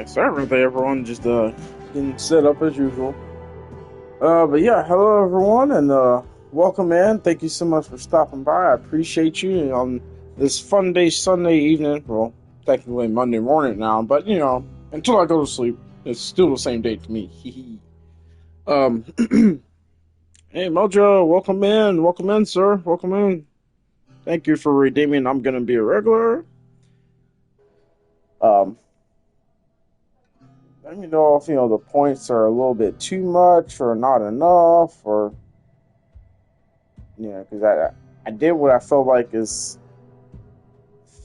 Yes, sir. Everything, everyone just getting set up as usual. But yeah, hello everyone, and welcome in. Thank you so much for stopping by. I appreciate you on this fun day, Sunday evening. Well, technically Monday morning now, but until I go to sleep, it's still the same day to me. um, hey Mojo, welcome in, sir, welcome in. Thank you for redeeming. I'm gonna be a regular. Um, Let me know if the points are a little bit too much or not enough, or because I did what I felt like is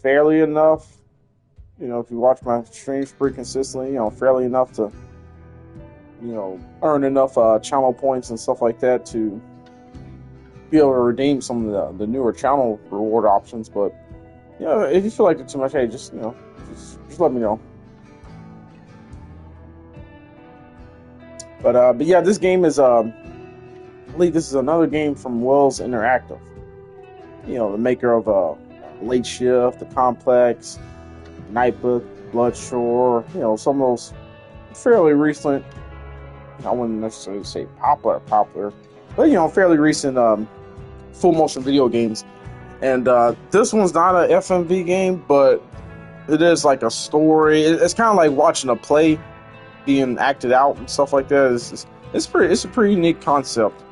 fairly enough. If you watch my streams pretty consistently, fairly enough to earn enough channel points and stuff like that to be able to redeem some of the newer channel reward options. But if you feel like it's too much, hey, just let me know. But yeah, this game is I believe this is another game from Wells Interactive. The maker of Late Shift, The Complex, Nightbook, Bloodshore. Some of those fairly recent. I wouldn't necessarily say popular, but fairly recent full motion video games. And this one's not a FMV game, but it is like a story. It's kind of like watching a play being acted out and stuff like that. It's a pretty neat concept.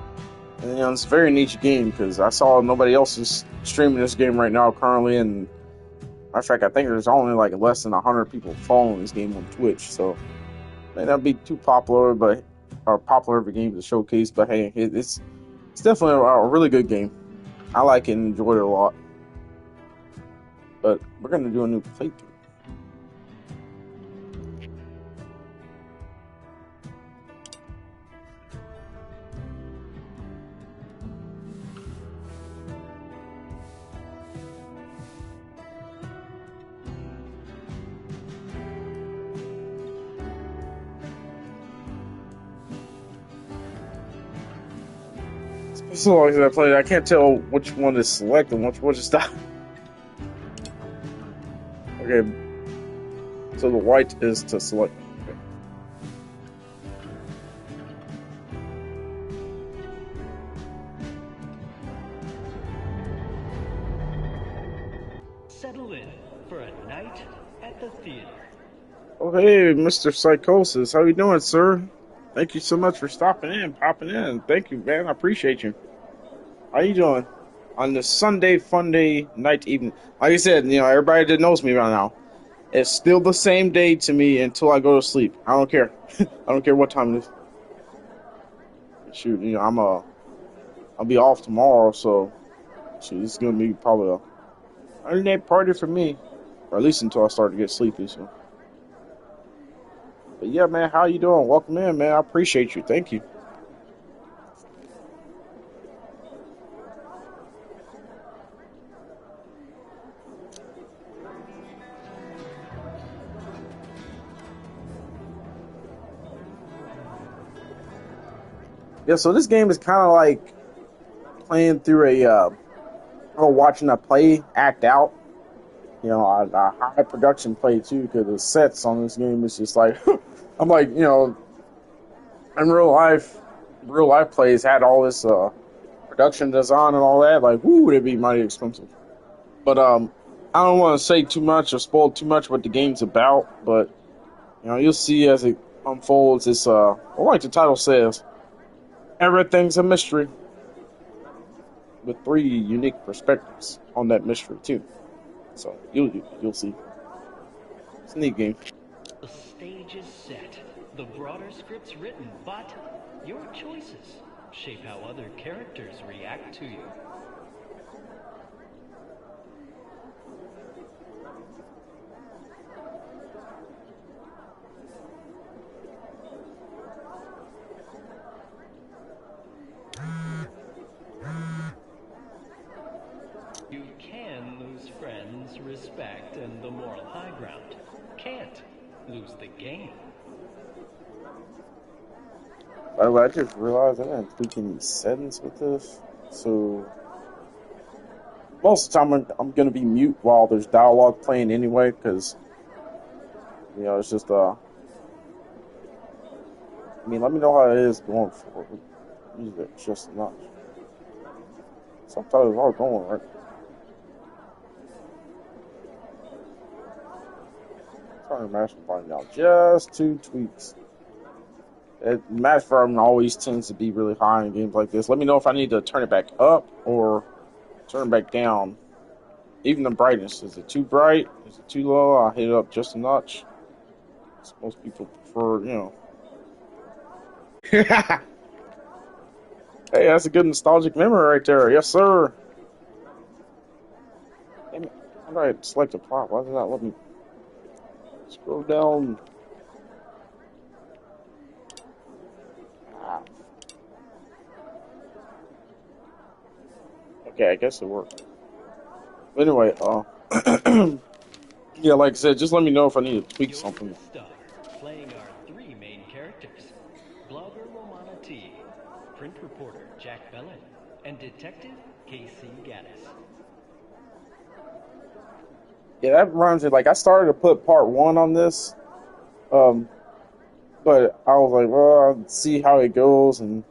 And it's a very niche game because I saw nobody else is streaming this game right now currently, and matter of fact, I think there's only like less than 100 people following this game on Twitch. So may not be too popular, or popular of a game to showcase. But hey, it's definitely a really good game. I like it and enjoyed it a lot. But we're gonna do a new playthrough. So long as I played, I can't tell which one to select and which one to stop. Okay, so the white is to select. Okay. Settle in for a night at the theater. Oh, hey, Mr. Psychosis, how you doing, sir? Thank you so much for stopping in, popping in. Thank you, man. I appreciate you. How you doing on this Sunday fun day night evening? Like I said, everybody that knows me right now, it's still the same day to me until I go to sleep. I don't care. I don't care what time it is. Shoot, I'll be off tomorrow, so shoot, this is gonna be probably a early night party for me, or at least until I start to get sleepy. So, but yeah, man, how you doing? Welcome in, man. I appreciate you. Thank you. Yeah, so this game is kind of like playing through or watching a play act out. A high production play too, because the sets on this game is just like, I'm like, in real life plays had all this production design and all that. Like, woo, it'd be mighty expensive. But I don't want to say too much or spoil too much what the game's about. But you'll see as it unfolds. It's like the title says, everything's a mystery, with 3 unique perspectives on that mystery too. So you'll see. It's a neat game. The stage is set, the broader script's written, but your choices shape how other characters react to you. You can lose friends, respect, and the moral high ground. Can't lose the game. By the way, I just realized I didn't tweak any settings with this. So most of the time I'm going to be mute while there's dialogue playing anyway, because it's just I mean, let me know how it is going forward. Music, just not. Subtitles are going right. Turn match volume down just 2 tweaks. Match volume always tends to be really high in games like this. Let me know if I need to turn it back up or turn it back down. Even the brightness, is it too bright? Is it too low? I'll hit it up just a notch. Most people prefer, Hey, that's a good nostalgic memory right there. Yes, sir. Damn it. How do I select a plot? Why does that let me scroll down? Ah. Okay, I guess it worked. But anyway, yeah, like I said, just let me know if I need to tweak Your something. first star, playing our three main characters, blogger Romana T, print reporter Jack Bellin, and detective Casey Gaddis. Yeah, that reminds me. Like, I started to put part one on this, um, but I was like, well, I'll see how it goes and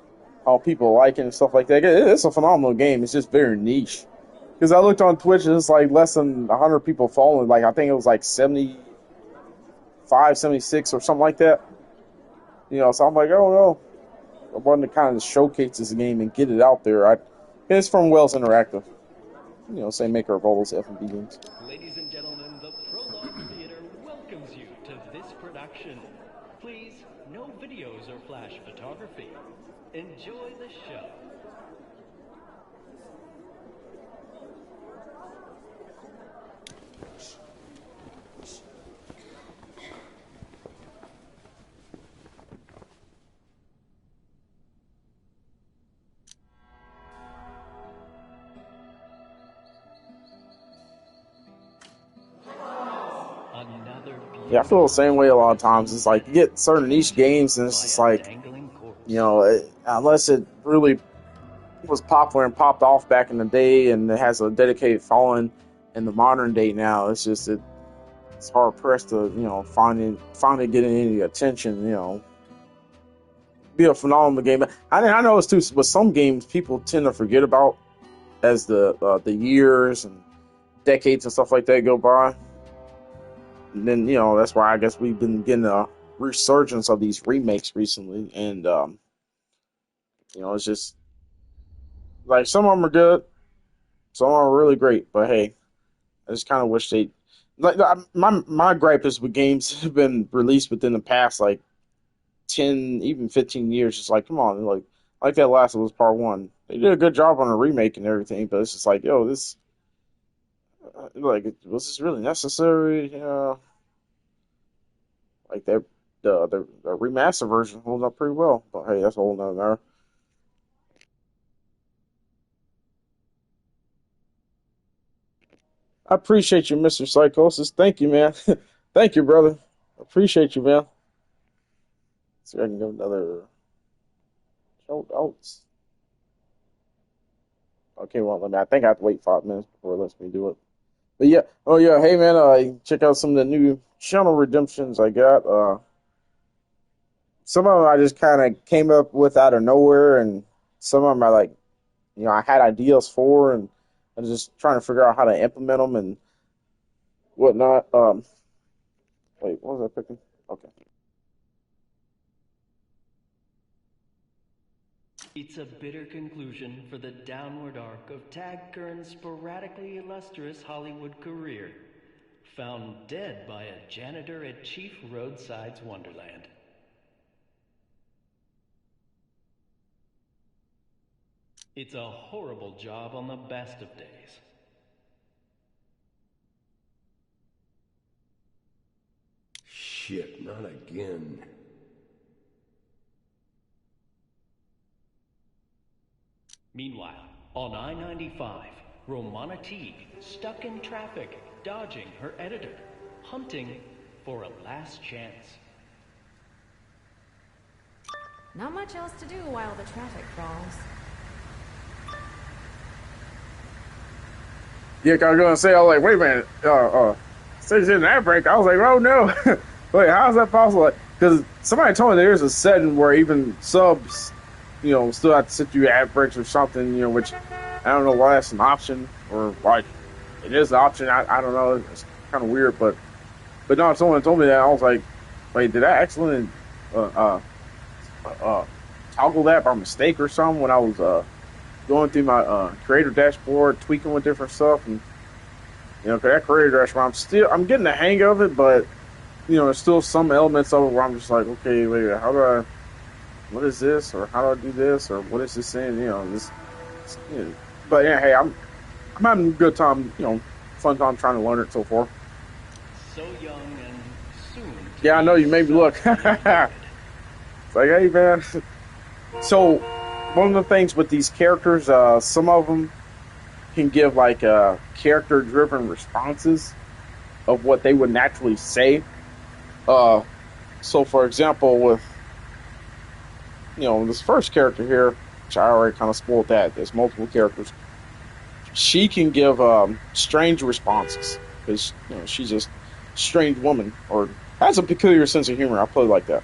how people like it and stuff like that. It's a phenomenal game. It's just very niche. Because I looked on Twitch, and it's like less than 100 people following. Like, I think it was like 75, 76 or something like that. So I'm like, oh no. I wanted to kind of showcase this game and get it out there. It's from Wells Interactive. Same maker of all those F&B games. Ladies and gentlemen, the Prologue Theater welcomes you to this production. Please, no videos or flash photography. Enjoy the show. Yeah, I feel the same way a lot of times. It's like you get certain niche games, and it's just like, unless it really was popular and popped off back in the day, and it has a dedicated following in the modern day now, it's just it's hard pressed to finally getting any attention. Be a phenomenal game. I know it's too, but some games people tend to forget about as the years and decades and stuff like that go by. And then that's why I guess we've been getting a resurgence of these remakes recently, and it's just like some of them are good, some of them are really great. But hey, I just kind of wish they like my gripe is with games that have been released within the past like 10, even 15 years. It's like, come on, like that Last of Us Part One. They did a good job on a remake and everything, but it's just like, yo, this was this really necessary? Like the remaster version holds up pretty well, but hey, that's a whole nother matter. I appreciate you, Mr. Psychosis. Thank you, man. Thank you, brother. Appreciate you, man. See if I can get another shout outs. Okay, well, I think I have to wait 5 minutes before it lets me do it. But yeah, oh yeah, hey man, check out some of the new channel redemptions I got. Some of them I just kind of came up with out of nowhere, and some of them I like, I had ideas for, and I was just trying to figure out how to implement them and whatnot. Wait, what was I picking? Okay. It's a bitter conclusion for the downward arc of Tag Kern's sporadically illustrious Hollywood career. Found dead by a janitor at Chief Roadside's Wonderland. It's a horrible job on the best of days. Shit, not again. Meanwhile, on I-95, Romana T, stuck in traffic, dodging her editor, hunting for a last chance. Not much else to do while the traffic crawls. Yeah, I was gonna say, I was like, wait a minute, since in that break, I was like, oh no, wait, how is that possible? because somebody told me there's a setting where even subs, still have to sit through ad breaks or something, which I don't know why that's an option or why it is an option. I don't know. It's kind of weird, but no, someone told me that I was like, wait, did I accidentally uh, uh, toggle that by mistake or something when I was going through my creator dashboard, tweaking with different stuff, and 'cause that creator dashboard, I'm getting the hang of it, but there's still some elements of it where I'm just like, okay, wait, what is this, or how do I do this, or what is this in, but yeah, hey, I'm having a good time, fun time trying to learn it so far. So young and soon. Yeah, I know you made me look. It's like, hey, man. So, one of the things with these characters, some of them can give like character-driven responses of what they would naturally say. So, for example, with this first character here, which I already kind of spoiled that. There's multiple characters. She can give strange responses because she's just a strange woman or has a peculiar sense of humor. I'll put it like that.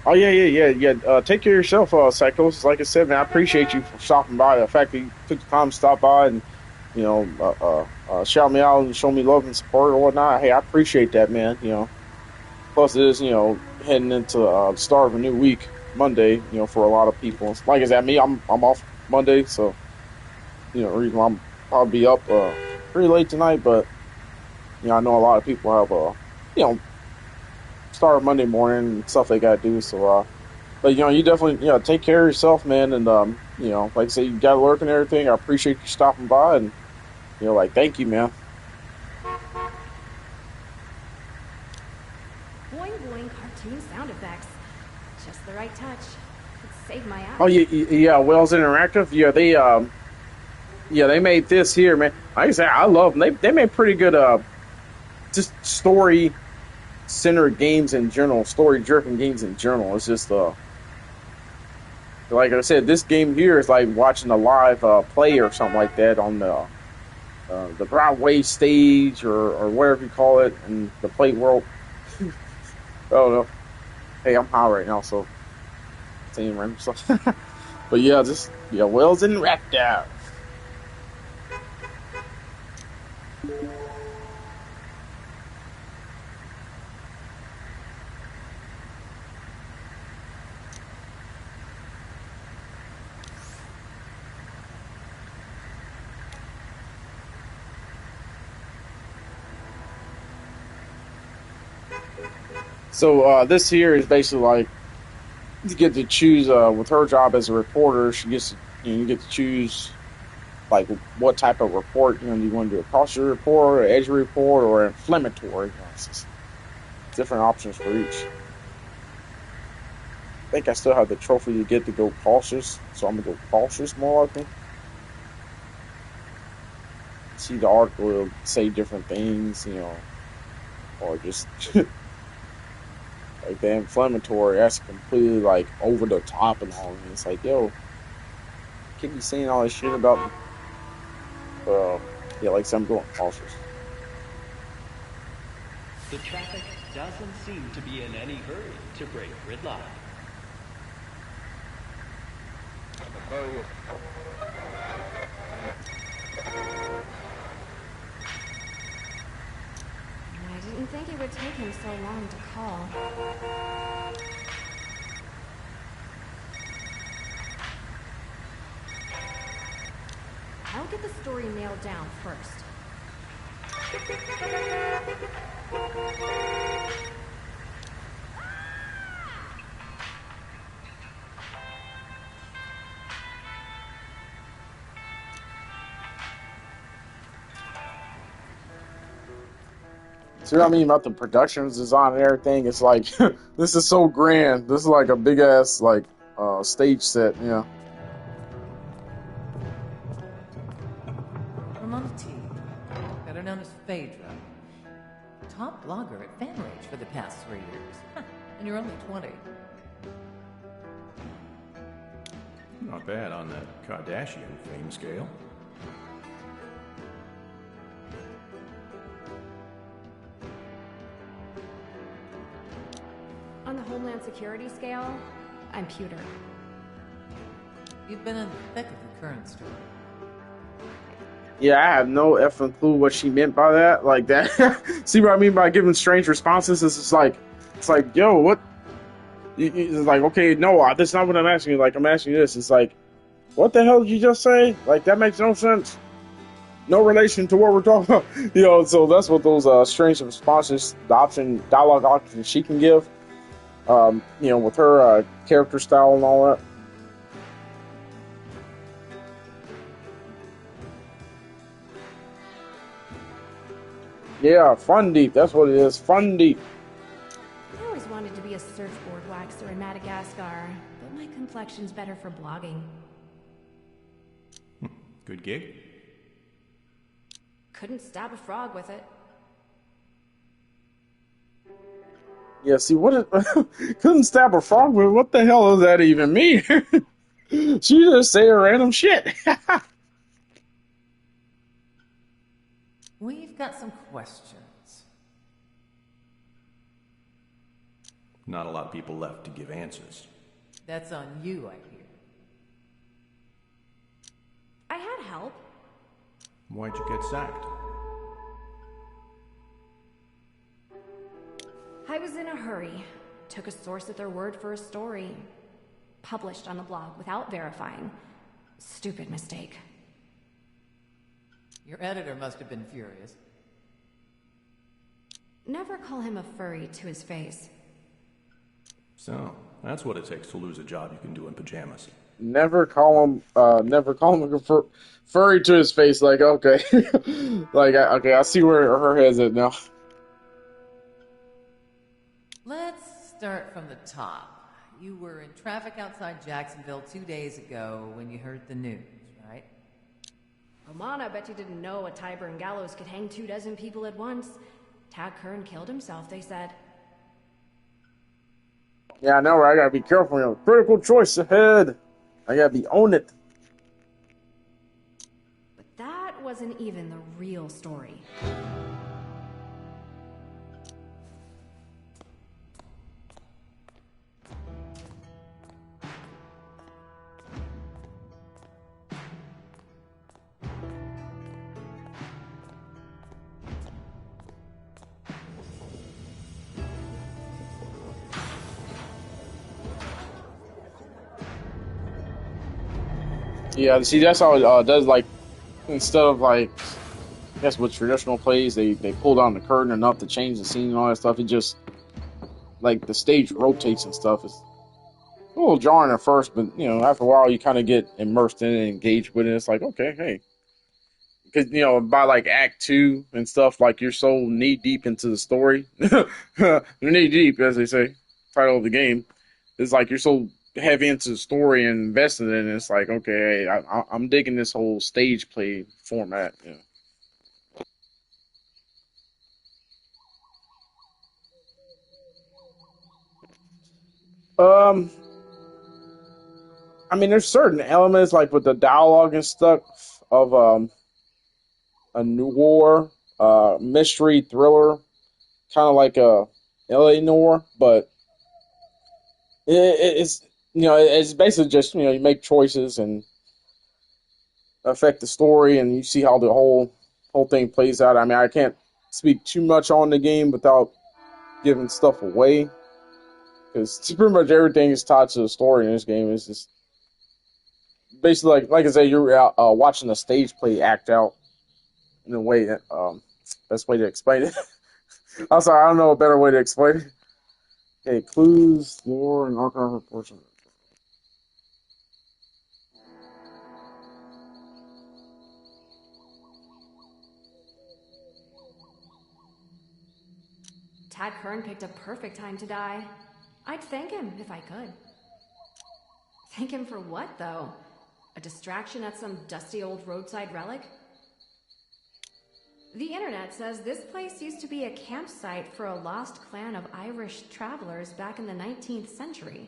Oh yeah. Take care of yourself, Psychos. Like I said, man, I appreciate you for stopping by. The fact that you took the time to stop by and shout me out and show me love and support or whatnot. Hey, I appreciate that, man. Plus it is heading into the start of a new week, Monday. For a lot of people. Like I said, me, I'm off Monday, so reason why I'm probably be up pretty late tonight, but I know a lot of people have start Monday morning and stuff they gotta do. So, but you definitely take care of yourself, man. And like I say, you got to work and everything. I appreciate you stopping by, and thank you, man. Boing boing cartoon sound effects. Just the right touch. Could save my ass. Oh yeah, Wells Interactive. They made this here, man. Like I said, I love them. They made pretty good just story centered games in general, story driven games in general. It's just like I said, this game here is like watching a live play or something like that on the Broadway stage or whatever you call it in the play world. I don't know. Hey, I'm high right now, so saying random stuff. But yeah, Wells Interactive. So this here is basically like you get to choose with her job as a reporter. She gets you get to choose like what type of report. Do you want to do a cautious report, or edge report, or inflammatory? It's just different options for each. I think I still have the trophy to get to go cautious, so I'm gonna go cautious more likely. See the article will say different things, or just. Like the inflammatory, that's completely like over the top and all. And it's like, yo, can't be saying all this shit about. Yeah, like I'm going cautious. The traffic doesn't seem to be in any hurry to break gridlock. I didn't think it would take him so long to call. I'll get the story nailed down first. See what I mean about the productions design and everything? It's like this is so grand. This is like a big ass like stage set, Ramona T, better known as Phaedra. Top blogger at FanRage for the past 3 years. And you're only 20. Not bad on that Kardashian fame scale. On the Homeland Security scale, I'm pewter. You've been in the thick of the current story. Yeah, I have no effing clue what she meant by that. Like that. See what I mean by giving strange responses? It's like, yo, what? It's like, okay, no, that's not what I'm asking you. Like, I'm asking you this. It's like, what the hell did you just say? Like, that makes no sense. No relation to what we're talking about. So that's what those strange responses, the dialogue options she can give. With her character style and all that. Yeah, Fun Deep. That's what it is. Fun Deep. I always wanted to be a surfboard waxer in Madagascar, but my complexion's better for blogging. Good gig? Couldn't stab a frog with it. Yeah, see, couldn't stab a frog with, what the hell does that even mean? She just say random shit. We've got some questions. Not a lot of people left to give answers. That's on you, I hear. I had help. Why'd you get sacked? I was in a hurry. Took a source at their word for a story. Published on the blog without verifying. Stupid mistake. Your editor must have been furious. Never call him a furry to his face. So, that's what it takes to lose a job you can do in pajamas. Never call him a furry to his face. Like, okay. Okay, I see where her head's at now. Let's start from the top. You were in traffic outside Jacksonville 2 days ago when you heard the news, right? Romana bet you didn't know a Tyburn gallows could hang 24 people at once. Tag Kern killed himself, they said. Yeah, I know, right? I gotta be careful. Critical choice ahead. I gotta be on it. But that wasn't even the real story. Yeah, see, that's how it does. Like, instead of like, I guess with traditional plays, they pull down the curtain enough to change the scene and all that stuff. It just like the stage rotates and stuff. It's a little jarring at first, but after a while, you kind of get immersed in it and engaged with it. It's like, okay, hey, because by like Act 2 and stuff, like you're so knee deep into the story, you're knee deep, as they say, title of the game. It's like you're so heavy into the story and invested in it. It's like, okay, I'm digging this whole stage play format. I mean, there's certain elements like with the dialogue and stuff of a noir, mystery thriller, kind of like a LA noir, but it's it's basically just you make choices and affect the story, and you see how the whole thing plays out. I mean, I can't speak too much on the game without giving stuff away, because pretty much everything is tied to the story in this game. It's just basically like I say, you're out, watching a stage play act out in a way that best way to explain it. I'm sorry, I don't know a better way to explain it. Okay, clues, lore, and archive portion. Tad Kern picked a perfect time to die. I'd thank him if I could. Thank him for what, though? A distraction at some dusty old roadside relic? The internet says this place used to be a campsite for a lost clan of Irish travelers back in the 19th century.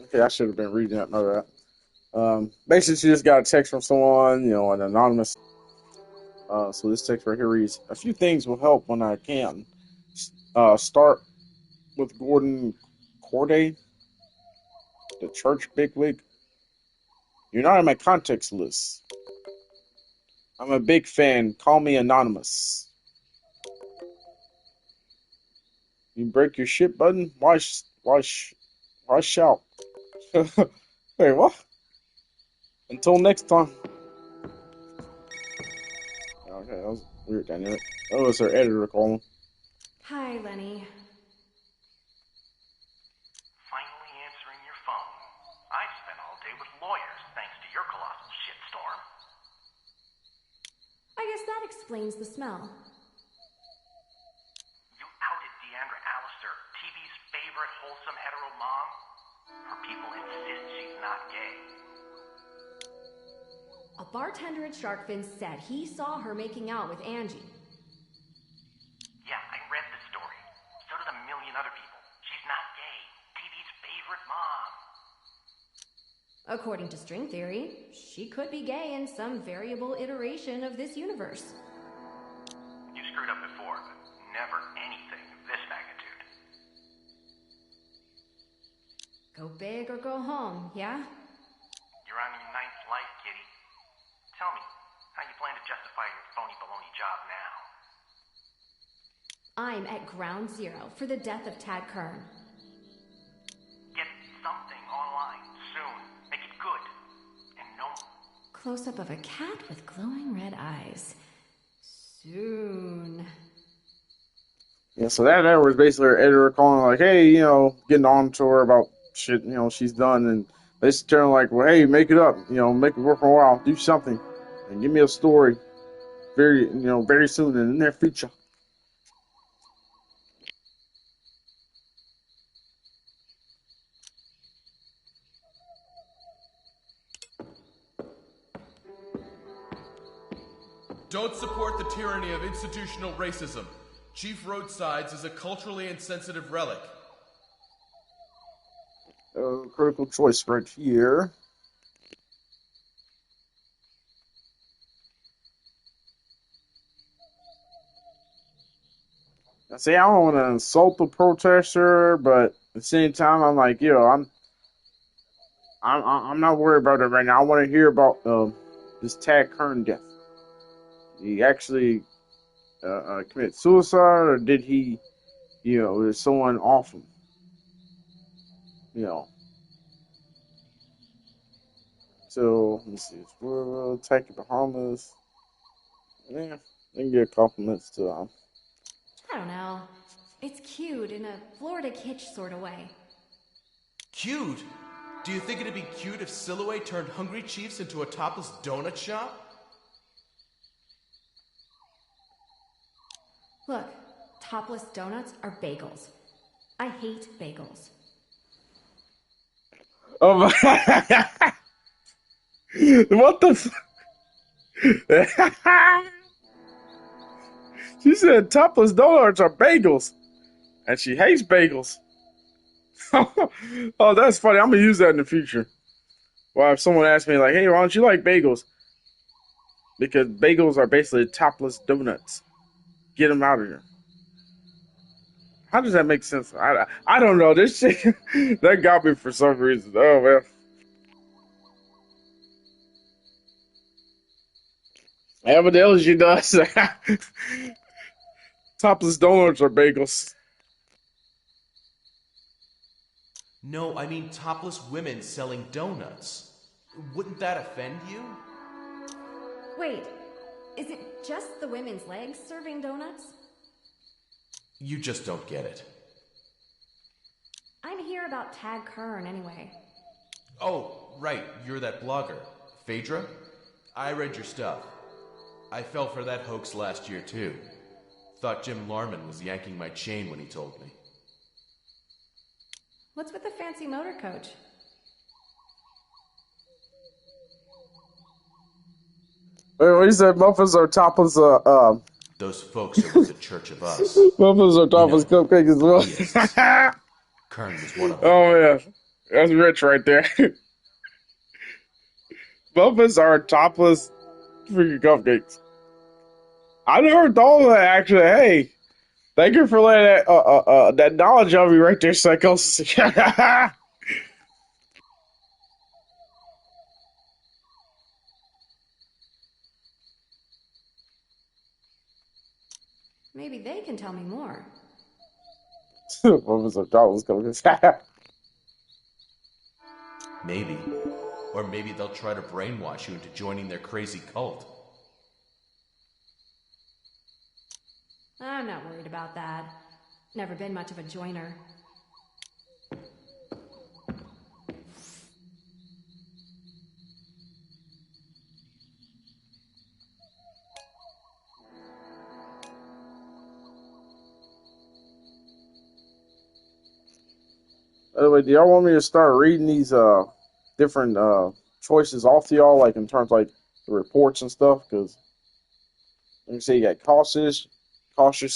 Okay, I should have been reading that. Know that. Basically, she just got a text from someone, an anonymous. So this text right here reads: "A few things will help when I can. Start with Gordon Corday, the church bigwig. You're not in my contacts list. I'm a big fan. Call me anonymous. You break your shit button? Why shout? Wait, what? Until next time." Okay, that was weird dynamic. That was her editor calling. Hi, Lenny. Finally answering your phone. I've spent all day with lawyers thanks to your colossal shitstorm. I guess that explains the smell. You outed Deandra Allister, TV's favorite wholesome hetero mom. Her people insist she's not gay. A bartender at Sharkfin said he saw her making out with Angie. Yeah, I read the story. So did a million other people. She's not gay. TV's favorite mom. According to string theory, she could be gay in some variable iteration of this universe. You screwed up before, but never anything of this magnitude. Go big or go home, yeah? You're on your ninth life, kitty. Tell me, how you plan to justify your phony baloney job now? I'm at ground zero for the death of Tad Kern. Get something online soon. Make it good. And no... Close-up of a cat with glowing red eyes. Soon. Yeah, so that was basically her editor calling like, hey, getting on to her about shit, she's done, and they just tell her like, well, hey, make it up, make it work for a while, do something, and give me a story very soon in the near future. Don't support the tyranny of institutional racism. Chief Roadsides is a culturally insensitive relic. Critical choice right here. I say I don't want to insult the protester, but at the same time, I'm like, I'm not worried about it right now. I want to hear about this Tad Kern death. He actually commit suicide, or did he, did someone off him? So let's see. We'll attack the Bahamas. Yeah, they can get compliments to I don't know. It's cute in a Florida kitsch sort of way. Cute? Do you think it'd be cute if Silhouette turned Hungry Chiefs into a topless donut shop? Look, topless donuts are bagels. I hate bagels. Oh my! What the? She said topless donuts are bagels, and she hates bagels. Oh, that's funny. I'm gonna use that in the future. Well, if someone asks me like, "Hey, why don't you like bagels?" Because bagels are basically topless donuts. Get them out of here. How does that make sense? I don't know. This shit that got me for some reason. Oh man. Evidently she does. Topless donuts are bagels. No, I mean topless women selling donuts. Wouldn't that offend you? Wait, is it just the women's legs serving donuts? You just don't get it. I'm here about Tad Kern anyway. Oh, right, you're that blogger. Phaedra? I read your stuff. I fell for that hoax last year, too. Thought Jim Larman was yanking my chain when he told me. What's with the fancy motor coach? Wait, what you said? Muffins are topless, Those folks are with the Church of Us. muffins are topless cupcakes as well. Yes. Kern was one of them. Oh, yeah. That's rich right there. Muffins are topless freaking cupcakes. I never thought of that actually. Hey, thank you for letting that knowledge of me right there, Psychosis. Maybe they can tell me more. Muffins are topless cupcakes. Maybe. Or maybe they'll try to brainwash you into joining their crazy cult. I'm not worried about that. Never been much of a joiner. By the way, do y'all want me to start reading these different choices off to y'all, like in terms of, like the reports and stuff? Because let me see, you got cautious,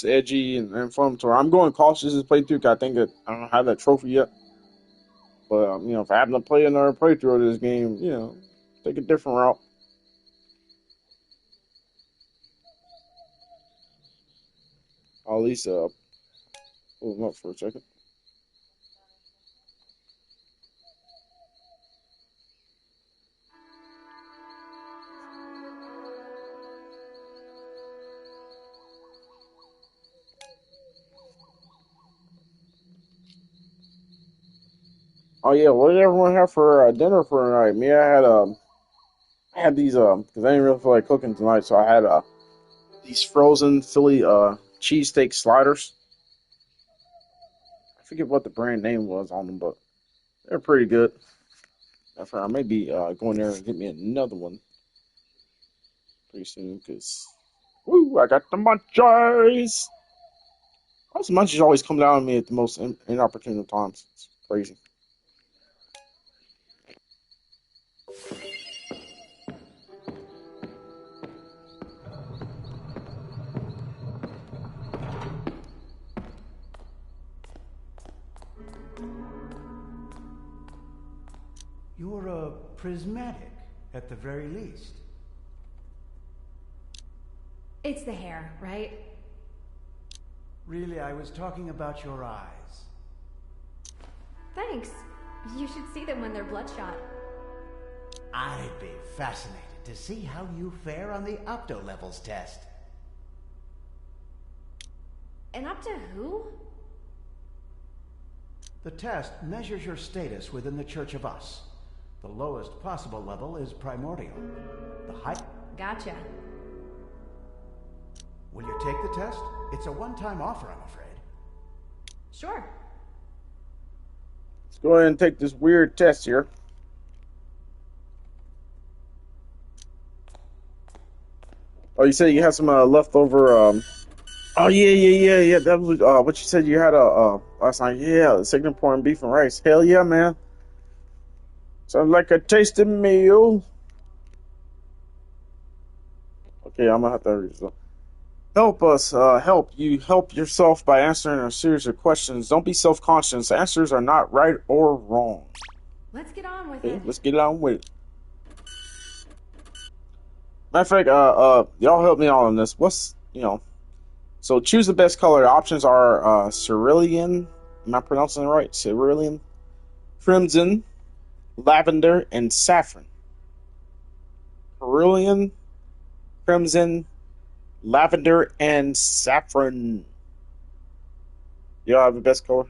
edgy, and inflammatory. I'm going cautious this playthrough 'cause I think that I don't have that trophy yet. But if I happen to play another playthrough of this game, take a different route. I'll at least pull them up for a second. Oh yeah, what did everyone have for dinner for tonight? Me, I had these because I didn't really feel like cooking tonight, so I had these frozen Philly cheesesteak sliders. I forget what the brand name was on them, but they're pretty good. I may be going there and get me another one pretty soon because woo, I got the munchies. Those munchies always come down on me at the most inopportune times. It's crazy. You're a prismatic, at the very least. It's the hair, right? Really, I was talking about your eyes. Thanks. You should see them when they're bloodshot. I'd be fascinated to see how you fare on the Opto Levels test. And up to who? The test measures your status within the Church of Us. The lowest possible level is primordial. The height... Gotcha. Will you take the test? It's a one-time offer, I'm afraid. Sure. Let's go ahead and take this weird test here. Oh, you said you had some leftover. Oh yeah. That was what you said you had last night. Yeah, Singapore and beef and rice. Hell yeah, man. Sounds like a tasty meal. Okay, I'm gonna have to read this. Help us, help yourself by answering a series of questions. Don't be self-conscious. Answers are not right or wrong. Let's get on with Okay, it. let's get on with it. Matter of fact, y'all help me out on this. So choose the best color. Options are cerulean. Am I pronouncing it right? Cerulean, crimson, lavender, and saffron. Cerulean, crimson, lavender, and saffron. Y'all have the best color?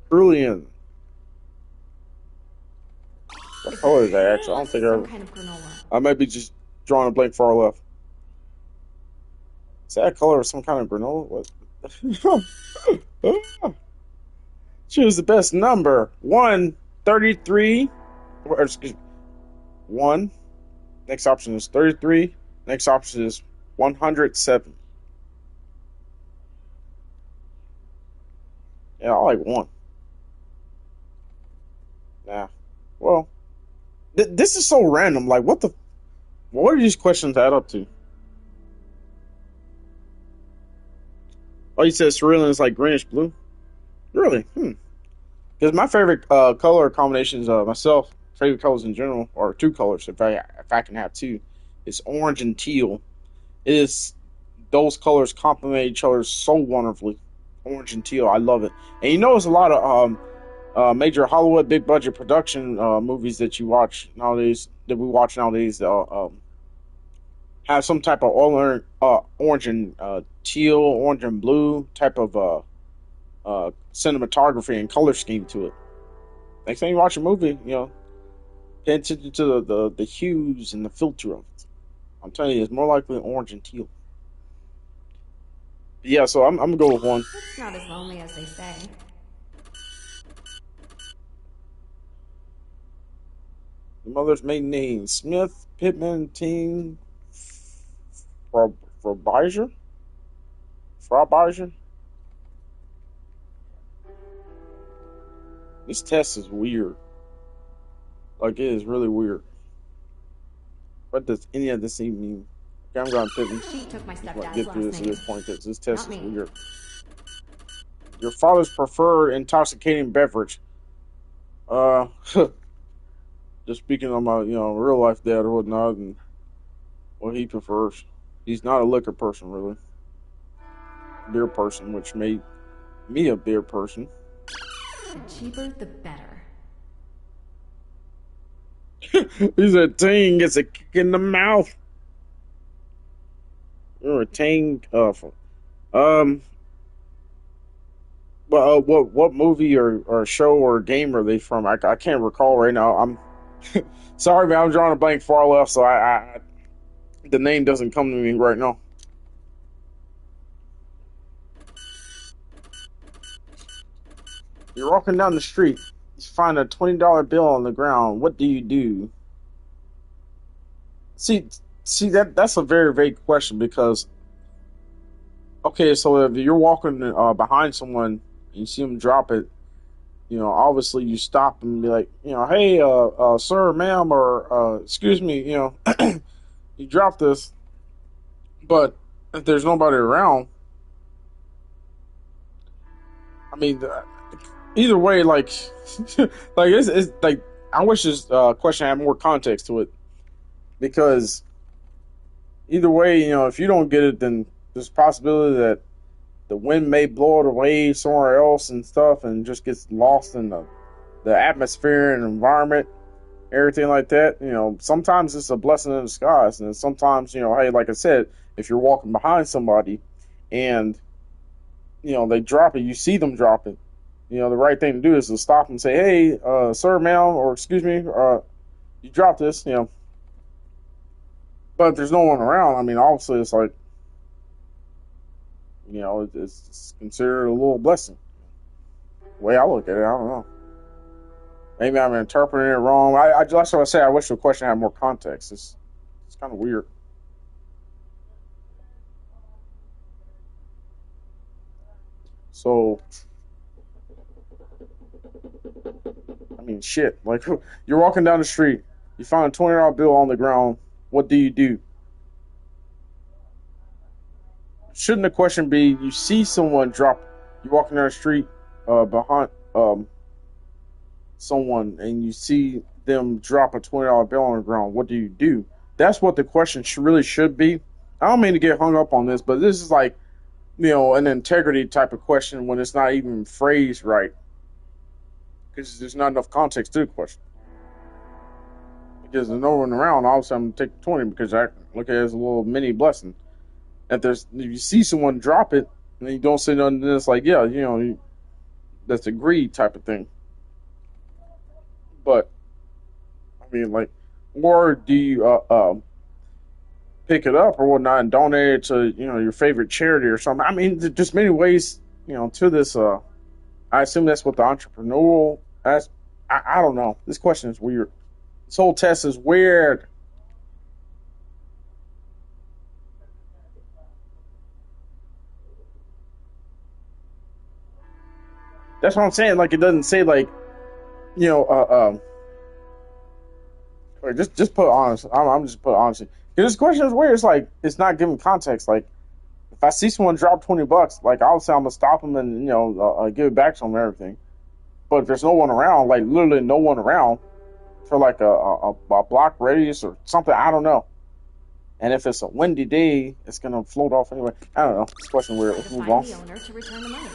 Cerulean. What color is that actually? I don't think Some kind of granola. I might be just drawing a blank far left. Is that a color of some kind of granola? What? Choose the best number. 133. Or excuse me. 1. Next option is 33. Next option is 107. Yeah, I like 1. Nah. Well, this is so random. Like, what are these questions add up to? Oh, you said cerulean is like greenish blue? Really? Because my favorite color combinations, myself, favorite colors in general, are two colors. If I can have two, it's orange and teal. It is those colors complement each other so wonderfully. Orange and teal, I love it. And you notice a lot of major Hollywood big budget production movies that we watch nowadays, have some type of orange and teal, orange and blue type of cinematography and color scheme to it. Next time you watch a movie, pay attention to the hues and the filter of it. I'm telling you, it's more likely orange and teal. But yeah, so I'm gonna go with one. It's not as lonely as they say. The mother's maiden name: Smith, Pittman, Team, Frobisher. This test is weird. Like, it is really weird. What does any of this even mean? Okay, I'm going to Pittman. She took my stepdad's Get through last this at name. this point because this test Not is me. weird. Your father's preferred intoxicating beverage. Just speaking on my, real life dad or whatnot, and what he prefers. He's not a liquor person, really. Beer person, which made me a beer person. The cheaper, the better. He said, "Ting gets a kick in the mouth." You're a Ting. What movie or show or game are they from? I can't recall right now. I'm sorry, man. I'm drawing a blank far left, so I the name doesn't come to me right now. You're walking down the street. You find a $20 bill on the ground. What do you do? See that's a very vague question because okay, so if you're walking behind someone and you see them drop it, obviously you stop and be like, hey, sir, ma'am, or excuse me, you dropped this. But if there's nobody around, I mean, either way, like, like it's like I wish this question had more context to it because either way, if you don't get it, then there's a possibility that the wind may blow it away somewhere else and stuff, and just gets lost in the atmosphere and environment, everything like that. Sometimes it's a blessing in disguise, and sometimes, hey, like I said, if you're walking behind somebody and they drop it, you see them drop it. The right thing to do is to stop and say, "Hey, sir, ma'am, or excuse me, you dropped this." But if there's no one around, I mean, obviously, it's like, it's considered a little blessing. The way I look at it, I don't know. Maybe I'm interpreting it wrong. That's what I say. I wish the question had more context. It's kind of weird. So, I mean, shit. Like, you're walking down the street, you find a $20 bill on the ground. What do you do? Shouldn't the question be, you see someone drop, you're walking down the street behind someone and you see them drop a $20 bill on the ground, what do you do? That's what the question really should be. I don't mean to get hung up on this, but this is like, an integrity type of question when it's not even phrased right. Because there's not enough context to the question. Because there's no one around, obviously I'm going to take the 20 because I look at it as a little mini blessing. If you see someone drop it and you don't say nothing, then it's like, yeah, that's a greed type of thing. But I mean, like, or do you pick it up or whatnot and donate it to your favorite charity or something? I mean, there's just many ways to this. I assume that's what the entrepreneurial. I don't know. This question is weird. This whole test is weird. That's what I'm saying. Like, it doesn't say like, or just put honest. I'm just put honestly. Because this question is weird. It's like it's not giving context. Like, if I see someone drop $20, like obviously I'm gonna stop them and give it back to them and everything. But if there's no one around, like literally no one around for like a block radius or something, I don't know. And if it's a windy day, it's gonna float off anyway. I don't know. This question weird. Let's move on. Find the owner to return the money.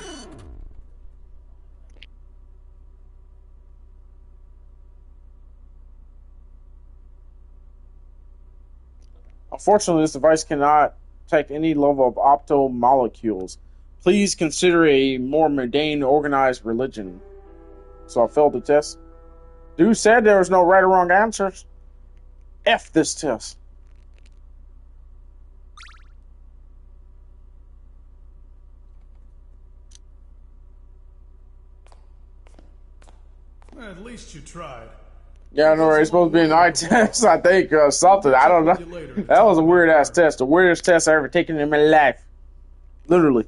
Unfortunately, this device cannot detect any level of optomolecules. Please consider a more mundane, organized religion. So I failed the test. Dude said there was no right or wrong answers. F this test. At least you tried. Yeah, I know, right? It's supposed to be an eye test, I think, something. I don't know. That was a weird-ass test. The weirdest test I ever taken in my life. Literally.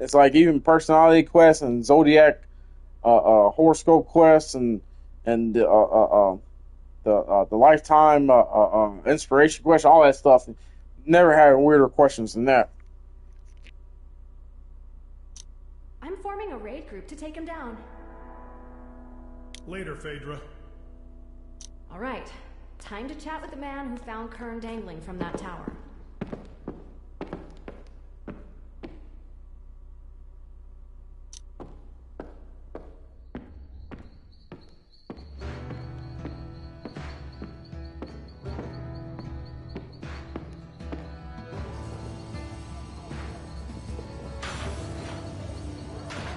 It's like even personality quests and zodiac horoscope quests and the lifetime inspiration question, all that stuff. Never had weirder questions than that. I'm forming a raid group to take him down. Later, Phaedra. All right. Time to chat with the man who found Kern dangling from that tower.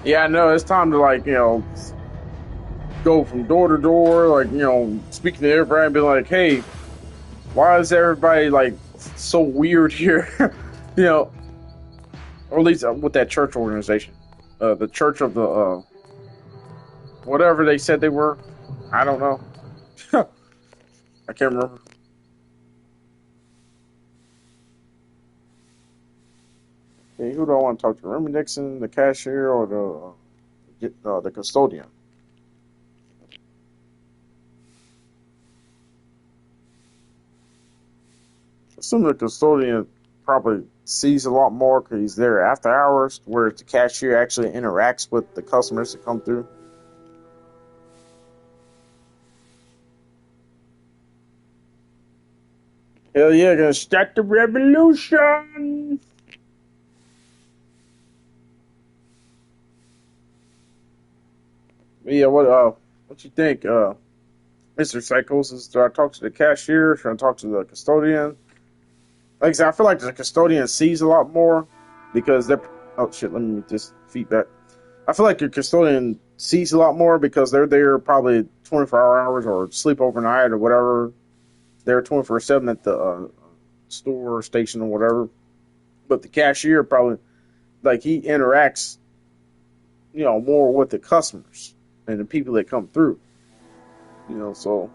Yeah, I know. It's time to, like, go from door to door, like, speaking to everybody and be like, hey, why is everybody, like, so weird here? Or at least with that church organization. The Church of the, whatever they said they were. I don't know. I can't remember. Okay, who do I want to talk to? Remy Dixon, the cashier, or the custodian? I assume the custodian probably sees a lot more because he's there after hours, whereas the cashier actually interacts with the customers that come through. Hell yeah, gonna start the revolution! Yeah, what you think, Mr. Psychosis? Do I talk to the cashier? Should I talk to the custodian? Like I said, I feel like the custodian sees a lot more because they're. Oh shit! Let me mute this feedback. I feel like your custodian sees a lot more because they're there probably 24 hours or sleep overnight or whatever. They're 24/7 at the store or station or whatever. But the cashier probably, like, he interacts, more with the customers and the people that come through. So.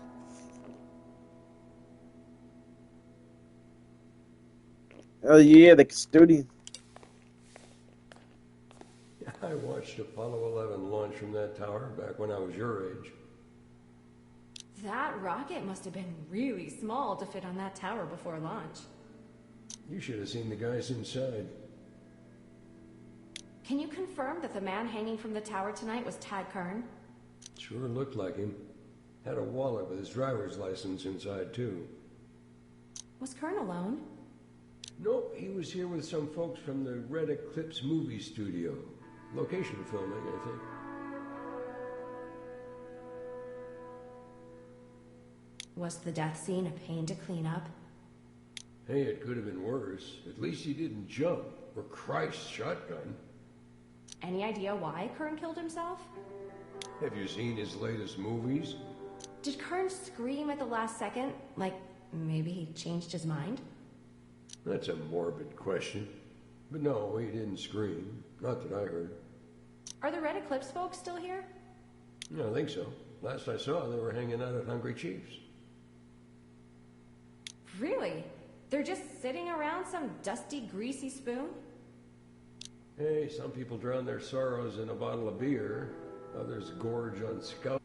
Oh yeah, the custodian. Yeah, I watched Apollo 11 launch from that tower back when I was your age. That rocket must have been really small to fit on that tower before launch. You should have seen the guys inside. Can you confirm that the man hanging from the tower tonight was Tad Kern? Sure looked like him. Had a wallet with his driver's license inside, too. Was Kern alone? Nope, he was here with some folks from the Red Eclipse movie studio. Location filming, I think. Was the death scene a pain to clean up? Hey, it could have been worse. At least he didn't jump, or Christ, shotgun. Any idea why Kern killed himself? Have you seen his latest movies? Did Kern scream at the last second? Like, maybe he changed his mind? That's a morbid question. But no, he didn't scream. Not that I heard. Are the Red Eclipse folks still here? I think so. Last I saw, they were hanging out at Hungry Chief's. Really? They're just sitting around some dusty, greasy spoon? Hey, some people drown their sorrows in a bottle of beer. Others gorge on scout.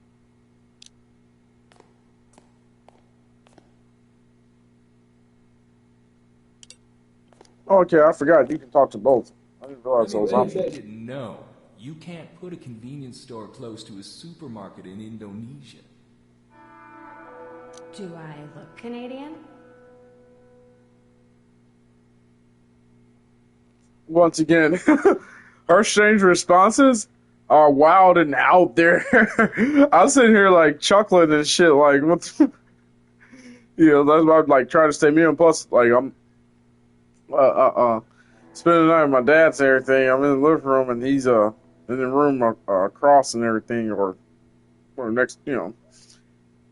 Okay, I forgot. You can talk to both. I didn't realize those Anyway, if options. you didn't know, you can't put a convenience store close to a supermarket in Indonesia. Do I look Canadian? Once again, her strange responses are wild and out there. I'm sitting here like chuckling and shit. Like, what? That's why I'm like trying to stay me. And plus, like, I'm spending the night with my dad's and everything. I'm in the living room and he's in the room across and everything, or next, And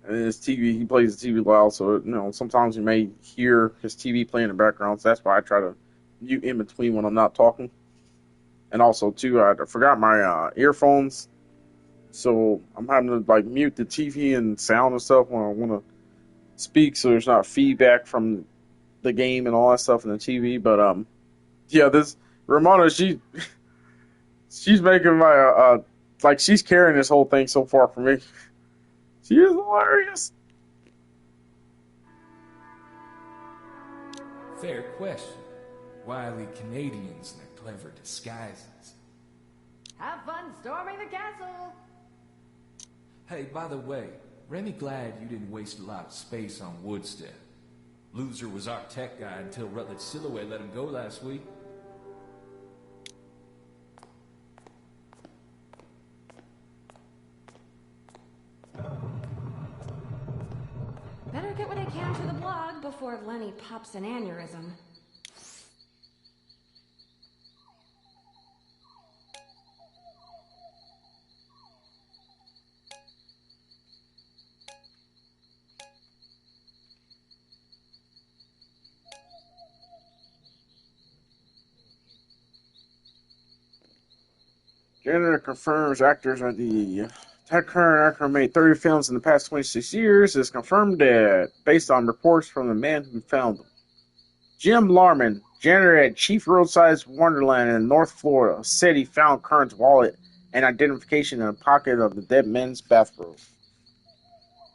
his TV, he plays the TV loud, so sometimes you may hear his TV playing in the background. So that's why I try to mute in between when I'm not talking. And also too, I forgot my earphones, so I'm having to like mute the TV and sound and stuff when I want to speak, so there's not feedback from the game and all that stuff in the TV. But this Ramona, she's making my like she's carrying this whole thing so far for me. She is hilarious. Fair question. Wily Canadians and their clever disguises. Have fun storming the castle! Hey, by the way, Remy glad you didn't waste a lot of space on Woodstead. Loser was our tech guy until Rutledge Silhouette let him go last week. Better get what I can for the blog before Lenny pops an aneurysm. Janitor confirms actors at the Ted Kern actor made 30 films in the past 26 years. Is confirmed dead based on reports from the man who found them. Jim Larman, janitor at Chief Roadside's Wonderland in North Florida, said he found Kern's wallet and identification in a pocket of the dead man's bathrobe.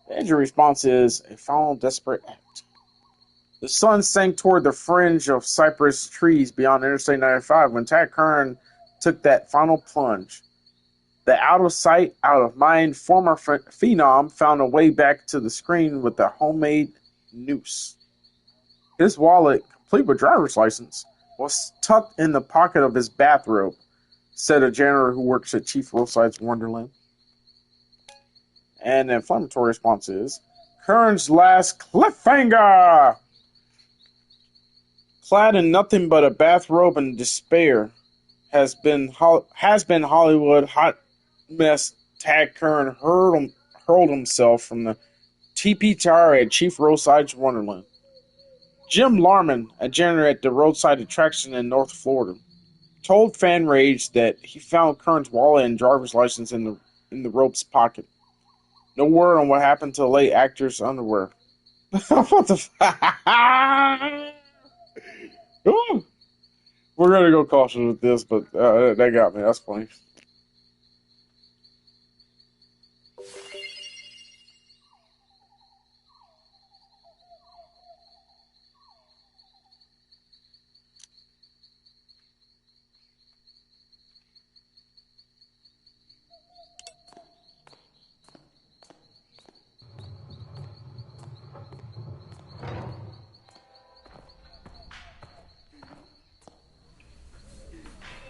The injury response is a final desperate act. The sun sank toward the fringe of cypress trees beyond Interstate 95 when Tad Kern took that final plunge. The out-of-sight, out-of-mind former phenom found a way back to the screen with a homemade noose. His wallet, complete with driver's license, was tucked in the pocket of his bathrobe, said a janitor who works at Chief Roadside's Wonderland. And the inflammatory response is, Kern's last cliffhanger! Clad in nothing but a bathrobe and despair, has been Hollywood hot mess. Tad Kern hurled himself from the TP Tower at Chief Roadside's Wonderland. Jim Larman, a janitor at the roadside attraction in North Florida, told FanRage that he found Kern's wallet and driver's license in the rope's pocket. No word on what happened to the late actor's underwear. What the fuck? We're gonna go cautious with this, but that got me. That's funny.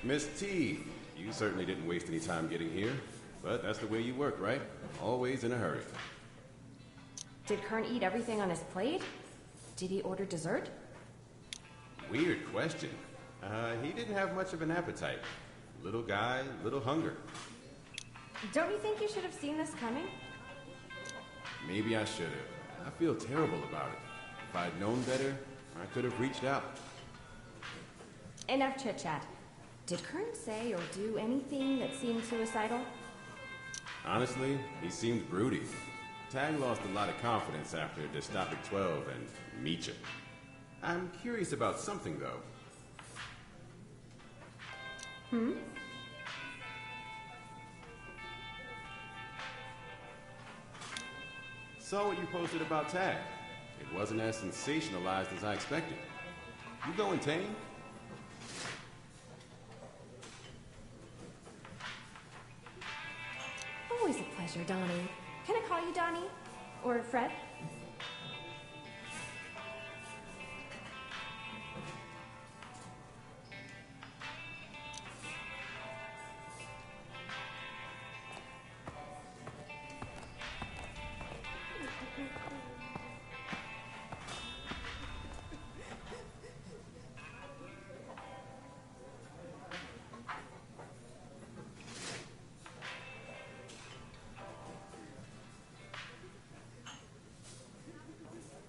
Miss T, you certainly didn't waste any time getting here, but that's the way you work, right? Always in a hurry. Did Kern eat everything on his plate? Did he order dessert? Weird question. He didn't have much of an appetite. Little guy, little hunger. Don't you think you should have seen this coming? Maybe I should have. I feel terrible about it. If I'd known better, I could have reached out. Enough chit-chat. Did Kern say or do anything that seemed suicidal? Honestly, he seemed broody. Tag lost a lot of confidence after Dystopic 12 and Meecha. I'm curious about something, though. Saw what you posted about Tag. It wasn't as sensationalized as I expected. You going tame? pleasure, Donnie. Can I call you Donnie? Or Fred?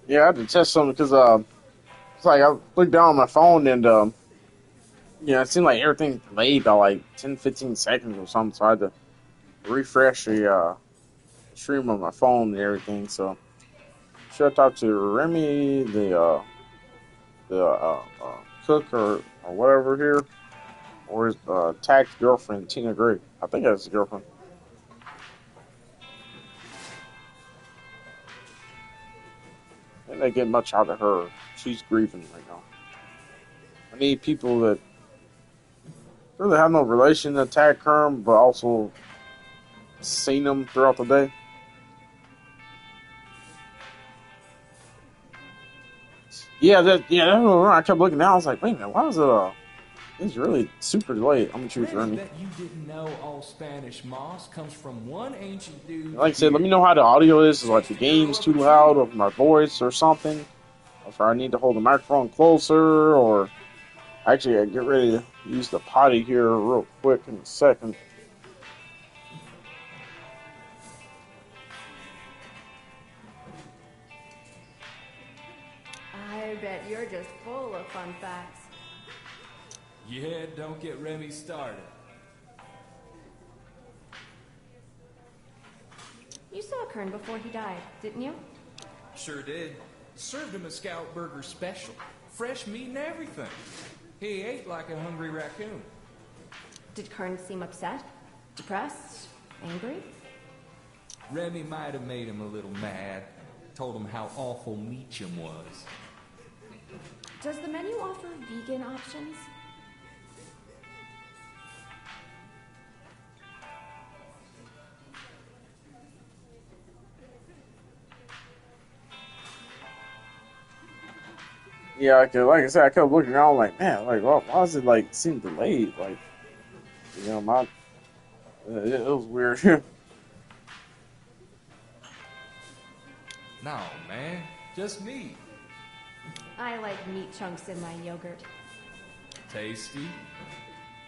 Yeah, I had to test something because it's like I looked down on my phone and it seemed like everything delayed by like 10, 15 seconds or something. So I had to refresh the stream on my phone and everything. So should I talk to Remy, the cook or whatever here, or his Tag's girlfriend Tina Gray? I think that's his girlfriend. And they get much out of her. She's grieving right now. I need people that really have no relation to Tag Kerm, but also seen them throughout the day. That's what I kept looking down. I was like, wait a minute, why was it it's really super delayed. I'm gonna choose Remy. Bet you didn't know all Spanish moss comes from one ancient dude. Like I said, let me know how the audio is. Is like the game's too loud, or my voice, or something. If I need to hold the microphone closer, or actually, I get ready to use the potty here real quick in a second. I bet you're just full of fun facts. Yeah, don't get Remy started. You saw Kern before he died, didn't you? Sure did. Served him a Scout Burger special. Fresh meat and everything. He ate like a hungry raccoon. Did Kern seem upset? Depressed? Angry? Remy might have made him a little mad. Told him how awful Meacham was. Does the menu offer vegan options? Yeah, like I said, I kept looking around like, man, like, why does it like seem delayed? Like, it was weird. No, man, just meat. I like meat chunks in my yogurt. Tasty.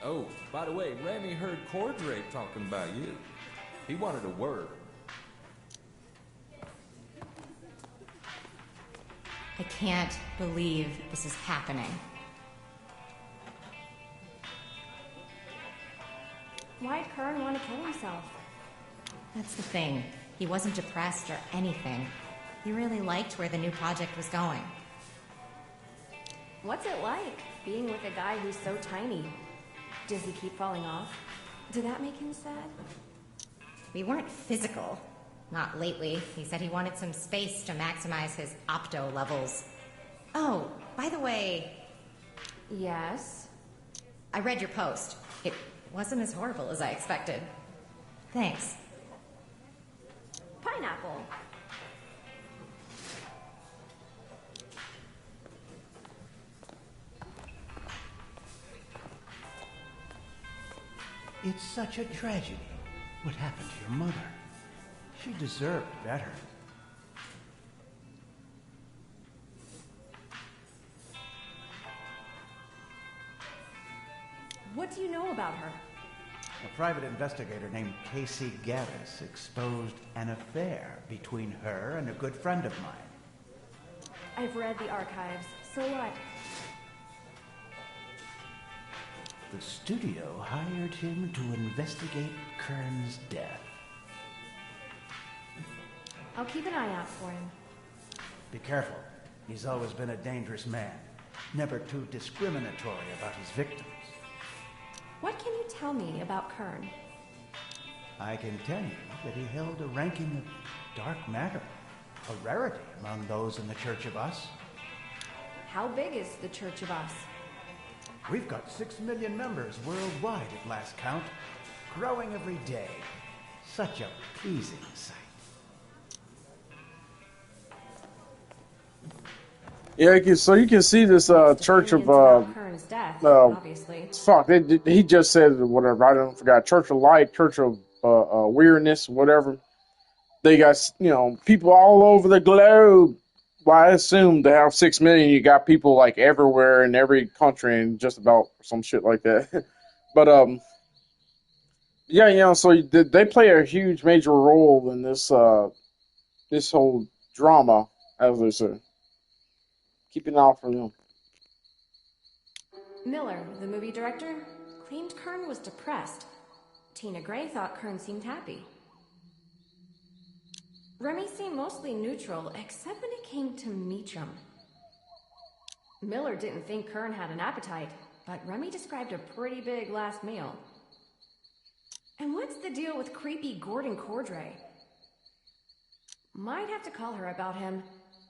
Oh, by the way, Remy heard Cordrake talking about you. He wanted a word. I can't believe this is happening. Why'd Kern want to kill himself? That's the thing. He wasn't depressed or anything. He really liked where the new project was going. What's it like, being with a guy who's so tiny? Does he keep falling off? Did that make him sad? We weren't physical. Not lately. He said he wanted some space to maximize his opto levels. Oh, by the way... Yes? I read your post. It wasn't as horrible as I expected. Thanks. Pineapple. It's such a tragedy. What happened to your mother? She deserved better. What do you know about her? A private investigator named Casey Gaddis exposed an affair between her and a good friend of mine. I've read the archives. So what? The studio hired him to investigate Kern's death. I'll keep an eye out for him. Be careful. He's always been a dangerous man. Never too discriminatory about his victims. What can you tell me about Kern? I can tell you that he held a ranking of dark matter. A rarity among those in the Church of Us. How big is the Church of Us? We've got 6 million members worldwide at last count. Growing every day. Such a pleasing sight. Yeah, so you can see this church of Kern's death, obviously. fuck. He just said whatever. I don't forgot. Church of Light, Church of Weirdness, whatever. They got people all over the globe. Well, I assume to have 6 million, you got people like everywhere in every country and just about some shit like that. But yeah, so they play a huge major role in this this whole drama, as they say. Keep an eye out for them. Miller, the movie director, claimed Kern was depressed. Tina Gray thought Kern seemed happy. Remy seemed mostly neutral, except when it came to Meacham. Miller didn't think Kern had an appetite, but Remy described a pretty big last meal. And what's the deal with creepy Gordon Cordray? Might have to call her about him.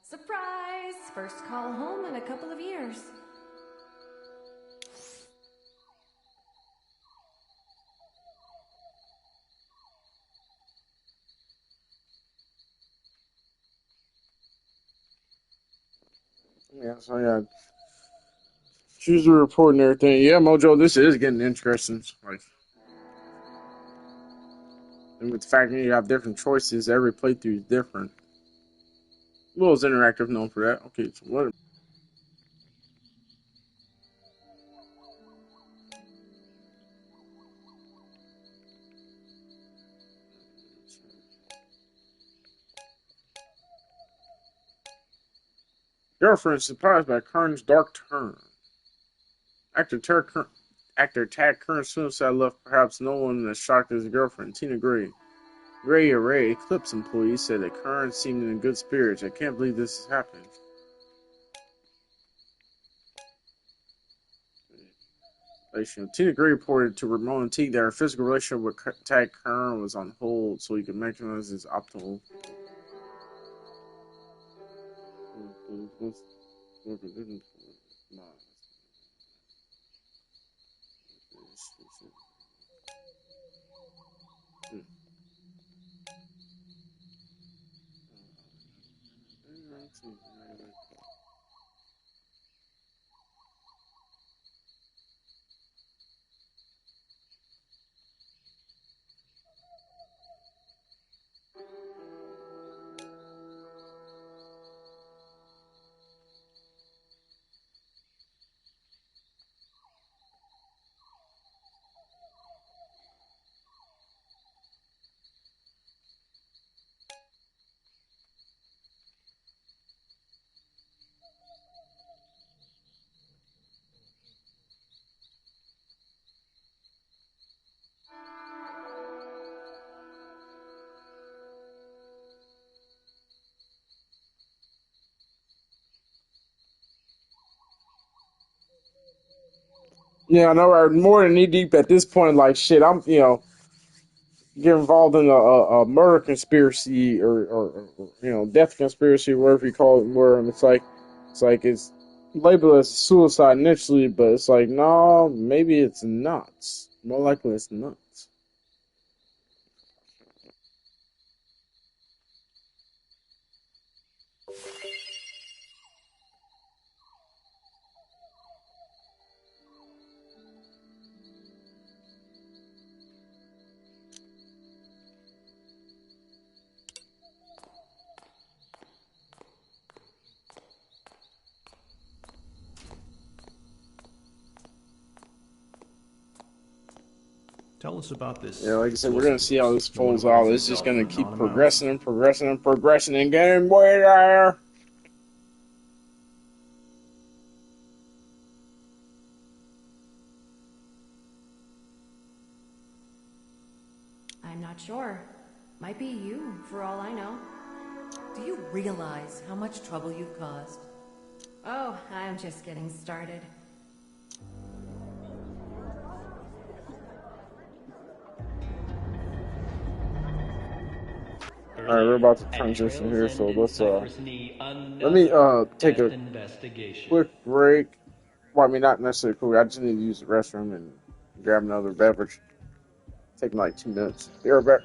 Surprise! First call home in a couple of years. Yeah, so yeah. Choose the report and everything. Yeah, Mojo, this is getting interesting. Like, and with the fact that you have different choices, every playthrough is different. Will's Interactive known for that. Okay, so what? Girlfriend surprised by Kern's dark turn. Actor Tad Kern's suicide left perhaps no one as shocked as his girlfriend, Tina Gray. Gray Array Eclipse employee said that Kern seemed in good spirits. I can't believe this is happening. Tina Gray reported to Ramona Teague that her physical relationship with Tad Kern was on hold so he could maximize his optimal. Yeah, I know. I'm more than knee deep at this point. Like shit, I'm get involved in a murder conspiracy or death conspiracy, whatever you call it. Where it's it's labeled as suicide initially, but it's like no, maybe it's not. More likely it's not. Tell us about this. Yeah, like I said, we're gonna see how this folds out. It's just gonna keep progressing and progressing and progressing and getting way there. I'm not sure. Might be you, for all I know. Do you realize how much trouble you've caused? Oh, I'm just getting started. Alright, we're about to transition here, so let's let me take a quick break. Well, I mean, not necessarily quick. I just need to use the restroom and grab another beverage. Taking like 2 minutes. Be right back.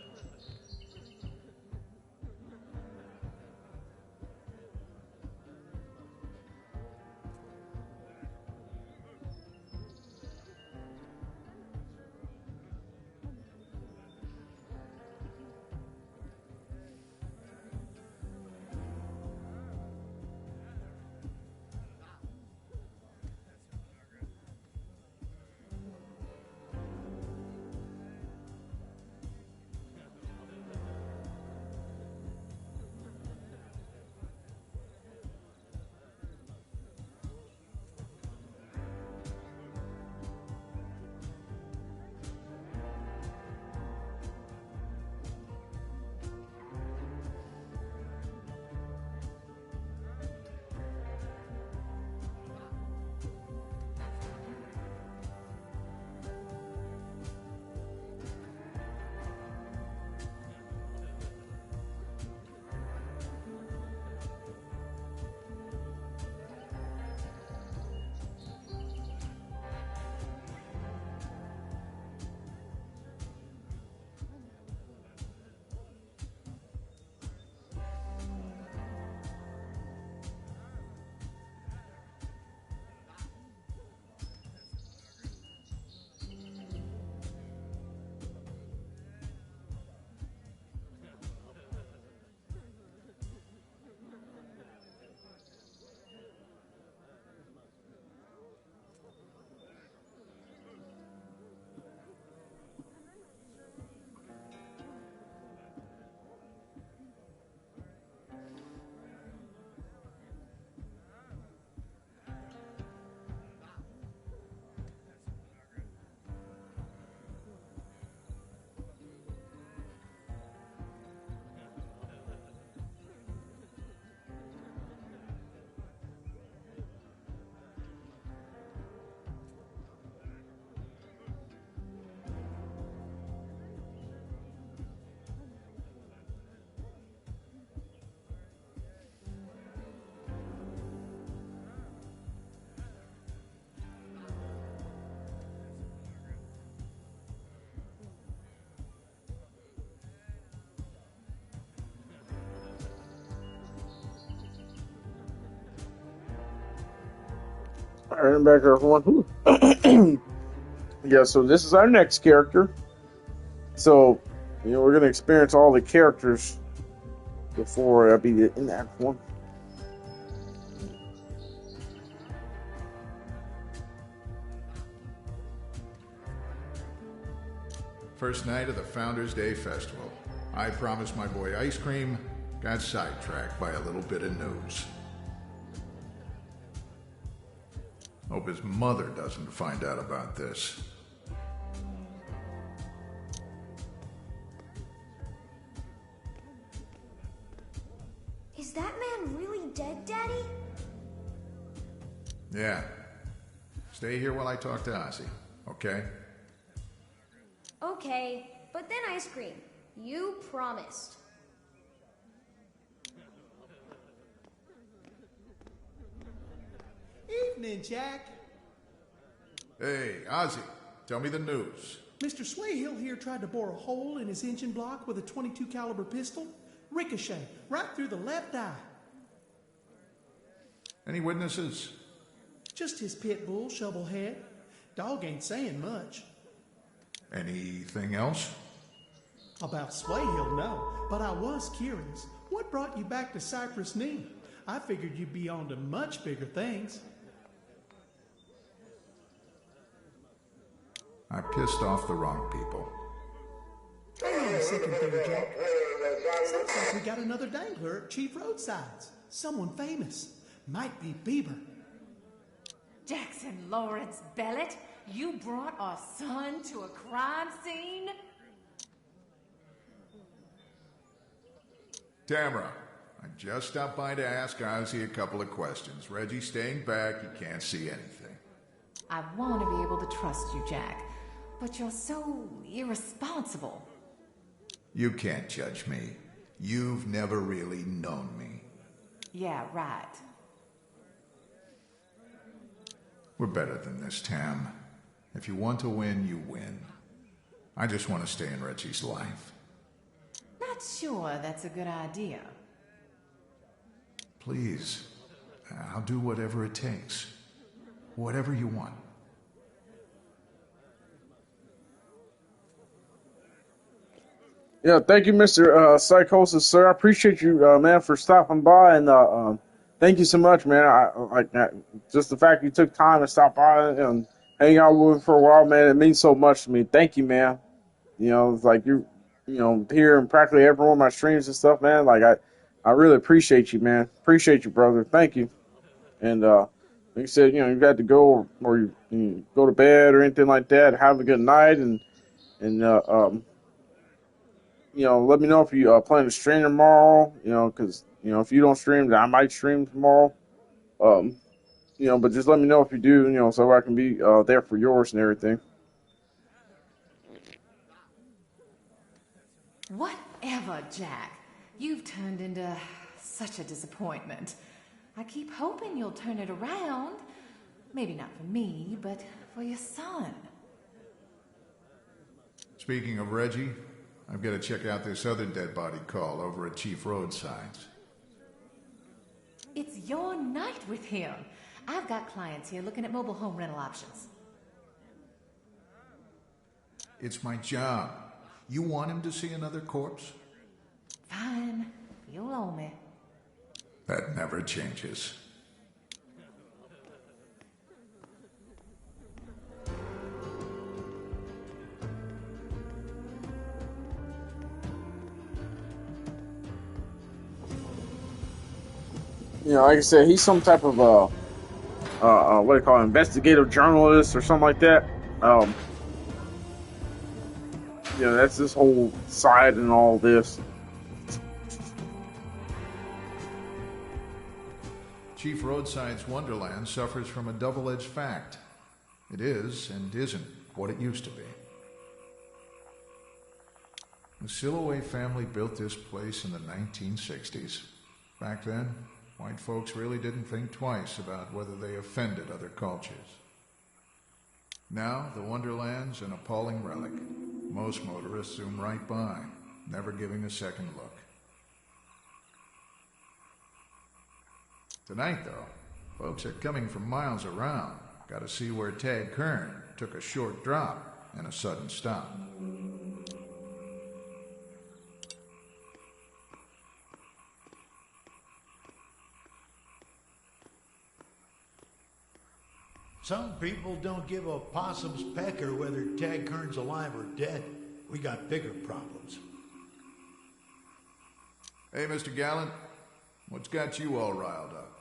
Alright, I'm back, everyone. Yeah, so this is our next character. So, we're going to experience all the characters before I be in that one. First night of the Founders Day Festival. I promised my boy ice cream, got sidetracked by a little bit of news. Hope his mother doesn't find out about this. Is that man really dead, Daddy? Yeah. Stay here while I talk to Ozzy, okay? Okay, but then ice cream. You promised. Evening, Jack. Hey, Ozzy, tell me the news. Mr. Swayhill here tried to bore a hole in his engine block with a .22 caliber pistol. Ricochet, right through the left eye. Any witnesses? Just his pit bull, Shovelhead. Dog ain't saying much. Anything else? About Swayhill, no. But I was curious. What brought you back to Cypress Knee? I figured you'd be on to much bigger things. I pissed off the wrong people. Hang on a second there, Jack. Sounds like we got another dangler at Chief Roadsides. Someone famous. Might be Bieber. Jackson Lawrence Bellet, you brought our son to a crime scene? Tamara, I just stopped by to ask Ozzy a couple of questions. Reggie's staying back. He can't see anything. I want to be able to trust you, Jack, but you're so irresponsible. You can't judge me. You've never really known me. Yeah, right. We're better than this, Tam. If you want to win, you win. I just want to stay in Reggie's life. Not sure that's a good idea. Please, I'll do whatever it takes. Whatever you want. Yeah, thank you, Mr. Psychosis, sir. I appreciate you, man, for stopping by, and thank you so much, man. Just the fact you took time to stop by and hang out with me for a while, man. It means so much to me. Thank you, man. It's like here in practically every one of my streams and stuff, man. Like I really appreciate you, man. Appreciate you, brother. Thank you. And like you said, you got to go or you go to bed or anything like that. Have a good night, and let me know if you plan to stream tomorrow. Because if you don't stream, then I might stream tomorrow. But just let me know if you do. So I can be there for yours and everything. Whatever, Jack. You've turned into such a disappointment. I keep hoping you'll turn it around. Maybe not for me, but for your son. Speaking of Reggie, I've got to check out this other dead body call over at Chief Roadsides. It's your night with him. I've got clients here looking at mobile home rental options. It's my job. You want him to see another corpse? Fine. You'll owe me. That never changes. Like I said, he's some type of what do you call it, investigative journalist or something like that. That's this whole side and all this. Chief Roadside's Wonderland suffers from a double-edged fact. It is and isn't what it used to be. The Silloway family built this place in the 1960s. Back then, white folks really didn't think twice about whether they offended other cultures. Now, the Wonderland's an appalling relic. Most motorists zoom right by, never giving a second look. Tonight, though, Folks are coming from miles around. Got to see where Tad Kern took a short drop and a sudden stop. Some people don't give a possum's pecker whether Tad Kern's alive or dead. We got bigger problems. Hey, Mr. Gallant, what's got you all riled up?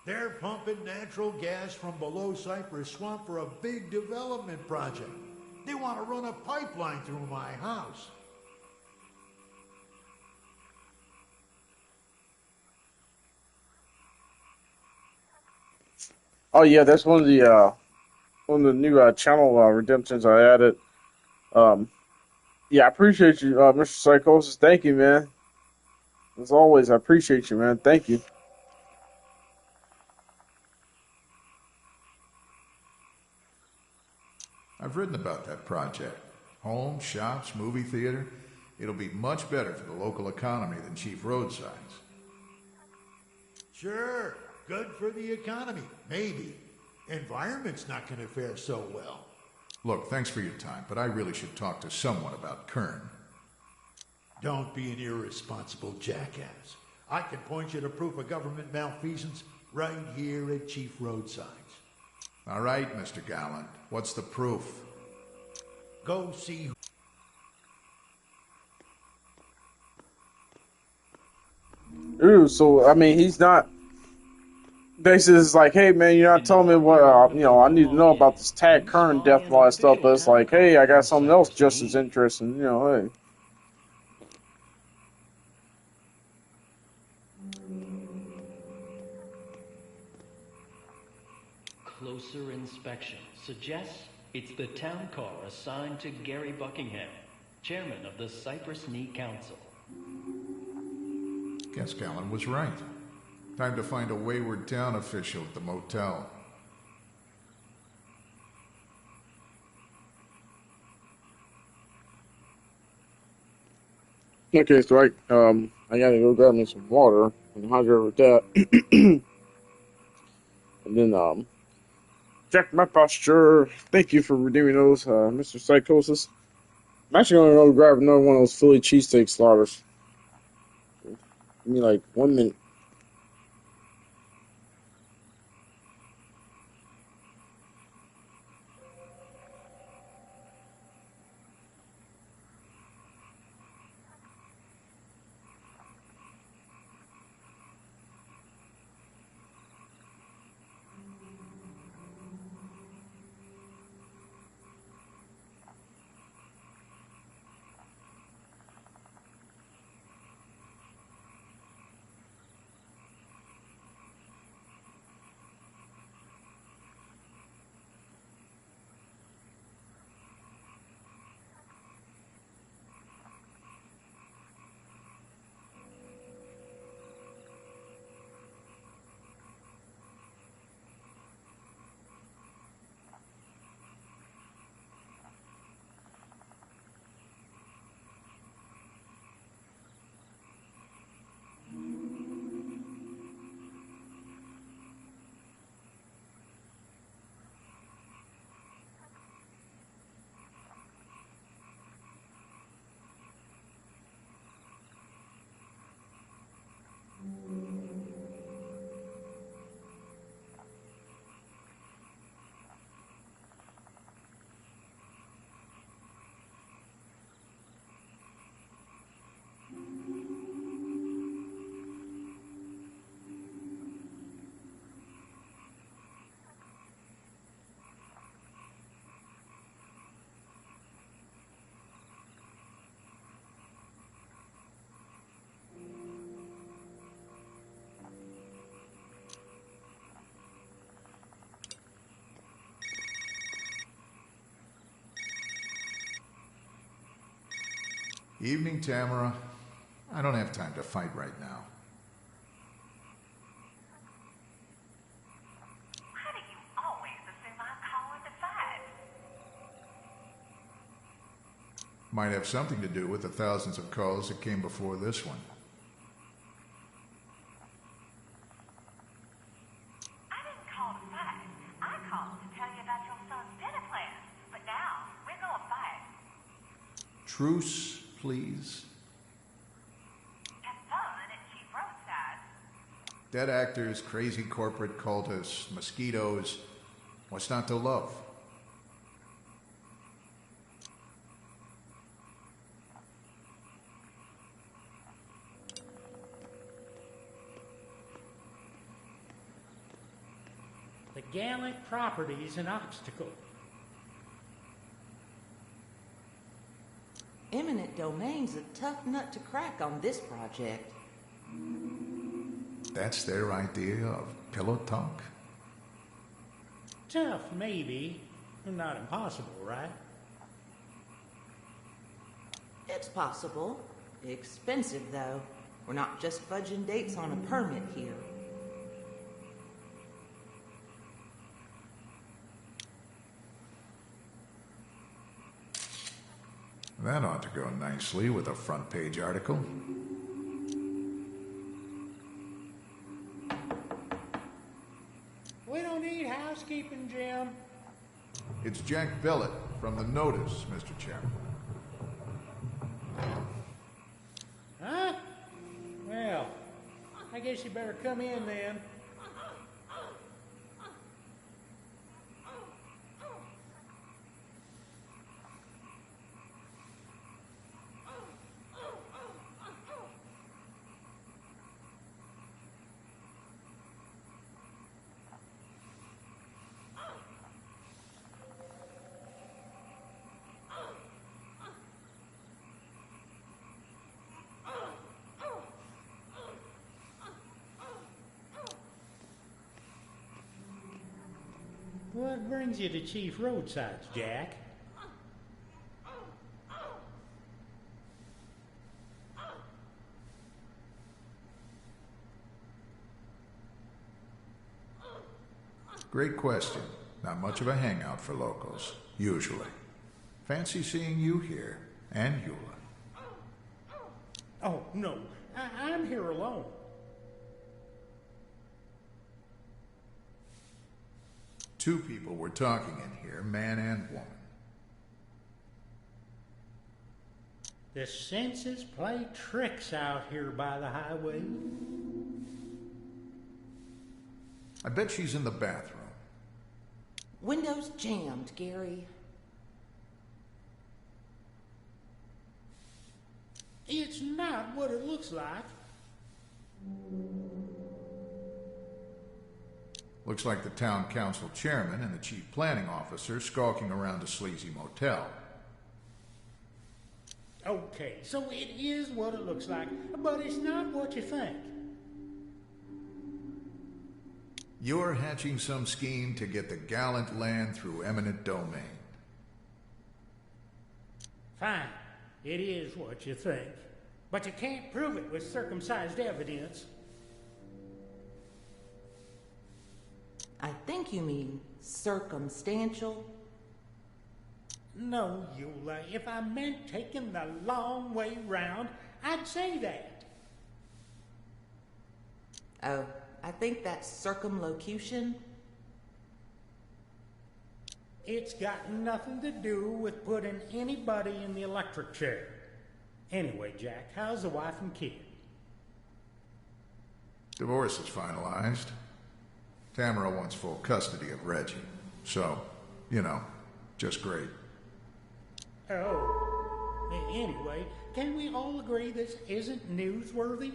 They're pumping natural gas from below Cypress Swamp for a big development project. They want to run a pipeline through my house. Oh yeah, that's one of the new channel redemptions I added. Yeah, I appreciate you, Mr. Psychosis. Thank you, man. As always, I appreciate you, man. Thank you. I've written about that project. Homes, shops, movie theater. It'll be much better for the local economy than cheap road signs. Sure, good for the economy, maybe. Environment's not going to fare so well. Look, thanks for your time, but I really should talk to someone about Kern. Don't be an irresponsible jackass. I can point you to proof of government malfeasance right here at Chief Road Signs. All right, Mr. Gallant. What's the proof? Go see. Ooh, so I mean, he's not. Basically, it's like, hey man, you're not telling me what I need to know about this Tad Kern death and all that stuff. But it's like, hey, I got something else just as interesting. Hey. Closer inspection suggests it's the town car assigned to Gary Buckingham, chairman of the Cypress Knee Council. Guess Gallant was right. Time to find a wayward town official at the motel. Okay, so I gotta go grab me some water and hydrate with that. And then check my posture. Thank you for redeeming those, Mr. Psychosis. I'm actually gonna go grab another one of those Philly cheesesteak slaughters. Give me like 1 minute. Evening, Tamara. I don't have time to fight right now. Why do you always assume I'm calling to fight? Might have something to do with the thousands of calls that came before this one. Truce, please. Dead actors, crazy corporate cultists, mosquitoes. What's not to love? The Gallant property's an obstacle. Eminent Domain's a tough nut to crack on this project. That's their idea of pillow talk? Tough, maybe. Not impossible, right? It's possible. Expensive, though. We're not just fudging dates on a permit here. That ought to go nicely with a front page article. We don't need housekeeping, Jim. It's Jack Billett from the Notice, Mr. Chairman. Huh? Well, I guess you better come in then. What brings you to Chief Roadsides, Jack? Great question. Not much of a hangout for locals, usually. Fancy seeing you here, and Eula. Oh, no. I'm here alone. Two people were talking in here, man and woman. The senses play tricks out here by the highway. I bet she's in the bathroom. Windows jammed, Gary. It's not what it looks like. Looks like the town council chairman and the chief planning officer skulking around a sleazy motel. Okay, so it is what it looks like, but it's not what you think. You're hatching some scheme to get the Gallant land through eminent domain. Fine, it is what you think. But you can't prove it with circumcised evidence. I think you mean circumstantial. No, Eula, if I meant taking the long way round, I'd say that. Oh, I think that's circumlocution. It's got nothing to do with putting anybody in the electric chair. Anyway, Jack, how's the wife and kid? Divorce is finalized. Tamara wants full custody of Reggie. So, just great. Oh. Anyway, can we all agree this isn't newsworthy?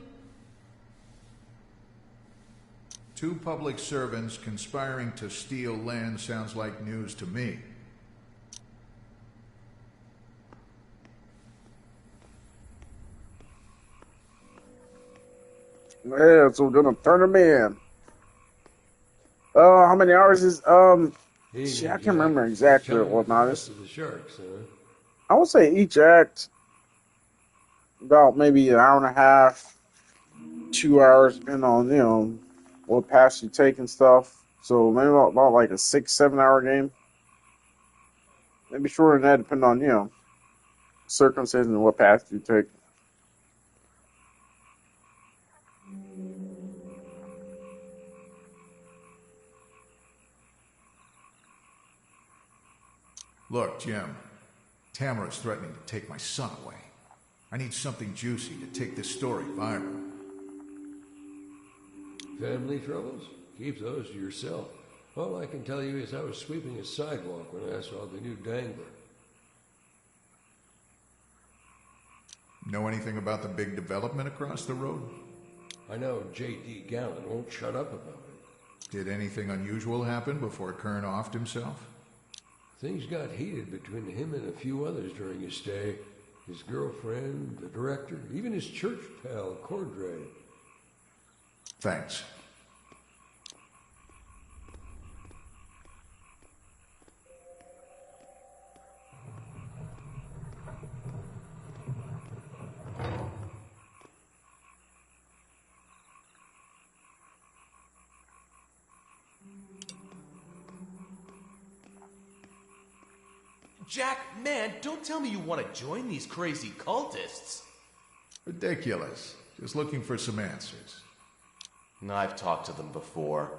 Two public servants conspiring to steal land sounds like news to me. Yeah, so we're gonna turn them in. How many hours is shit, I can't remember exactly what not. The sharks, huh? I would say each act about maybe an hour and a half, 2 hours, depending on what path you take and stuff. So maybe about like a 6-7 hour game. Maybe shorter than that, depending on circumstances and what path you take. Look, Jim, Tamara's threatening to take my son away. I need something juicy to take this story viral. Family troubles? Keep those to yourself. All I can tell you is I was sweeping a sidewalk when I saw the new dangler. Know anything about the big development across the road? I know J.D. Gallen won't shut up about it. Did anything unusual happen before Kern offed himself? Things got heated between him and a few others during his stay. His girlfriend, the director, even his church pal, Cordray. Thanks. Jack, man, don't tell me you want to join these crazy cultists. Ridiculous. Just looking for some answers. I've talked to them before.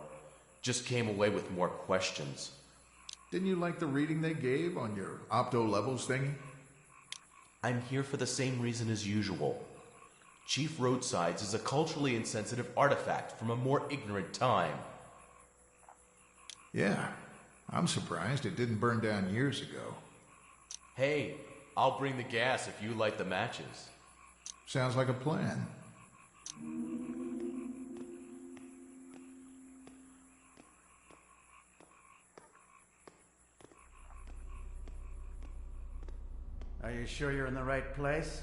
Just came away with more questions. Didn't you like the reading they gave on your opto levels thingy? I'm here for the same reason as usual. Chief Roadsides is a culturally insensitive artifact from a more ignorant time. Yeah, I'm surprised it didn't burn down years ago. Hey, I'll bring the gas if you light the matches. Sounds like a plan. Are you sure you're in the right place?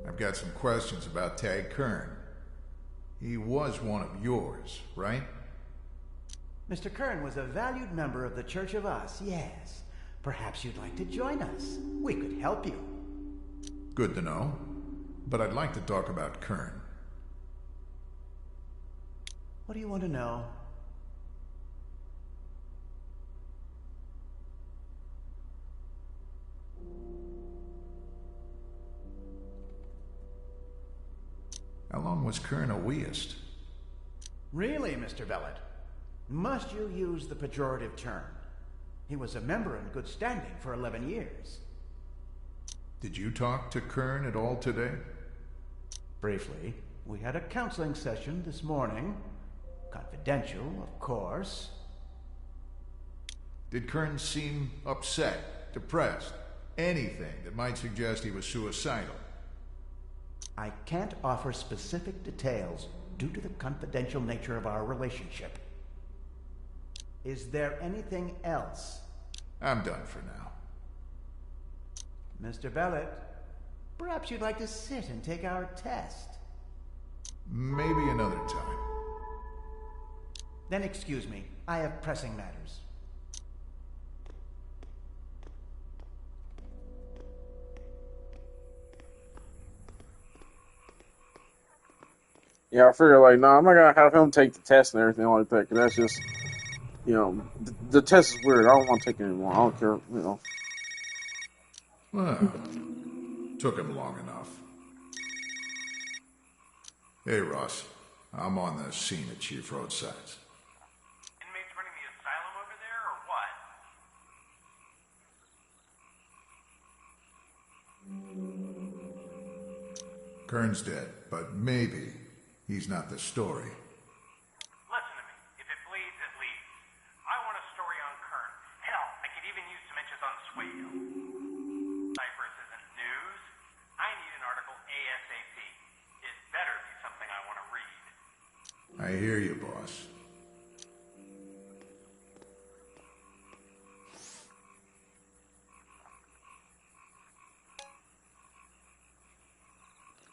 I've got some questions about Tag Kern. He was one of yours, right? Mr. Kern was a valued member of the Church of Us, yes. Perhaps you'd like to join us. We could help you. Good to know. But I'd like to talk about Kern. What do you want to know? How long was Kern a Weist? Really, Mr. Vellet? Must you use the pejorative term? He was a member in good standing for 11 years. Did you talk to Kern at all today? Briefly. We had a counseling session this morning. Confidential, of course. Did Kern seem upset, depressed? Anything that might suggest he was suicidal? I can't offer specific details due to the confidential nature of our relationship. Is there anything else? I'm done for now. Mr. Vellet, perhaps you'd like to sit and take our test. Maybe another time. Then excuse me. I have pressing matters. Yeah, I figure like, no, I'm not gonna have him take the test and everything like that, because that's just, the test is weird. I don't want to take it anymore. I don't care, Well, took him long enough. Hey, Ross. I'm on the scene at Chief Roadsides. Inmates running the asylum over there, or what? Kern's dead, but maybe he's not the story. Listen to me. If it bleeds, it leads. I want a story on Kern. Hell, I could even use some inches on Suedo. Cypress isn't news. I need an article ASAP. It better be something I want to read. I hear you, boss.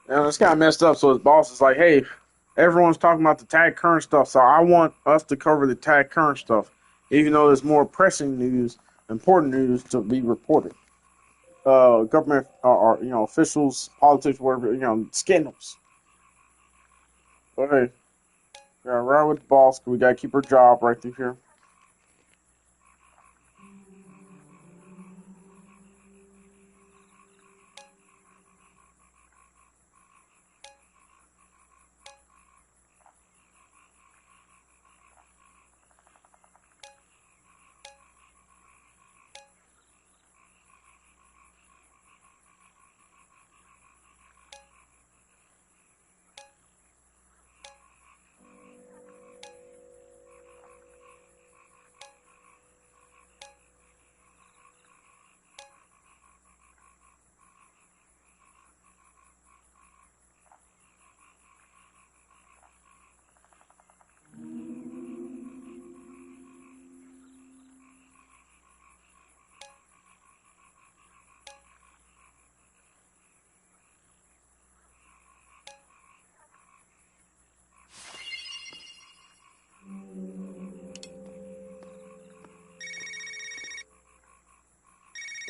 And it's kind of messed up. So his boss is like, hey, everyone's talking about the Tag Kern stuff, so I want us to cover the Tag Kern stuff, even though there's more pressing news, important news to be reported. Government or officials, politics, whatever, scandals. But hey, we gotta ride with the boss, 'cause we gotta keep our job right through here.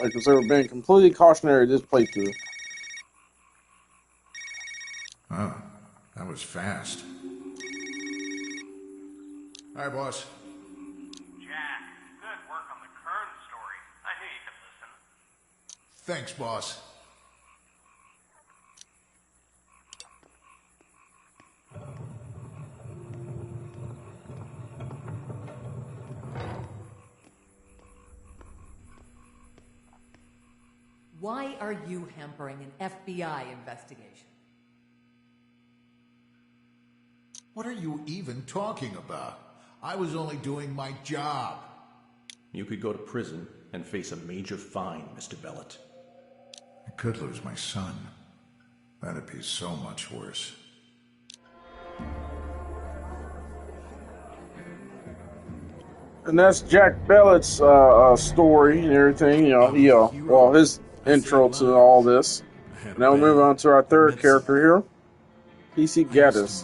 Like I said, we're being completely cautionary this playthrough. Oh, that was fast. Hi, boss. Jack, good work on the Kern story. I knew you could listen. Thanks, boss. Why are you hampering an FBI investigation? What are you even talking about? I was only doing my job. You could go to prison and face a major fine, Mr. Bellet. I could lose my son. That'd be so much worse. And that's Jack Bellet's story and everything. Well, his intro to all this. Now we'll move on to our third character here, PC Gaddis.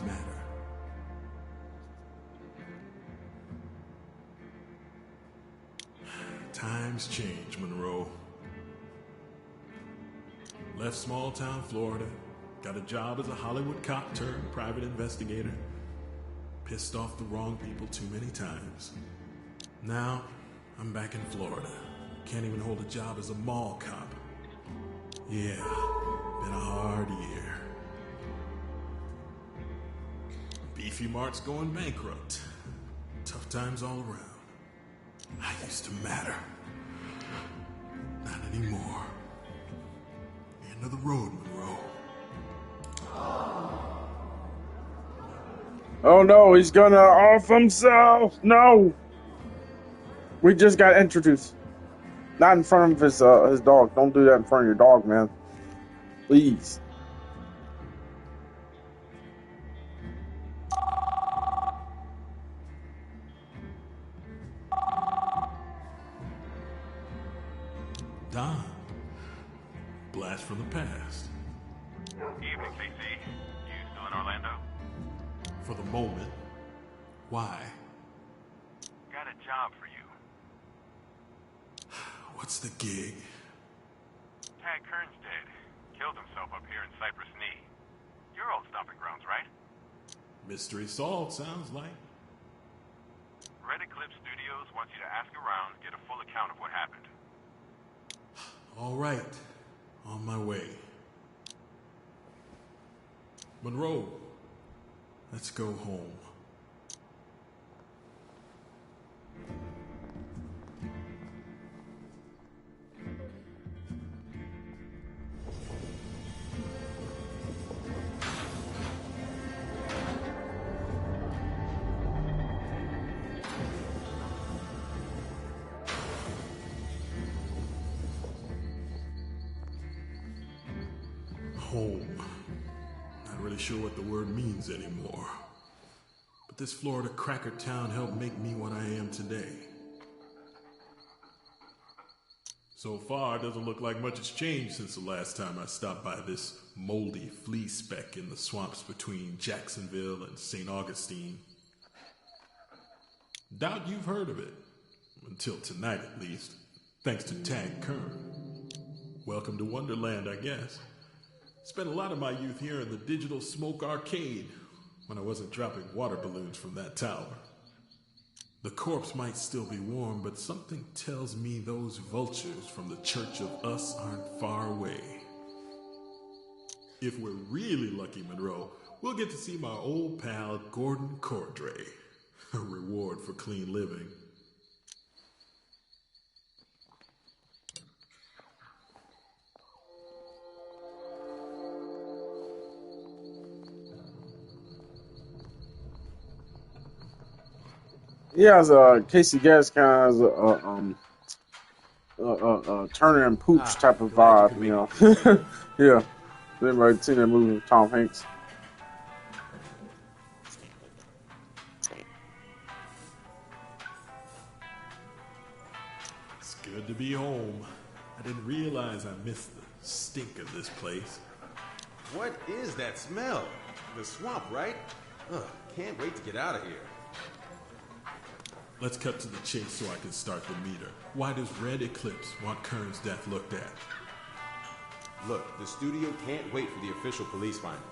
Times change, Monroe. Left small town Florida, got a job as a Hollywood cop turned private investigator. Pissed off the wrong people too many times. Now, I'm back in Florida. Can't even hold a job as a mall cop. Yeah, been a hard year. Beefy Mart's going bankrupt. Tough times all around. I used to matter. Not anymore. End of the road, Monroe. Oh no, he's gonna off himself! No! We just got introduced. Not in front of his dog. Don't do that in front of your dog, man. Please. Don. Blast from the past. Evening, KC. You still in Orlando? For the moment. Why? Got a job for you. What's the gig? Tag Kern's dead. Killed himself up here in Cypress Knee. Your old stomping grounds, right? Mystery solved, sounds like. Red Eclipse Studios wants you to ask around, get a full account of what happened. All right. On my way. Monroe, let's go home. Home. Not really sure what the word means anymore. But this Florida cracker town helped make me what I am today. So far, it doesn't look like much has changed since the last time I stopped by this moldy flea speck in the swamps between Jacksonville and St. Augustine. Doubt you've heard of it. Until tonight, at least. Thanks to Tag Kern. Welcome to Wonderland, I guess. Spent a lot of my youth here in the Digital Smoke Arcade when I wasn't dropping water balloons from that tower. The corpse might still be warm, but something tells me those vultures from the Church of Us aren't far away. If we're really lucky, Monroe, we'll get to see my old pal Gordon Cordray. A reward for clean living. Yeah, Casey Gaddis kind of has a Turner and Pooch type of vibe, you know. Yeah. Anybody seen that movie with Tom Hanks? It's good to be home. I didn't realize I missed the stink of this place. What is that smell? The swamp, right? Ugh, can't wait to get out of here. Let's cut to the chase so I can start the meter. Why does Red Eclipse want Kern's death looked at? Look, the studio can't wait for the official police findings.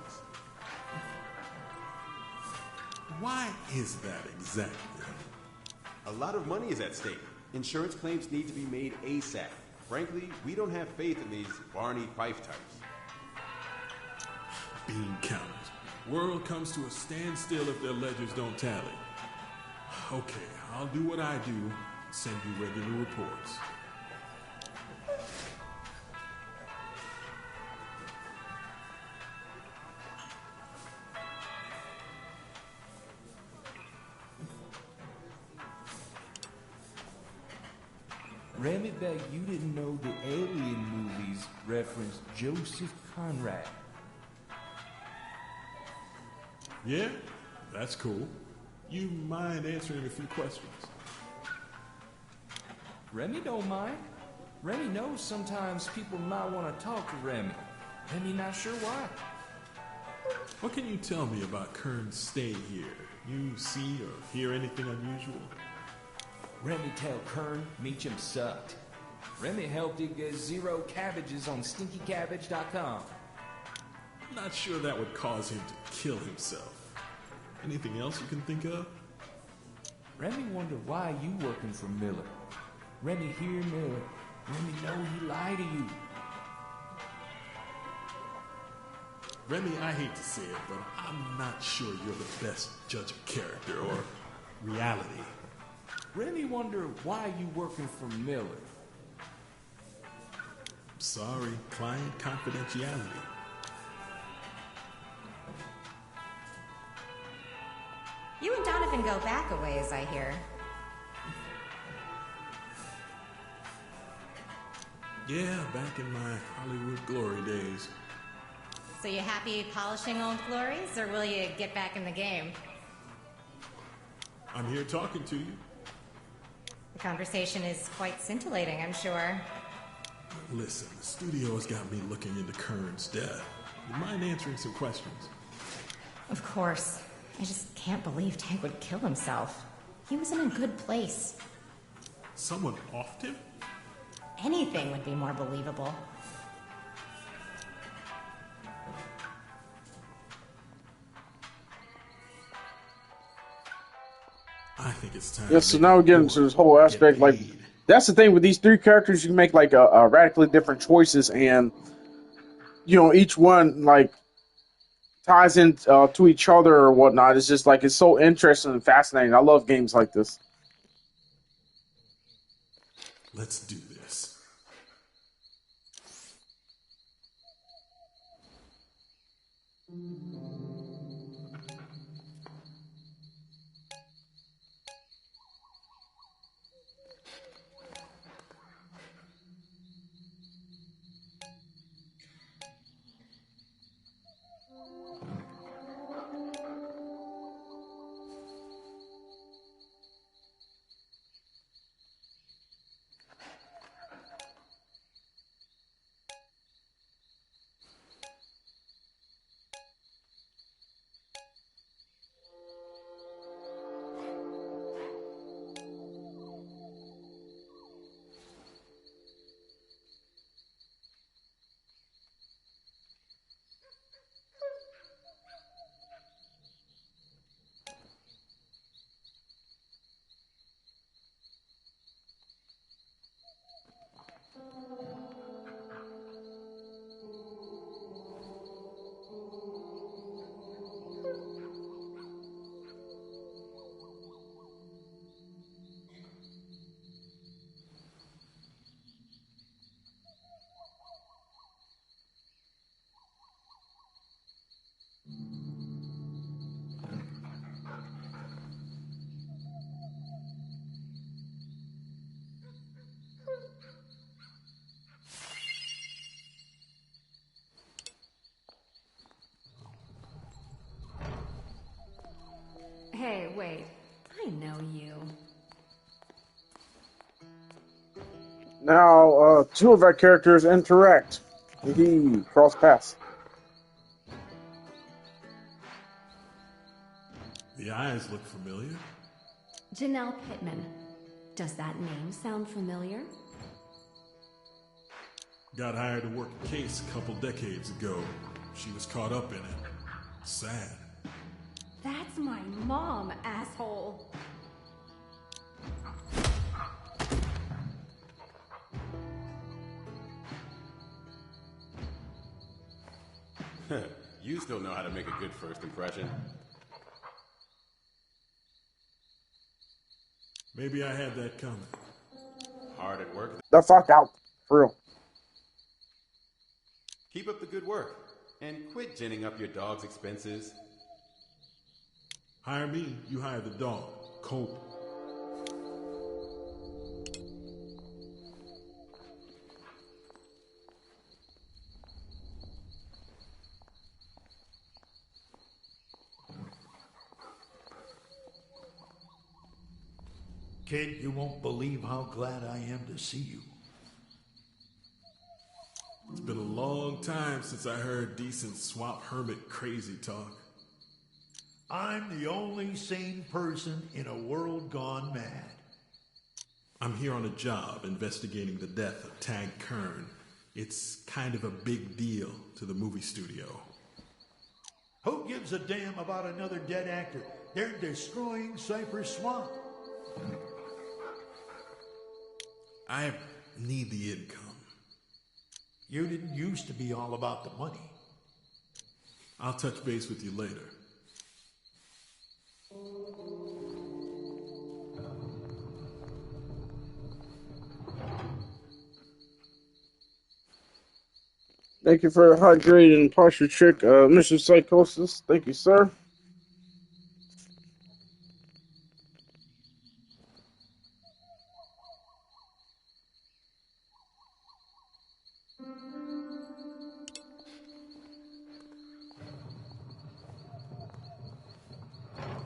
Why is that exactly? A lot of money is at stake. Insurance claims need to be made ASAP. Frankly, we don't have faith in these Barney Fife types. Bean counters. World comes to a standstill if their ledgers don't tally. Okay, I'll do what I do and send you regular reports. Remy bet you didn't know the Alien movies referenced Joseph Conrad. Yeah, that's cool. You mind answering a few questions? Remy don't mind. Remy knows sometimes people might want to talk to Remy. Remy not sure why. What can you tell me about Kern's stay here? You see or hear anything unusual? Remy tell Kern Meacham sucked. Remy helped him get 0 cabbages on stinkycabbage.com. I'm not sure that would cause him to kill himself. Anything else you can think of? Remy wonder why you working for Miller. Remy hear Miller. Remy know he lied to you. Remy, I hate to say it, but I'm not sure you're the best judge of character or reality. Remy wonder why you working for Miller. Sorry, client confidentiality. You and Donovan go back a ways, I hear. Yeah, back in my Hollywood glory days. So you happy polishing old glories, or will you get back in the game? I'm here talking to you. The conversation is quite scintillating, I'm sure. Listen, the studio's got me looking into Kern's death. You mind answering some questions? Of course. I just can't believe Tank would kill himself. He was in a good place. Someone offed him? Anything would be more believable. I think it's time. Yeah, so now we get into this whole aspect. Like, that's the thing with these 3 characters. You can make like a radically different choices, and you know each one like ties in to each other or whatnot. It's just like it's so interesting and fascinating. I love games like this. Let's do this. Hey, wait. I know you. Now, 2 of our characters interact. He cross paths. The eyes look familiar. Janelle Pittman. Does that name sound familiar? Got hired to work a case a couple decades ago. She was caught up in it. Sad. That's my mom, asshole. You still know how to make a good first impression. Maybe I had that coming. Hard at work. The fuck out. For real. Keep up the good work. And quit ginning up your dog's expenses. Hire me, you hire the dog. Cope. Kid, you won't believe how glad I am to see you. It's been a long time since I heard decent swamp hermit crazy talk. I'm the only sane person in a world gone mad. I'm here on a job investigating the death of Tag Kern. It's kind of a big deal to the movie studio. Who gives a damn about another dead actor? They're destroying Cypress Swamp. I need the income. You didn't used to be all about the money. I'll touch base with you later. Thank you for the hydrating posture trick, Mr. Psychosis. Thank you, sir.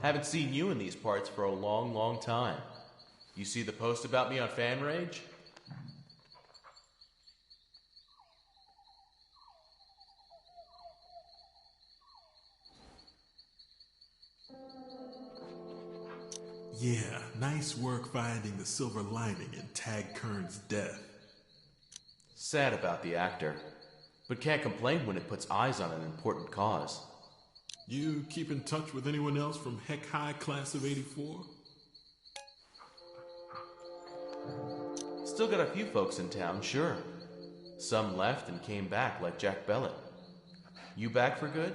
Haven't seen you in these parts for a long, long time. You see the post about me on FanRage? Yeah, nice work finding the silver lining in Tag Kern's death. Sad about the actor, but can't complain when it puts eyes on an important cause. You keep in touch with anyone else from Heck High Class of 84? Still got a few folks in town, sure. Some left and came back, like Jack Bellet. You back for good?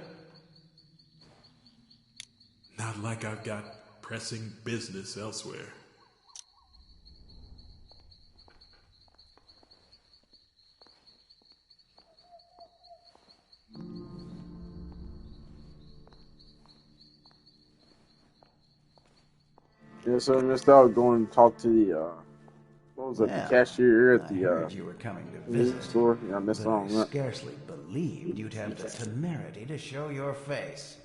Not like I've got pressing business elsewhere. Yeah, so I missed out going to talk to the, what was it, Well, the cashier at I the, heard you were coming to news visit, store. Yeah, I missed but out I on that. scarcely believed you'd have the temerity to show your face.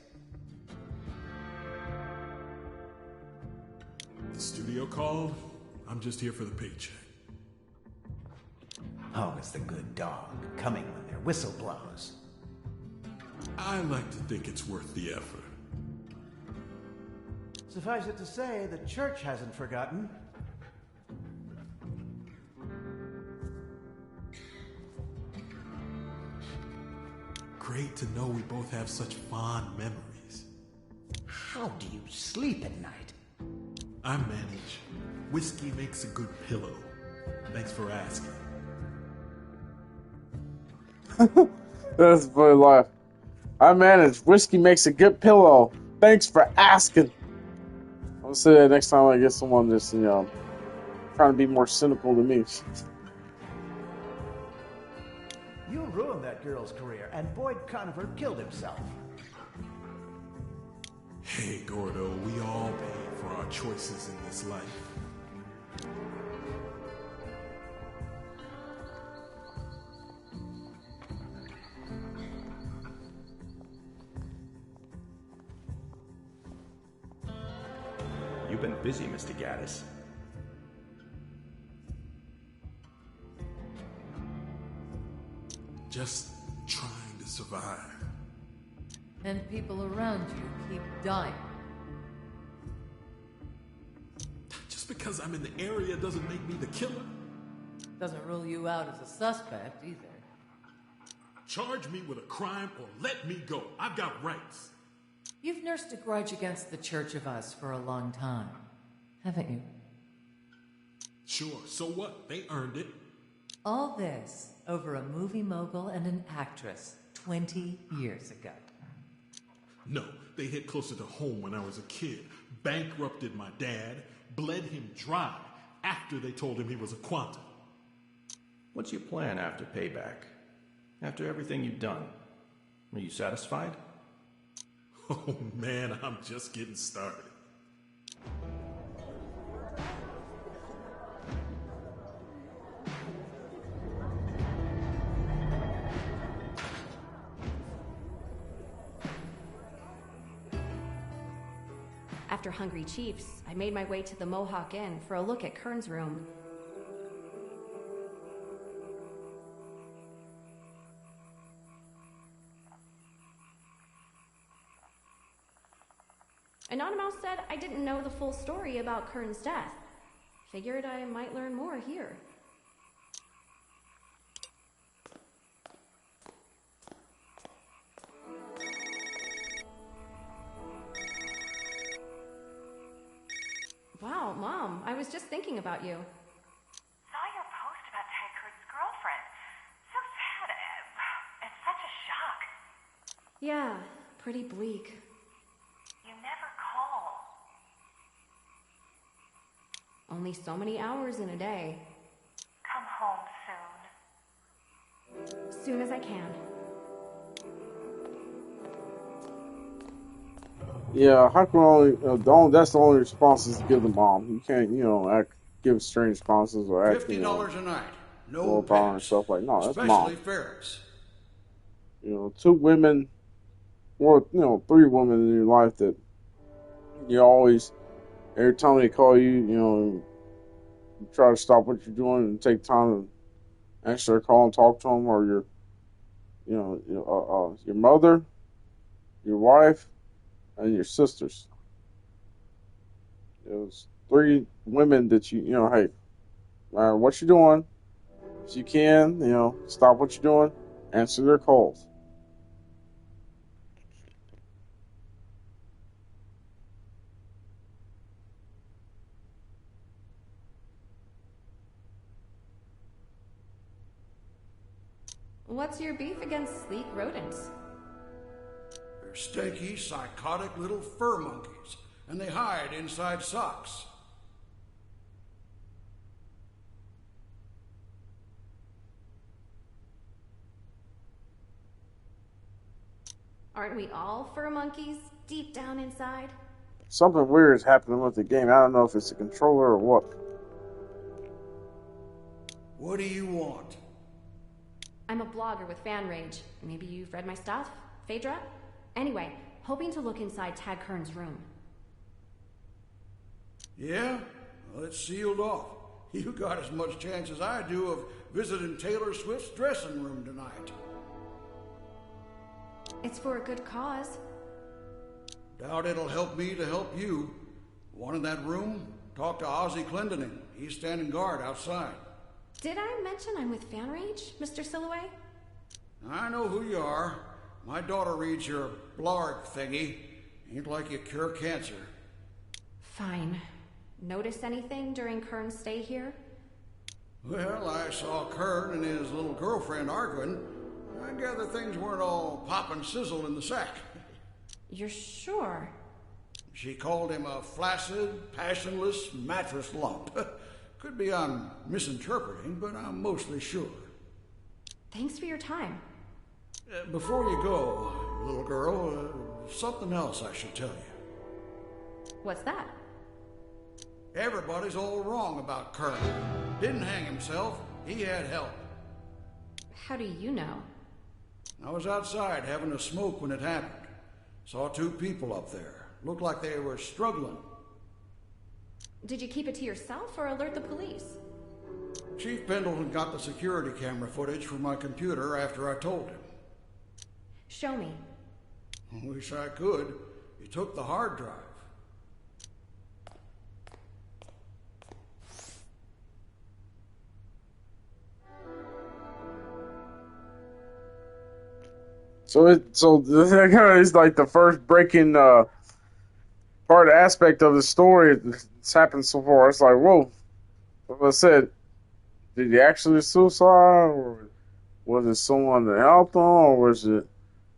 The studio called. I'm just here for the paycheck. Always the good dog, coming when their whistle blows. I like to think it's worth the effort. Suffice it to say, the church hasn't forgotten. Great to know we both have such fond memories. How do you sleep at night? I manage. Whiskey makes a good pillow. Thanks for asking. That's a funny laugh. I manage. Whiskey makes a good pillow. Thanks for asking. I'll say that next time I get someone that's, trying to be more cynical than me. You ruined that girl's career, and Boyd Conover killed himself. Hey, Gordo, we all pay for our choices in this life. You've been busy, Mr. Gaddis. Just trying to survive. And people around you keep dying. because I'm in the area doesn't make me the killer. Doesn't rule you out as a suspect, either. Charge me with a crime or let me go. I've got rights. You've nursed a grudge against the Church of Us for a long time, haven't you? Sure, so what? They earned it. All this over a movie mogul and an actress 20 years ago. No, they hit closer to home when I was a kid. Bankrupted my dad, bled him dry after they told him he was a quantum. What's your plan after payback? After everything you've done? Are you satisfied? Oh man, I'm just getting started. After Hungry Chiefs, I made my way to the Mohawk Inn for a look at Kern's room. Anonymous said I didn't know the full story about Kern's death. Figured I might learn more here. Wow, Mom, I was just thinking about you. Saw your post about Tag Kurt's girlfriend. So sad. It's such a shock. Yeah, pretty bleak. You never call. Only so many hours in a day. Come home soon. Soon as I can. Yeah, how can that's the only response is to give the mom. You can't, give strange responses or act, $50 a night. No low power and pets. stuff like no, that's Especially mom. ferrets. Two women, or three women in your life that you always, every time they call you, you try to stop what you're doing and take time to answer their call and talk to them, or your mother, your wife, and your sisters. It was three women that hey, no matter what you're doing, if you can, stop what you're doing, answer their calls. What's your beef against sleek rodents? They're stinky, psychotic little fur monkeys, and they hide inside socks. Aren't we all fur monkeys deep down inside? Something weird is happening with the game. I don't know if it's a controller or what. What do you want? I'm a blogger with Fan Rage. Maybe you've read my stuff? Phaedra? Anyway, hoping to look inside Tag Kern's room. Yeah? Well, it's sealed off. You got as much chance as I do of visiting Taylor Swift's dressing room tonight. It's for a good cause. Doubt it'll help me to help you. Want in that room? Talk to Ozzy Clendening. He's standing guard outside. Did I mention I'm with Fan Rage, Mr. Silloway? I know who you are. My daughter reads your blarg thingy. Ain't like you cure cancer. Fine. Notice anything during Kern's stay here? Well, I saw Kern and his little girlfriend arguing. I gather things weren't all pop and sizzle in the sack. You're sure? She called him a flaccid, passionless mattress lump. Could be I'm misinterpreting, but I'm mostly sure. Thanks for your time. Before you go, little girl, something else I should tell you. What's that? Everybody's all wrong about Kern. Didn't hang himself. He had help. How do you know? I was outside having a smoke when it happened. Saw two people up there. Looked like they were struggling. Did you keep it to yourself or alert the police? Chief Pendleton got the security camera footage from my computer after I told him. Show me. I wish I could. He took the hard drive. So that kind of is like the first breaking part aspect of the story that's happened so far. It's like, whoa, like I said, did he actually suicide, or was it someone that helped him, or was it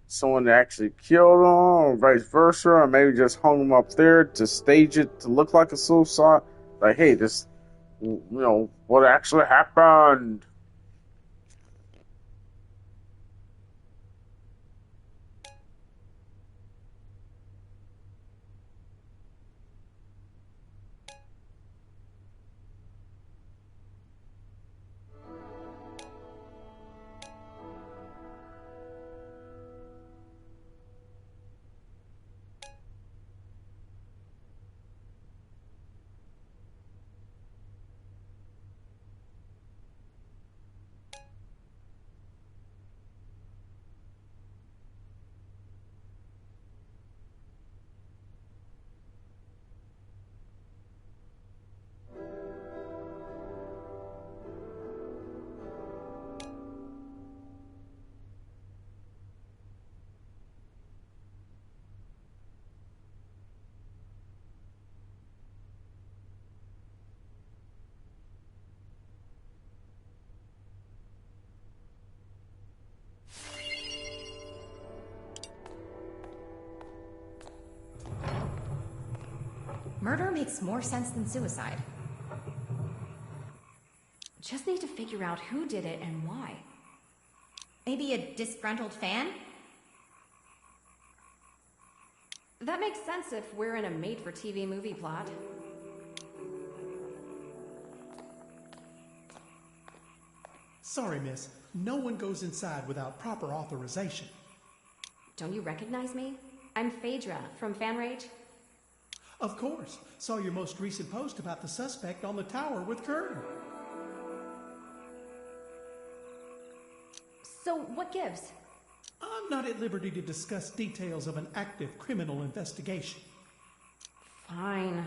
someone that actually killed him, or vice versa, or maybe just hung him up there to stage it to look like a suicide? Like, hey, this, what actually happened? Murder makes more sense than suicide. Just need to figure out who did it and why. Maybe a disgruntled fan? That makes sense if we're in a made-for-TV movie plot. Sorry, miss. No one goes inside without proper authorization. Don't you recognize me? I'm Phaedra from FanRage. Of course. Saw your most recent post about the suspect on the tower with Kern. So, what gives? I'm not at liberty to discuss details of an active criminal investigation. Fine.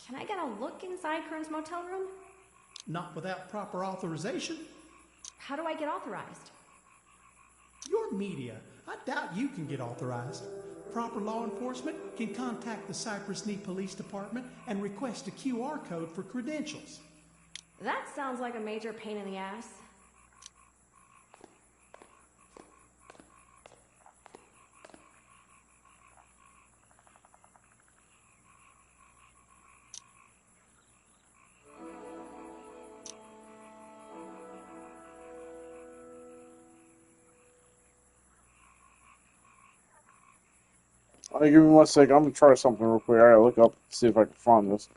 Can I get a look inside Kern's motel room? Not without proper authorization. How do I get authorized? Your media. I doubt you can get authorized. Proper law enforcement can contact the Cypress Knee Police Department and request a QR code for credentials. That sounds like a major pain in the ass. All right, give me 1 second. I'm gonna try something real quick. I gotta look up, see if I can find this.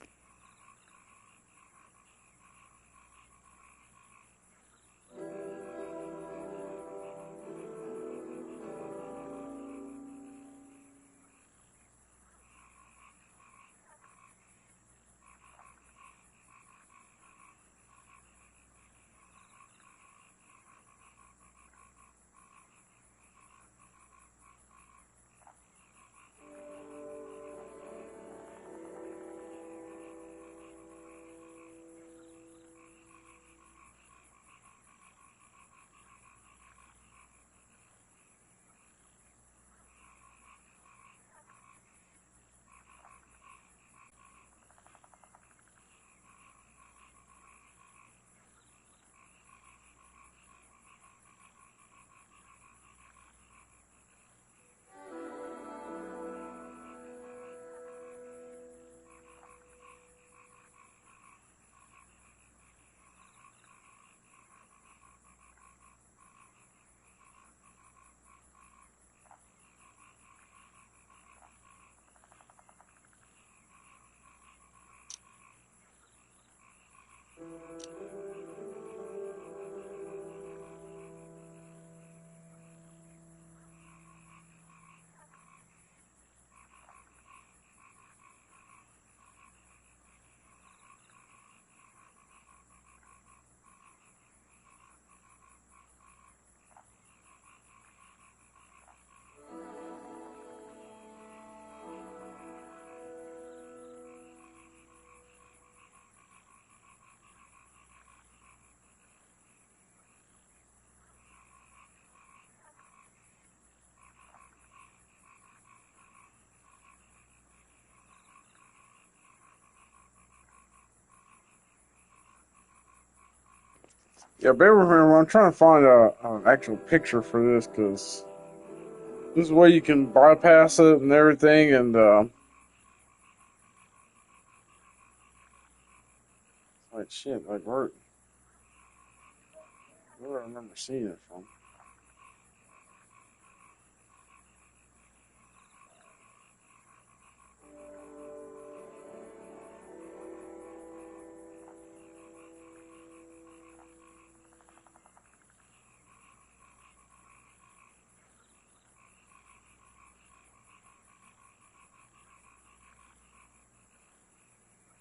Yeah, bear with me. I'm trying to find an actual picture for this because this is where you can bypass it and everything. And like shit, like where do I remember seeing it from?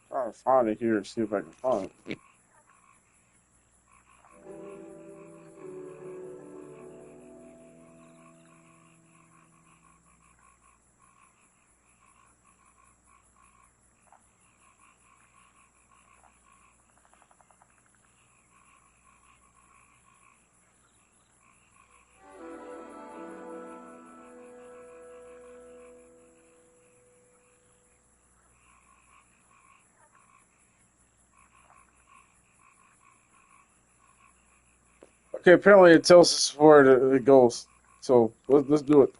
Trying to find it here and see if I can find it. Okay, apparently it tells us where it goes. So let's do it.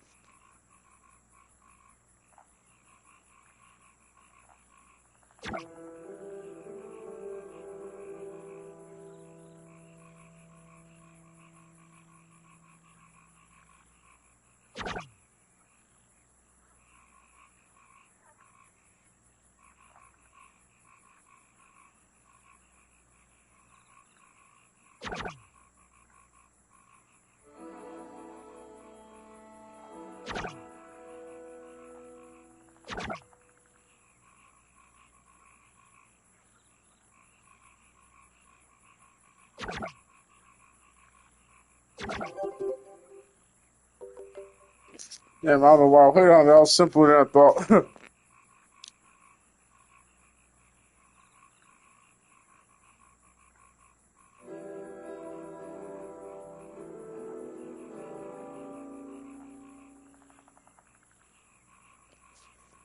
Damn, I don't know why. Hold on, that was simpler than I thought.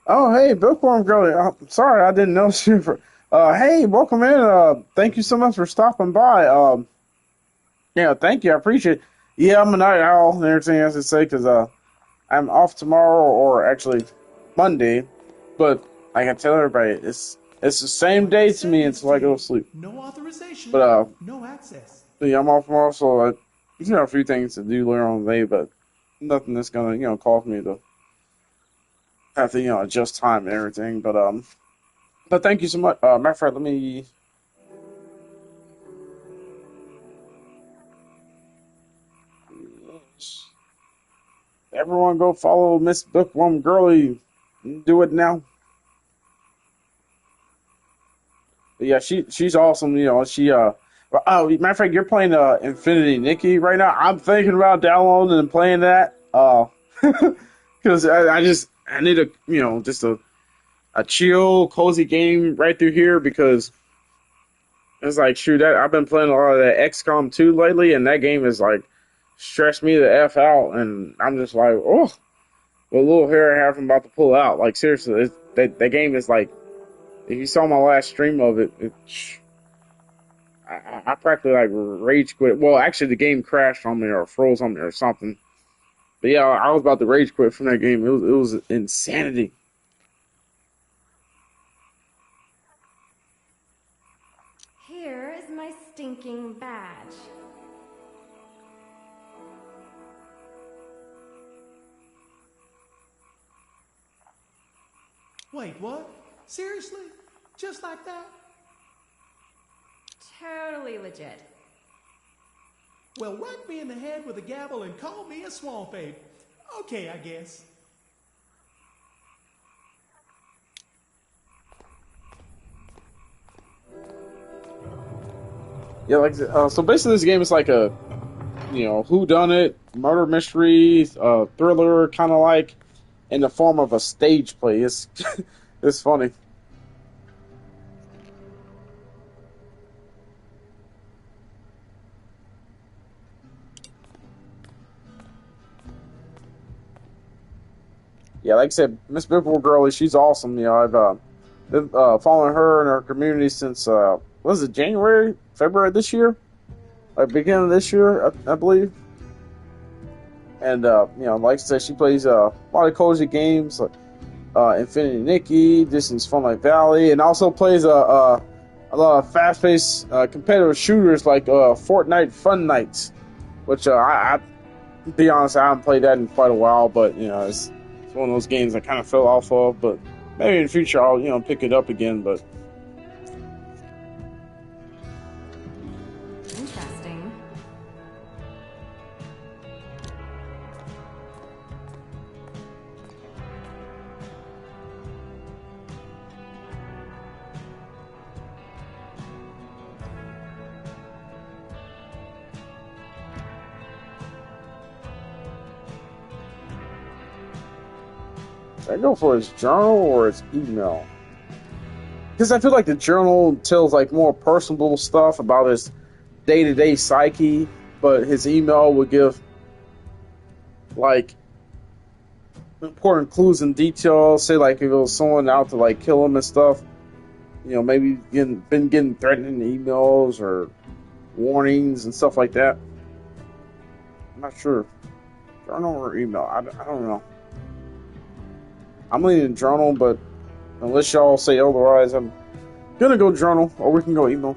Oh, hey, Bookworm Girlie. I'm sorry, I didn't notice you. Hey, welcome in. Thank you so much for stopping by. Yeah, thank you. I appreciate it. Yeah, I'm a night owl and everything else to say because I'm off tomorrow or actually Monday. But I can tell everybody it's the same day to me until I go to sleep. No authorization. But no access. yeah, I'm off tomorrow, so a few things to do later on the day, but nothing that's gonna cause me to have to adjust time and everything. But thank you so much. Matter of fact, let me. Everyone go follow Miss Bookworm Girlie. Do it now. But yeah, she's awesome. Matter of fact, you're playing Infinity Nikki right now. I'm thinking about downloading and playing that. Because I need a chill, cozy game right through here because it's like shoot that I've been playing a lot of that XCOM 2 lately, and that game is like stressed me the F out, and I'm just like, oh, what little hair I have I'm about to pull out. Like seriously, that game is like, if you saw my last stream of it, I practically like rage quit. Well, actually the game crashed on me or froze on me or something. But yeah, I was about to rage quit from that game. It was insanity. Here is my stinking badge. Wait, what? Seriously? Just like that? Totally legit. Well, whack me in the head with a gavel and call me a swamp ape. Okay, I guess. Yeah, so basically this game is like a, whodunit, murder mystery, thriller, kind of like, in the form of a stage play. It's it's funny. Yeah, like I said, Miss Bookworm Girlie, she's awesome. I've been following her and her community since was it January, February this year? like beginning of this year, I believe. And like I said, she plays a lot of cozy games like Infinity Nikki, Disney's Funlight Valley, and also plays a lot of fast-paced competitive shooters like Fortnite Fun Nights, which I be honest, I haven't played that in quite a while, but it's one of those games I kind of fell off of. But maybe in the future I'll pick it up again. But interesting. should I go for his journal or his email? Because I feel like the journal tells like more personable stuff about his day-to-day psyche, but his email would give like important clues and details. Say like if it was someone out to like kill him and stuff, maybe been getting threatening emails or warnings and stuff like that. I'm not sure. Journal or email? I don't know. I'm leaning journal, but unless y'all say otherwise, I'm gonna go journal, or we can go email.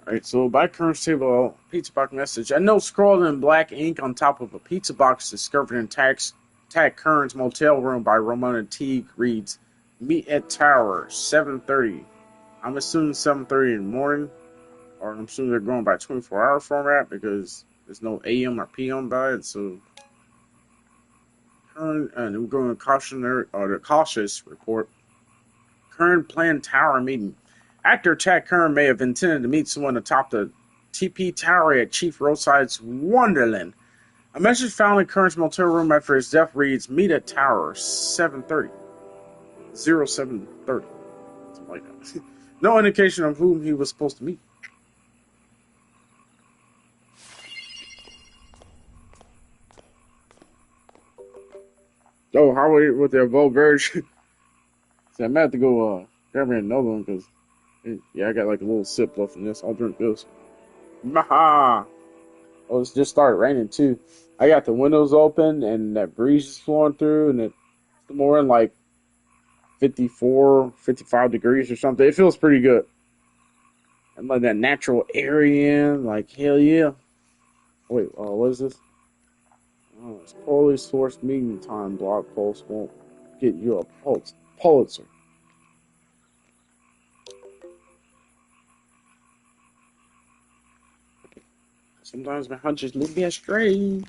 Alright, so by current table, pizza box message. A note scrawled in black ink on top of a pizza box discovered in Tag Kern's motel room by Ramona Teague reads, "Meet at Tower, 7:30. I'm assuming 7:30 in the morning, or I'm assuming they're going by 24-hour format because there's no AM or PM by it, so Kern, and we're going to cautionary, or the cautious report. Kern planned tower meeting. Actor Chad Kern may have intended to meet someone atop the TP Tower at Chief Roadside's Wonderland. A message found in Kern's motel room after his death reads, "Meet at Tower, 7:30. 07:30. Something like that. No indication of whom he was supposed to meet. Oh, how are with their vote version? See, I'm gonna have to go grab me another one because, I got like a little sip left in this. I'll drink this. Maha! Oh, it's just started raining too. I got the windows open and that breeze is flowing through, and it's more in like 54, 55 degrees or something. It feels pretty good. And like that natural air in, like hell yeah. Wait, what is this? Oh, it's poorly sourced meeting time blog post won't get you a Pulitzer. Sometimes my hunches lead me astray.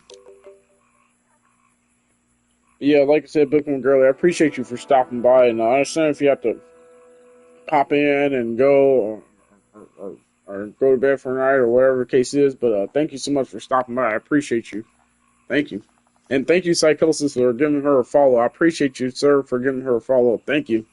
Yeah, like I said, Bookman Girlie, I appreciate you for stopping by, and I understand if you have to pop in and go or go to bed for a night or whatever the case is, but thank you so much for stopping by. I appreciate you. Thank you. And thank you, Psychosis, for giving her a follow. I appreciate you, sir, for giving her a follow. Thank you.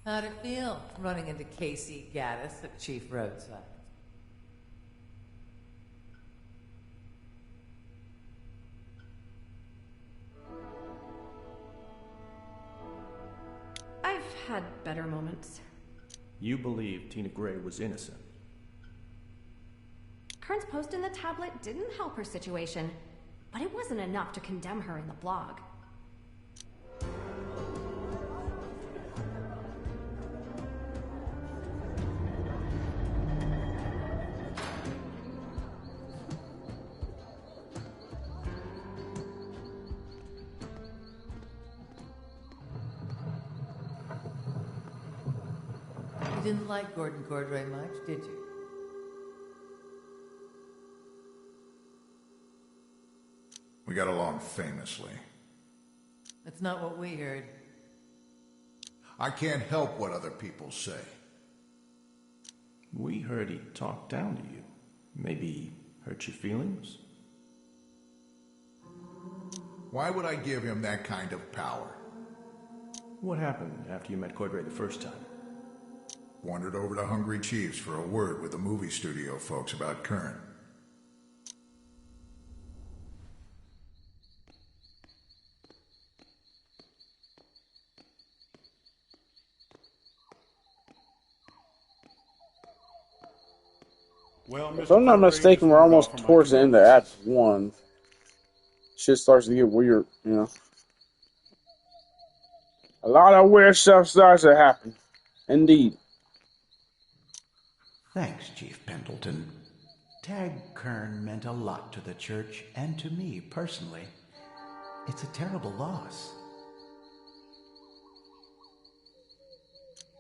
How'd it feel, running into Casey Gaddis at Chief Roadside? I've had better moments. You believe Tina Gray was innocent. Kern's post in the tablet didn't help her situation, but it wasn't enough to condemn her in the blog. You didn't like Gordon Cordray much, did you? We got along famously. That's not what we heard. I can't help what other people say. We heard he talked down to you. Maybe hurt your feelings? Why would I give him that kind of power? What happened after you met Cordray the first time? Wandered over to Hungry Chiefs for a word with the movie studio folks about Kern. Well, If I'm not mistaken, we're almost towards the end of Act 1. Shit starts to get weird, you know. A lot of weird stuff starts to happen. Indeed. Thanks, Chief Pendleton. Tag Kern meant a lot to the church and to me personally. It's a terrible loss.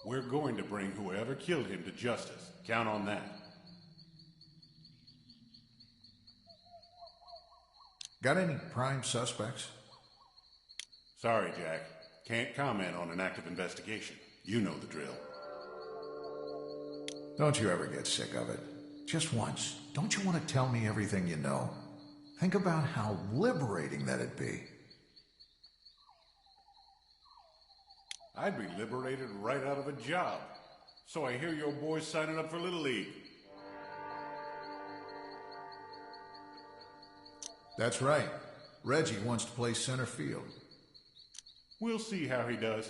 We're going to bring whoever killed him to justice. Count on that. Got any prime suspects? Sorry, Jack. Can't comment on an active investigation. You know the drill. Don't you ever get sick of it? Just once. Don't you want to tell me everything you know? Think about how liberating that'd be. I'd be liberated right out of a job. So I hear your boy's signing up for Little League. That's right. Reggie wants to play center field. We'll see how he does.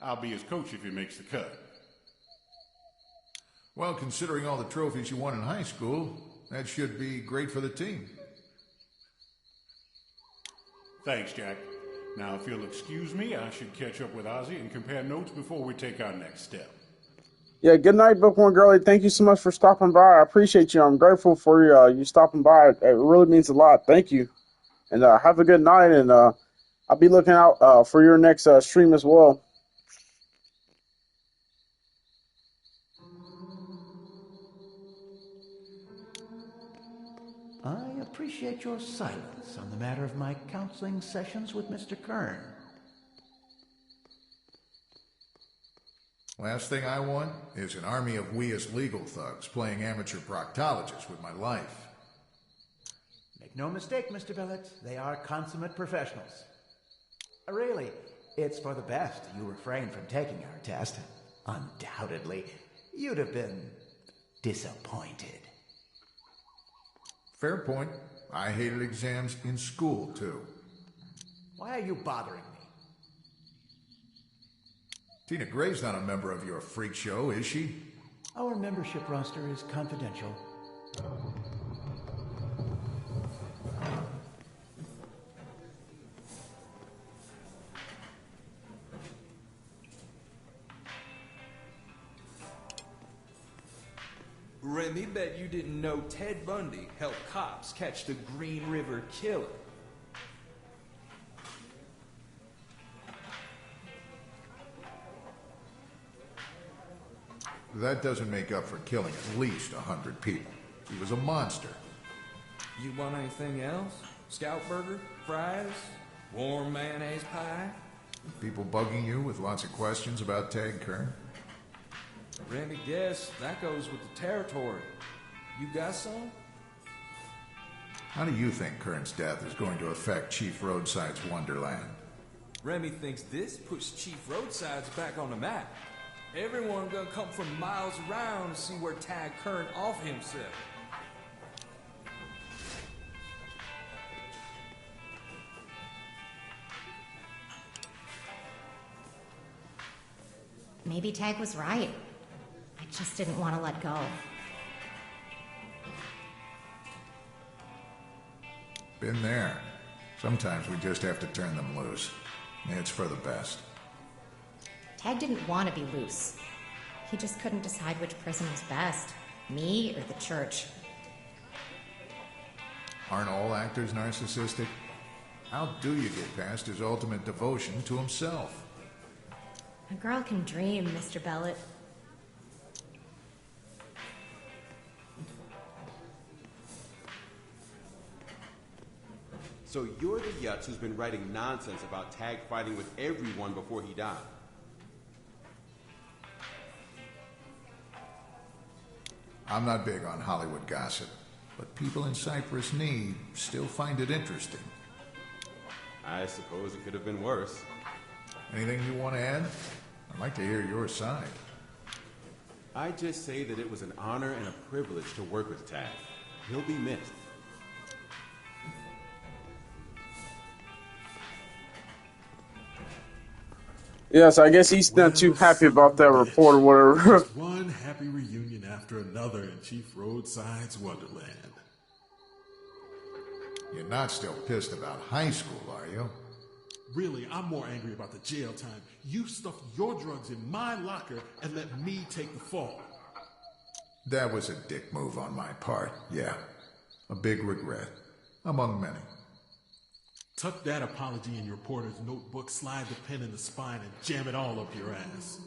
I'll be his coach if he makes the cut. Well, considering all the trophies you won in high school, that should be great for the team. Thanks, Jack. Now, if you'll excuse me, I should catch up with Ozzy and compare notes before we take our next step. Yeah, good night, Bookworm Girlie. Thank you so much for stopping by. I appreciate you. I'm grateful for you stopping by. It really means a lot. Thank you. And have a good night. And I'll be looking out for your next stream as well. I appreciate your silence on the matter of my counseling sessions with Mr. Kern. Last thing I want is an army of we as legal thugs playing amateur proctologists with my life. Make no mistake, Mr. Billett, they are consummate professionals. Really, it's for the best you refrain from taking our test. Undoubtedly, you'd have been disappointed. Fair point. I hated exams in school, too. Why are you bothering me? Tina Gray's not a member of your freak show, is she? Our membership roster is confidential. Remy, bet you didn't know Ted Bundy helped cops catch the Green River Killer. That doesn't make up for killing at least 100 people. He was a monster. You want anything else? Scout burger? Fries? Warm mayonnaise pie? People bugging you with lots of questions about Tag Kern? Remy, guess that goes with the territory. You got some? How do you think Kern's death is going to affect Chief Roadside's Wonderland? Remy thinks this puts Chief Roadside's back on the map. Everyone gonna come from miles around to see where Tag Kern off himself. Maybe Tag was right. I just didn't want to let go. Been there. Sometimes we just have to turn them loose. It's for the best. Tag didn't want to be loose. He just couldn't decide which prison was best. Me or the church. Aren't all actors narcissistic? How do you get past his ultimate devotion to himself? A girl can dream, Mr. Bellet. So you're the Yutz who's been writing nonsense about Tag fighting with everyone before he died. I'm not big on Hollywood gossip, but people in Cypress Knee still find it interesting. I suppose it could have been worse. Anything you want to add? I'd like to hear your side. I just say that it was an honor and a privilege to work with Tag. He'll be missed. Yes, I guess he's not too happy about that report or whatever. Just one happy reunion after another in Chief Roadside's Wonderland. You're not still pissed about high school, are you? Really, I'm more angry about the jail time. You stuffed your drugs in my locker and let me take the fall. That was a dick move on my part, yeah. A big regret, among many. Tuck that apology in your reporter's notebook, slide the pen in the spine, and jam it all up your ass.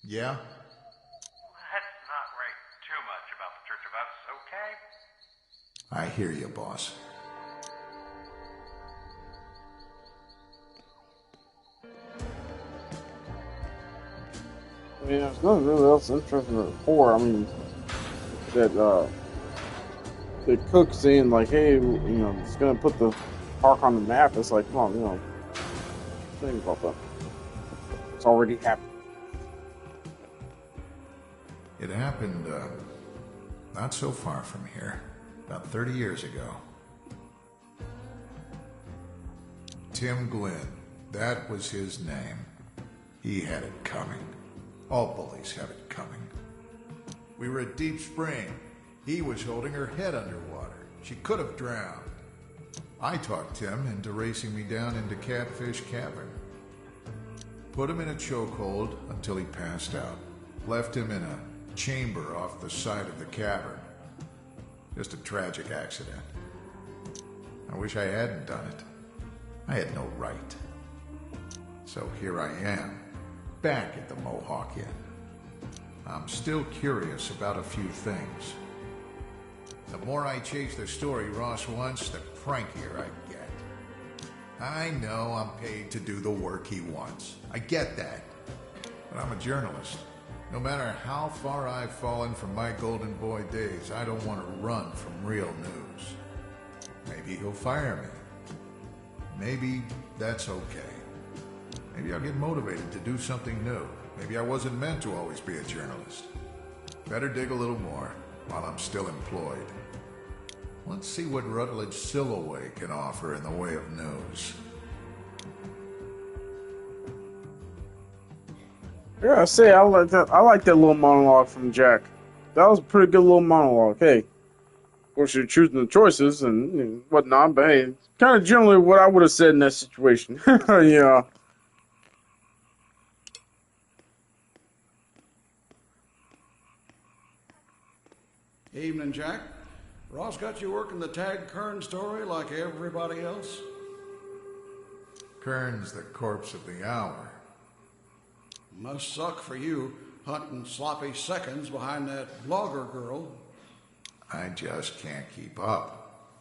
Yeah? Let's not write too much about the Church of Us, okay? I hear you, boss. I mean, there's nothing really else interesting in the report. I mean, that the cook saying like, hey, you know, it's gonna put the park on the map. It's like, come on, you know, think about that. It's already happened. It happened, not so far from here, about 30 years ago. Tim Glynn, that was his name. He had it coming. All bullies have it coming. We were at Deep Spring. He was holding her head underwater. She could have drowned. I talked Tim into racing me down into Catfish Cavern. Put him in a chokehold until he passed out. Left him in a chamber off the side of the cavern. Just a tragic accident. I wish I hadn't done it. I had no right. So here I am, back at the Mohawk Inn. I'm still curious about a few things. The more I chase the story Ross wants, the crankier I get. I know I'm paid to do the work he wants. I get that. But I'm a journalist. No matter how far I've fallen from my golden boy days, I don't want to run from real news. Maybe he'll fire me. Maybe that's okay. Maybe I'll get motivated to do something new. Maybe I wasn't meant to always be a journalist. Better dig a little more while I'm still employed. Let's see what Rutledge Silloway can offer in the way of news. Yeah, I say I like that. I like that little monologue from Jack. That was a pretty good little monologue. Hey, Of course, you're choosing the choices and whatnot, but hey, kind of generally what I would have said in that situation. Yeah. Evening, Jack. Ross got you working the Tag Kern story like everybody else? Kern's the corpse of the hour. Must suck for you, hunting sloppy seconds behind that blogger girl. I just can't keep up.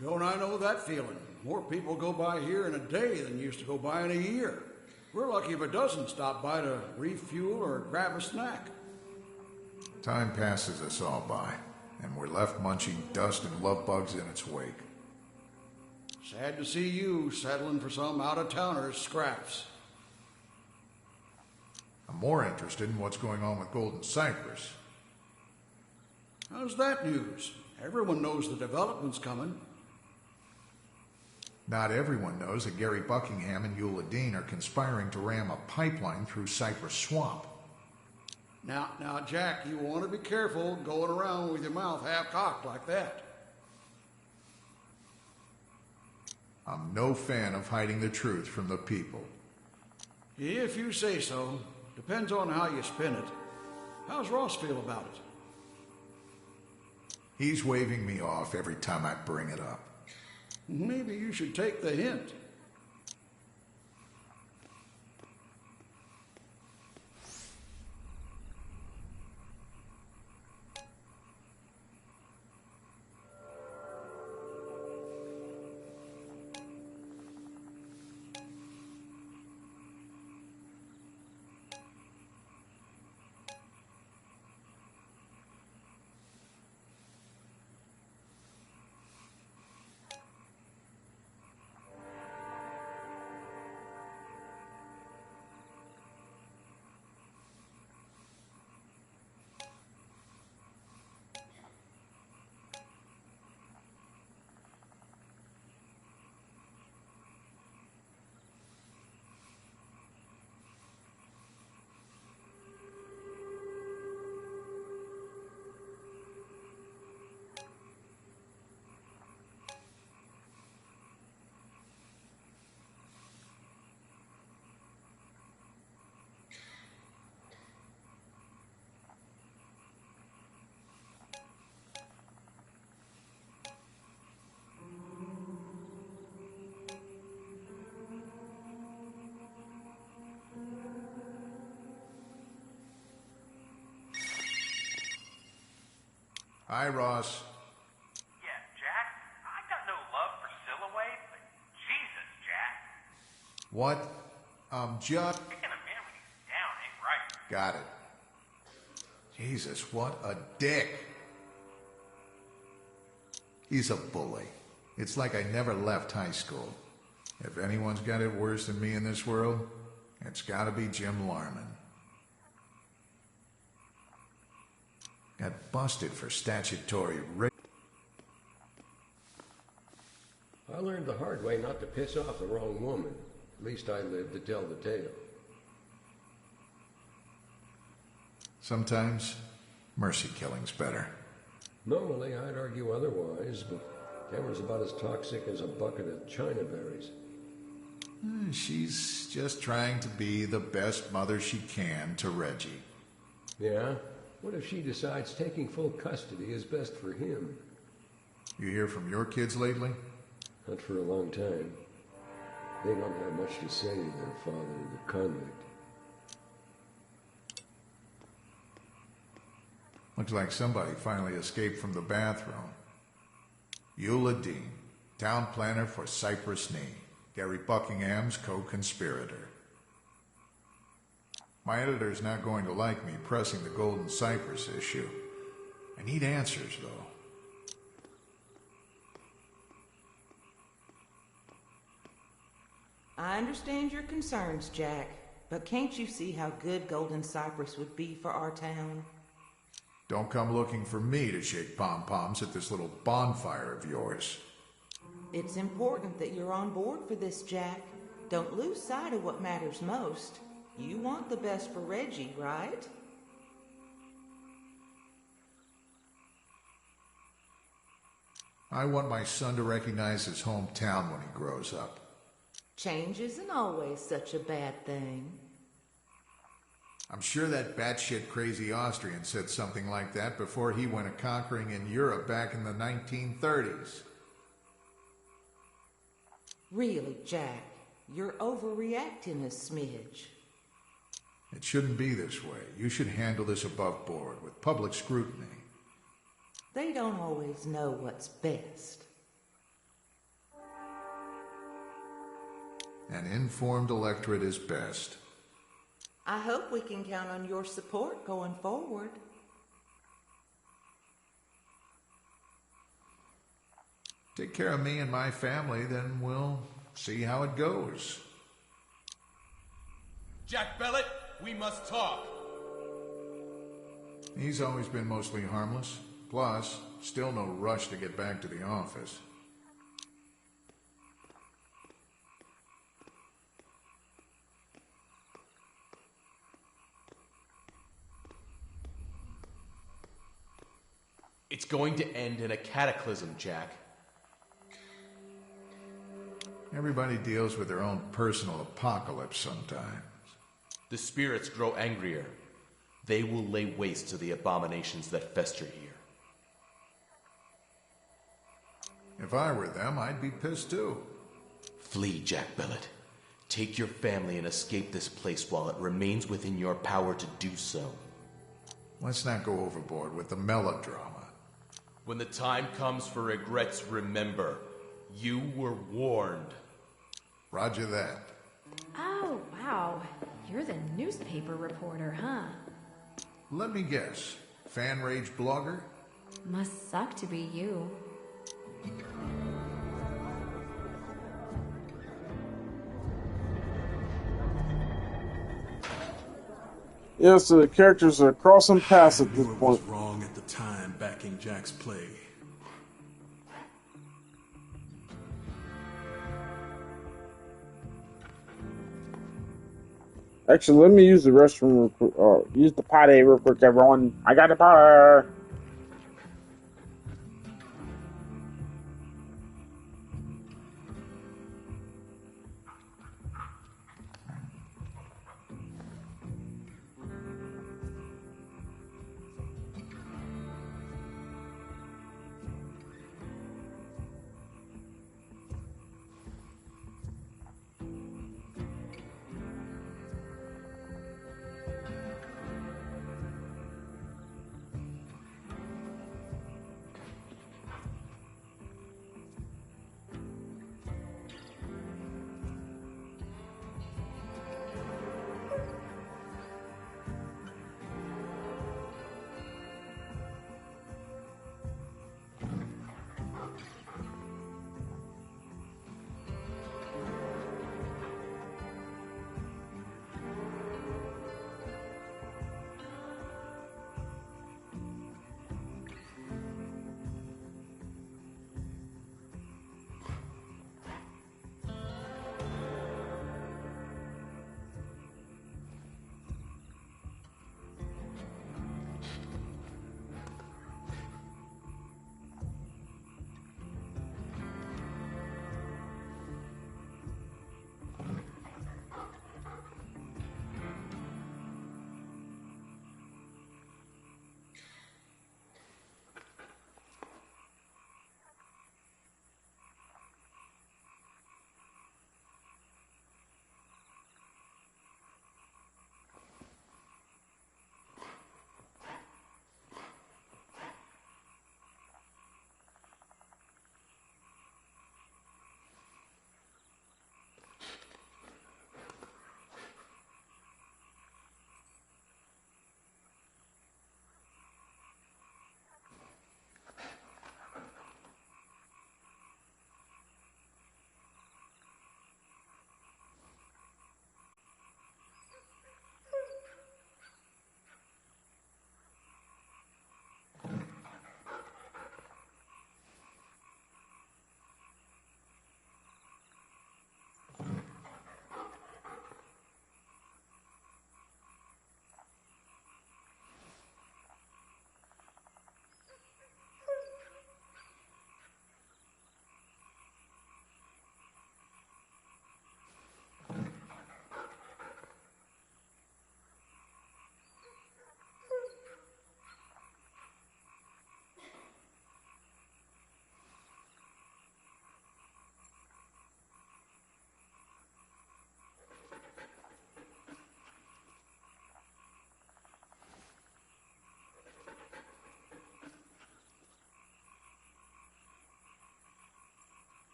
Don't I know that feeling? More people go by here in a day than used to go by in a year. We're lucky if a dozen stop by to refuel or grab a snack. Time passes us all by, and we're left munching dust and love bugs in its wake. Sad to see you settling for some out-of-towners' scraps. I'm more interested in what's going on with Golden Cypress. How's that news? Everyone knows the development's coming. Not everyone knows that Gary Buckingham and Eula Dean are conspiring to ram a pipeline through Cypress Swamp. Now, Jack, you want to be careful going around with your mouth half-cocked like that. I'm no fan of hiding the truth from the people. If you say so. Depends on how you spin it. How's Ross feel about it? He's waving me off every time I bring it up. Maybe you should take the hint. Hi, Ross. Yeah, Jack, I got no love for Silhouette, but Jesus, Jack. What? Just... Picking a man when he's down ain't right. Got it. Jesus, what a dick. He's a bully. It's like I never left high school. If anyone's got it worse than me in this world, it's gotta be Jim Larman. Got busted for statutory rape. I learned the hard way not to piss off the wrong woman. At least I lived to tell the tale. Sometimes, mercy killing's better. Normally, I'd argue otherwise, but Tamara's about as toxic as a bucket of China berries. She's just trying to be the best mother she can to Reggie. Yeah? What if she decides taking full custody is best for him? You hear from your kids lately? Not for a long time. They don't have much to say to their father, the convict. Looks like somebody finally escaped from the bathroom. Eula Dean, town planner for Cypress Knee, Gary Buckingham's co-conspirator. My editor's not going to like me pressing the Golden Cypress issue. I need answers, though. I understand your concerns, Jack, but can't you see how good Golden Cypress would be for our town? Don't come looking for me to shake pom-poms at this little bonfire of yours. It's important that you're on board for this, Jack. Don't lose sight of what matters most. You want the best for Reggie, right? I want my son to recognize his hometown when he grows up. Change isn't always such a bad thing. I'm sure that batshit crazy Austrian said something like that before he went a-conquering in Europe back in the 1930s. Really, Jack, you're overreacting a smidge. It shouldn't be this way. You should handle this above board, with public scrutiny. They don't always know what's best. An informed electorate is best. I hope we can count on your support going forward. Take care of me and my family, then we'll see how it goes. Jack Bellet, we must talk. He's always been mostly harmless. Plus, still no rush to get back to the office. It's going to end in a cataclysm, Jack. Everybody deals with their own personal apocalypse sometimes. The spirits grow angrier. They will lay waste to the abominations that fester here. If I were them, I'd be pissed too. Flee, Jack Bellet. Take your family and escape this place while it remains within your power to do so. Let's not go overboard with the melodrama. When the time comes for regrets, remember, you were warned. Roger that. Oh, wow. You're the newspaper reporter, huh? Let me guess. Fan rage blogger? Must suck to be you. Yeah, so the characters are crossing paths at this I point. was wrong at the time backing Jack's play. Actually, let me use the restroom real quick. Use the potty real quick, everyone. I got the power.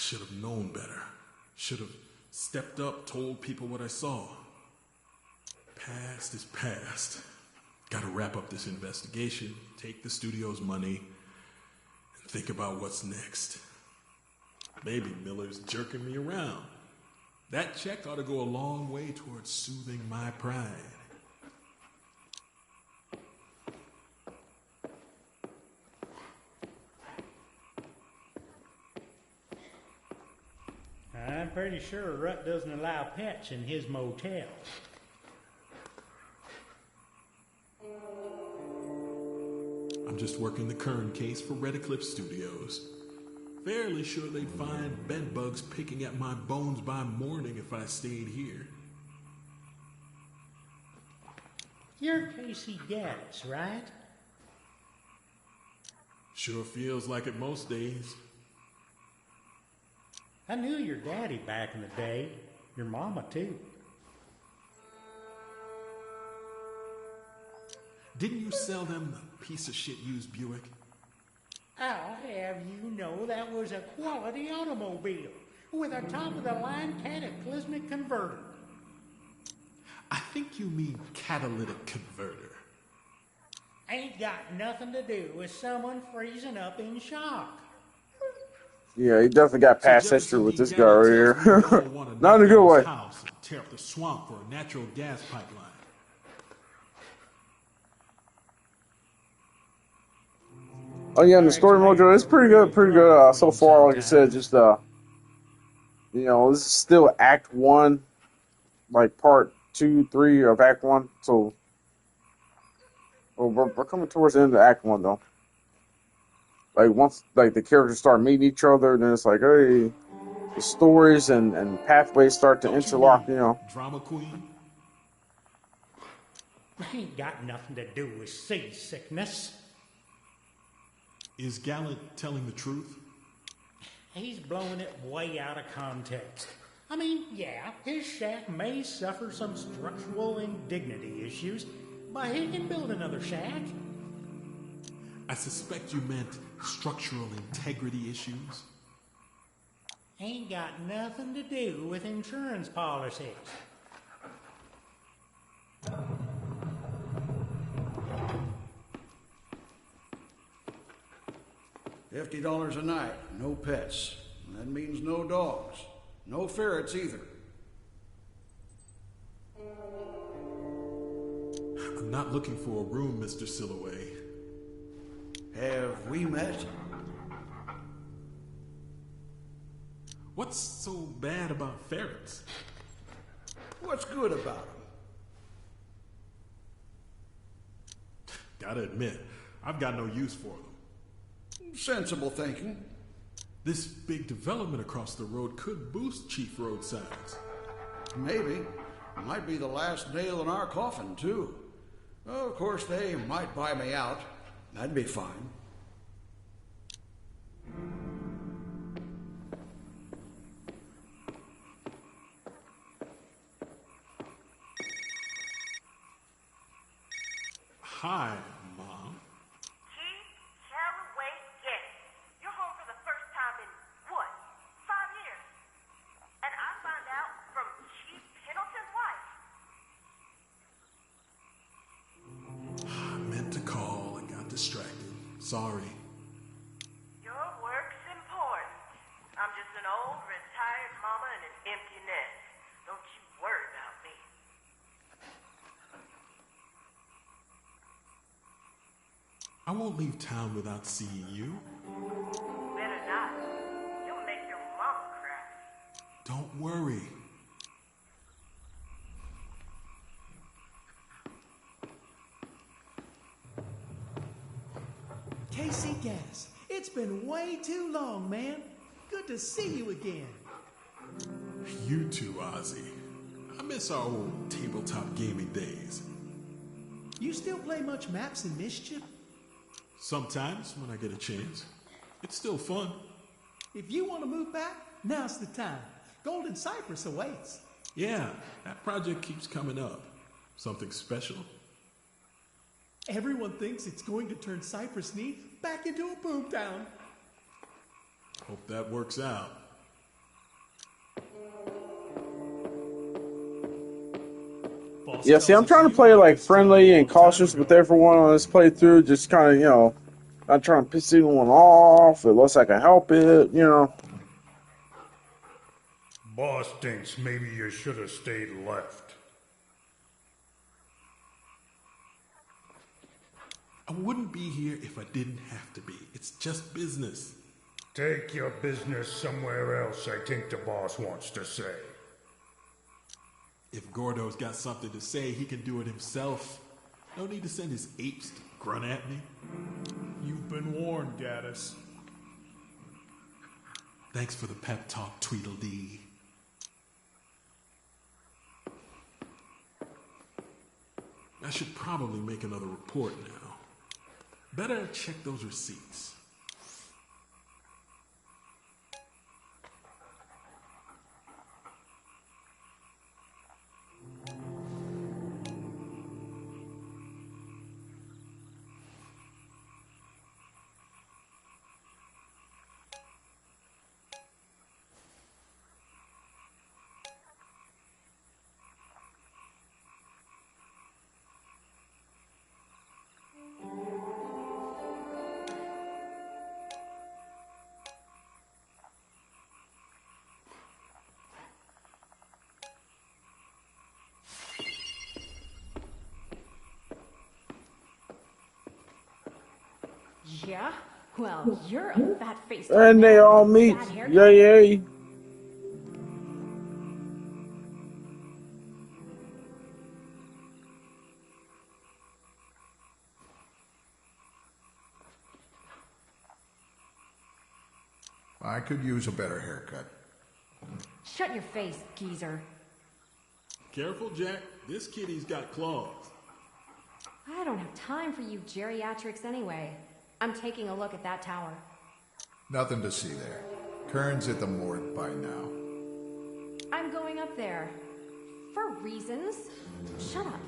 should have known better. Should have stepped up, told people what I saw. Past is past. Gotta wrap up this investigation, take the studio's money, and think about what's next. Maybe Miller's jerking me around. That check ought to go a long way towards soothing my pride. I'm pretty sure Rut doesn't allow pets in his motel. I'm just working the Kern case for Red Eclipse Studios. Fairly sure they'd find bedbugs picking at my bones by morning if I stayed here. You're Casey Gaddis, right? Sure feels like it most days. I knew your daddy back in the day. Your mama, too. Didn't you sell them the piece of shit used Buick? I'll have you know that was a quality automobile with a top-of-the-line cataclysmic converter. I think you mean catalytic converter. Ain't got nothing to do with someone freezing up in shock. Yeah, he definitely got past history with this guy right here. Not in a good way. House and tear up the swamp for a natural gas pipeline. Oh yeah, and the story mojo is pretty good so far. Like I said, just you know, this is still Act 1, like part 2, 3 of Act 1. So, we're coming towards the end of Act 1 though. Like once like the characters start meeting each other, then it's like, hey, the stories and pathways start to interlock. You know, drama queen. Ain't got nothing to do with seasickness. Is Gallant telling the truth? He's blowing it way out of context. I mean, yeah, his shack may suffer some structural indignity issues, but he can build another shack. I suspect you meant structural integrity issues. Ain't got nothing to do with insurance policies. $50 a night, no pets. That means no dogs. No ferrets either. I'm not looking for a room, Mr. Silloway. Have we met? What's so bad about ferrets? What's good about them? Gotta admit, I've got no use for them. Sensible thinking. This big development across the road could boost Chief Roadsides. Maybe. Might be the last nail in our coffin, too. Of course, they might buy me out. That'd be fine. Hi, Mom. Chief Calloway Gaddis. You're home for the first time in, what, 5 years? And I find out from Chief Pendleton's wife. I meant to call and got distracted. Sorry. Your work's important. I'm just an old retired mama in an empty nest. Don't you worry about me. I won't leave town without seeing you. Better not. You'll make your mama cry. Don't worry. Casey Gaddis, it's been way too long, man. Good to see you again. You too, Ozzy. I miss our old tabletop gaming days. You still play much Maps and Mischief? Sometimes, when I get a chance. It's still fun. If you want to move back, now's the time. Golden Cypress awaits. Yeah, that project keeps coming up. Something special? Everyone thinks it's going to turn Cypress Neat back into a boomtown. Hope that works out. Yeah, see, I'm trying to play like friendly and cautious with everyone on this playthrough. Just kind of, not trying to piss anyone off unless I can help it. Boss thinks maybe you should have stayed left. I wouldn't be here if I didn't have to be. It's just business. Take your business somewhere else, I think the boss wants to say. If Gordo's got something to say, he can do it himself. No need to send his apes to grunt at me. You've been warned, Gaddis. Thanks for the pep talk, Tweedledee. I should probably make another report now. Better check those receipts. Yeah? Well, you're a fat-faced And they all meet. Yay. I could use a better haircut. Shut your face, geezer. Careful, Jack. This kitty's got claws. I don't have time for you geriatrics anyway. I'm taking a look at that tower. Nothing to see there. Kern's at the morgue by now. I'm going up there. For reasons. Shut up.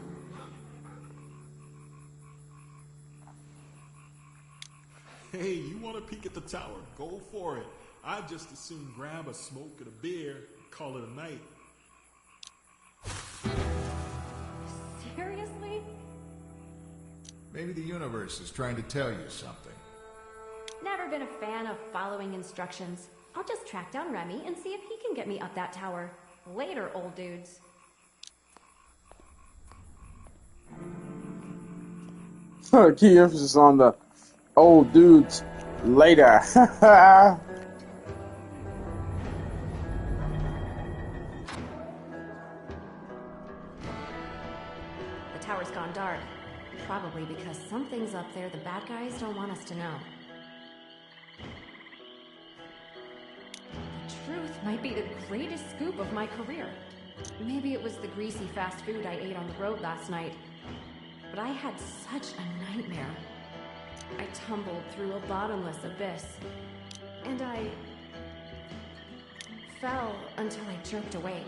Hey, you want to peek at the tower? Go for it. I'd just as soon grab a smoke and a beer and call it a night. Seriously? Maybe the universe is trying to tell you something. Never been a fan of following instructions. I'll just track down Remy and see if he can get me up that tower. Later, old dudes. Key emphasis on the old dudes later. The tower's gone dark. Probably because something's up there the bad guys don't want us to know. The truth might be the greatest scoop of my career. Maybe it was the greasy fast food I ate on the road last night. But I had such a nightmare. I tumbled through a bottomless abyss. And I fell until I jerked awake.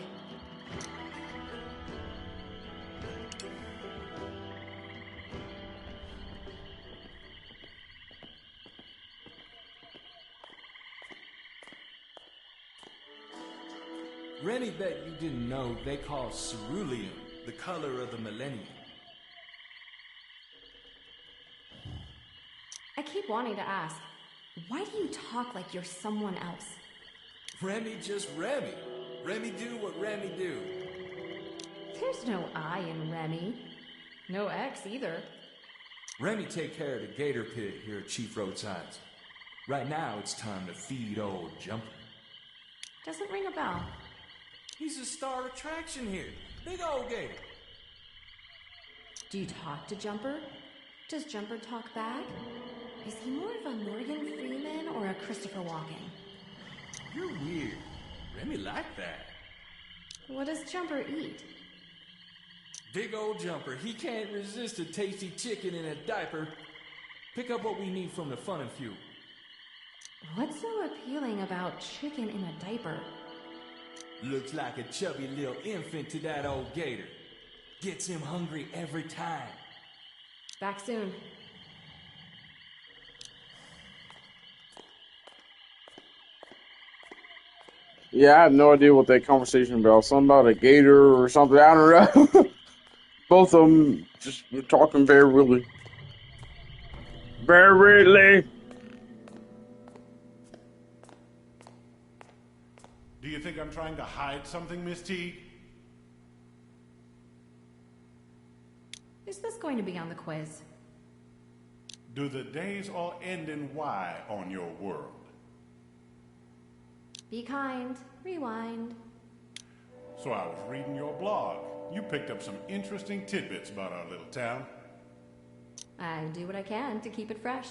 Rennie bet you didn't know they call cerulean the color of the millennium. I keep wanting to ask, why do you talk like you're someone else? Remy just Remy. Remy do what Remy do. There's no I in Remy. No X either. Remy take care of the gator pit here at Chief Roadsides. Right now it's time to feed old Jumper. Doesn't ring a bell. He's a star attraction here. Big old gator. Do you talk to Jumper? Does Jumper talk back? Is he more of a Morgan Freeman or a Christopher Walken? You're weird. Remy like that. What does Jumper eat? Big old Jumper. He can't resist a tasty chicken in a diaper. Pick up what we need from the Fun and Fuel. What's so appealing about chicken in a diaper? Looks like a chubby little infant to that old gator. Gets him hungry every time. Back soon. Yeah, I have no idea what that conversation about. Something about a gator or something. I don't know. Both of them just were talking very rudely. Very rudely. Do you think I'm trying to hide something, Miss Teague? Is this going to be on the quiz? Do the days all end in Y on your world? Be kind. Rewind. So I was reading your blog. You picked up some interesting tidbits about our little town. I do what I can to keep it fresh.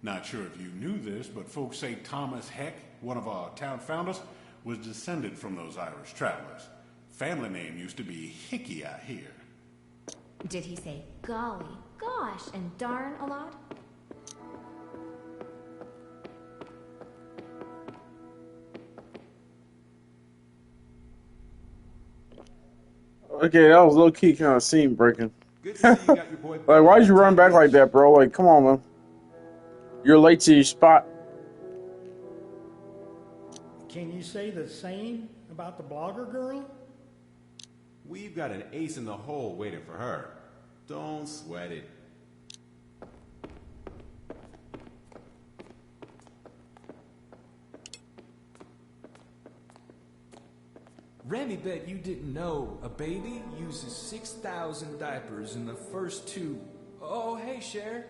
Not sure if you knew this, but folks say Thomas Heck, one of our town founders, was descended from those Irish travelers. Family name used to be Hickey, I hear. Did he say golly, gosh, and darn a lot? Okay, that was low key kind of scene breaking. Good to see you got your boy. Like, why'd you run back like that, bro? Like, come on, man. You're late to your spot. Can you say the same about the blogger girl? We've got an ace in the hole waiting for her. Don't sweat it. Remy bet you didn't know a baby uses 6,000 diapers in the first two. Oh, hey, Cher.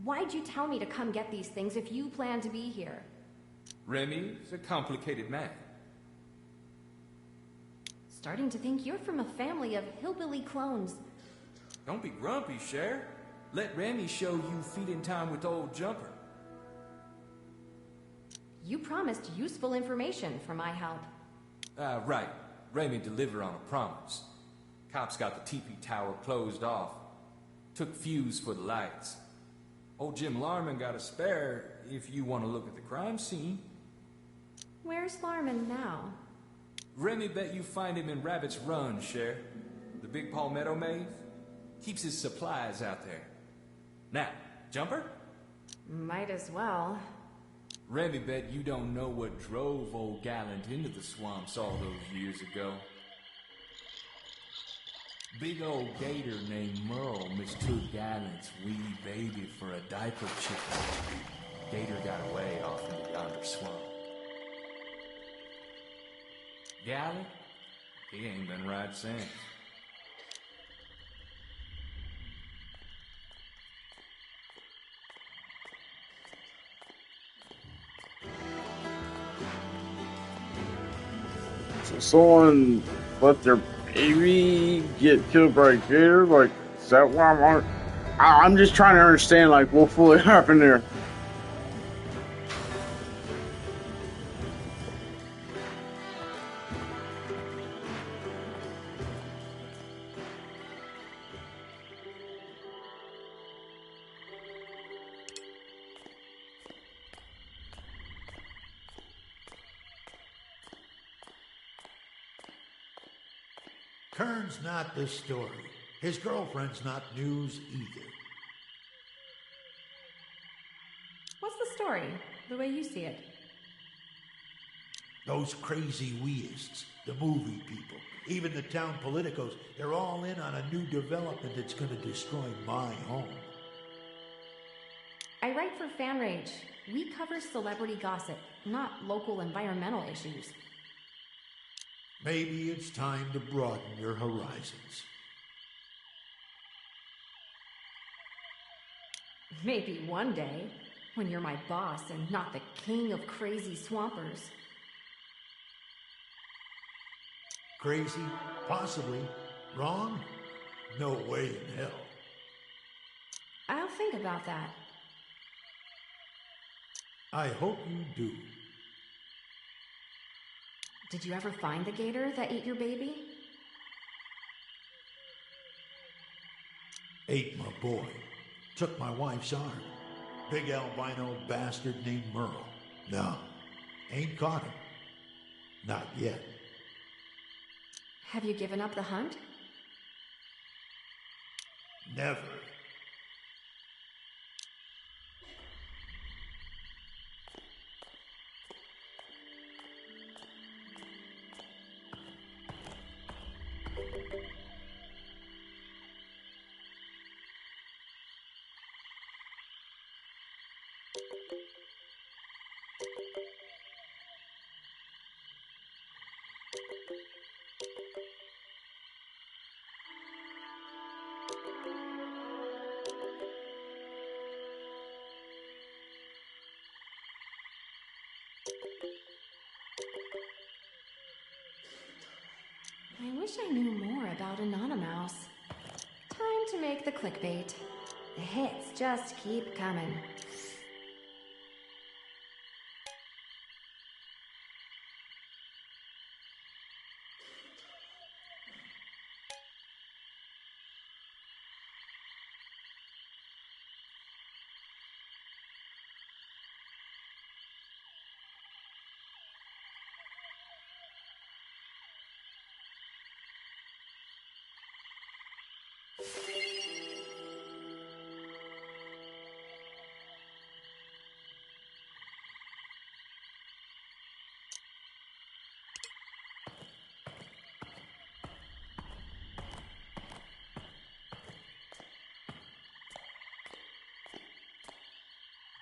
Why'd you tell me to come get these things if you plan to be here? Remy's a complicated man. Starting to think you're from a family of hillbilly clones. Don't be grumpy, Cher. Let Remy show you feet in time with old Jumper. You promised useful information for my help. Right. Remy deliver on a promise. Cops got the teepee tower closed off. Took fuse for the lights. Old Jim Larman got a spare if you want to look at the crime scene. Where's Larman now? Remy bet you find him in Rabbit's Run, Cher. The big palmetto maze. Keeps his supplies out there. Now, Jumper? Might as well. Remy bet you don't know what drove old Gallant into the swamps all those years ago. Big old gator named Merle mistook Gallant's wee baby for a diaper chicken. Gator got away off into yonder swamp. Gallant? He ain't been right since. So someone let their baby get killed by a gator? Like, is that why I'm just trying to understand, like, what fully happened there. Kern's not the story. His girlfriend's not news either. What's the story, the way you see it? Those crazy weists, the movie people, even the town politicos, they're all in on a new development that's going to destroy my home. I write for Fan Rage. We cover celebrity gossip, not local environmental issues. Maybe it's time to broaden your horizons. Maybe one day, when you're my boss and not the king of crazy swampers. Crazy? Possibly. Wrong? No way in hell. I'll think about that. I hope you do. Did you ever find the gator that ate your baby? Ate my boy. Took my wife's arm. Big albino bastard named Merle. No, ain't caught him. Not yet. Have you given up the hunt? Never. I wish I knew more about Anonymouse. Time to make the clickbait. The hits just keep coming.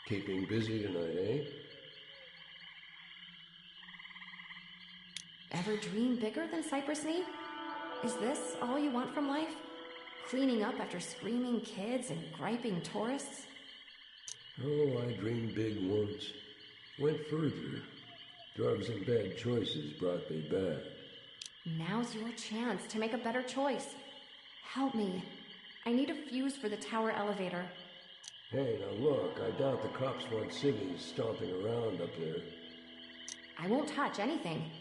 Keeping busy tonight, eh? Ever dream bigger than Cypress Knee? Is this all you want from life? Cleaning up after screaming kids and griping tourists? Oh, I dreamed big once. Went further. Drugs and bad choices brought me back. Now's your chance to make a better choice. Help me. I need a fuse for the tower elevator. Hey, now look, I doubt the cops want civvies stomping around up there. I won't touch anything.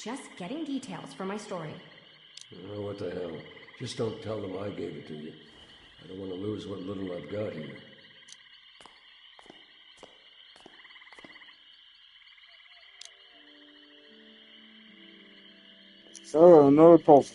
Just getting details for my story. Oh, what the hell. Just don't tell them I gave it to you. I don't want to lose what little I've got here. So, another post.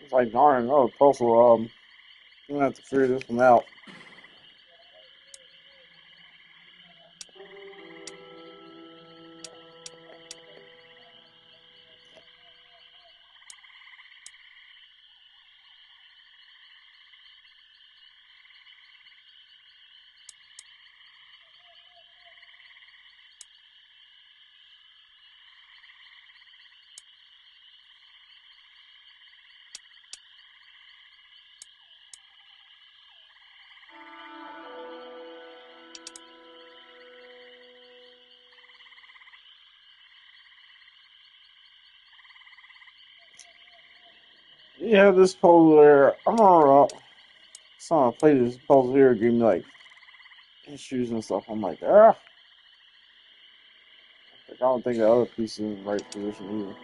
It's like, darn, another puzzle. I'm gonna have to figure this one out. Yeah, this puzzle there. I remember someone played this puzzle here, gave me like issues and stuff. I'm like, ah. Like, I don't think the other piece is in the right position either.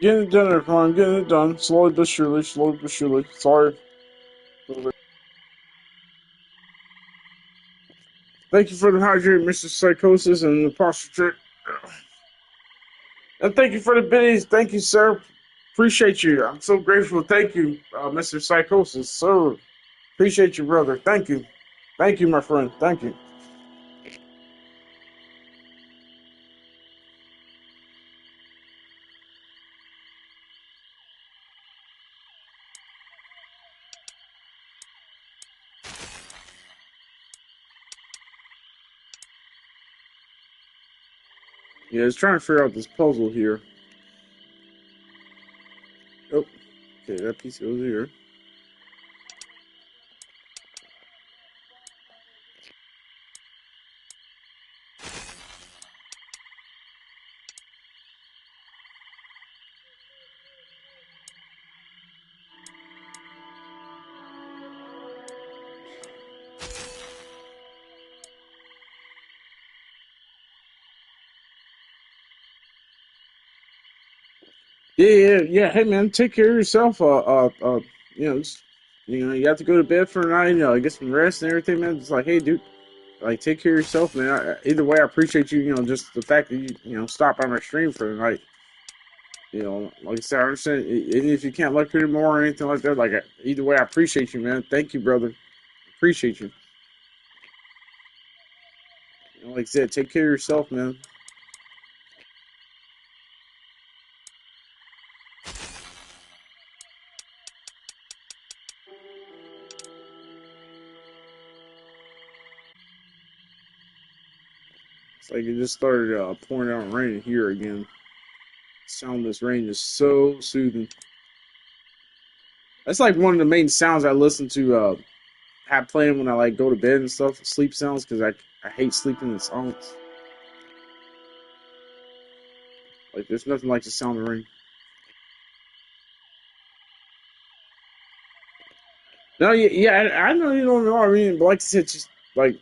Getting it done, everyone. Getting it done. Slowly but surely. Slowly but surely. Sorry. Thank you for the hydrate, Mr. Psychosis and the posture trick. And thank you for the biddies. Thank you, sir. Appreciate you. I'm so grateful. Thank you, Mr. Psychosis. Sir, appreciate you, brother. Thank you. Thank you, my friend. Thank you. Yeah, I was trying to figure out this puzzle here. Oh, okay, that piece goes here. Yeah. Hey, man, take care of yourself. You have to go to bed for the night. Get some rest and everything, man. It's like, hey, dude, like, take care of yourself, man. Either way, I appreciate you. Just the fact that you stop by my stream for the night. Like I said, I understand. Even if you can't look anymore or anything like that, like, either way, I appreciate you, man. Thank you, brother. Appreciate you. Like I said, take care of yourself, man. It's like it just started pouring out rain here again. The sound of this rain is so soothing. That's like one of the main sounds I listen to have playing when I like go to bed and stuff. Sleep sounds, because I hate sleeping in silence. Like, there's nothing like the sound of rain. No, yeah, I know you don't know. I mean, but like I said, just like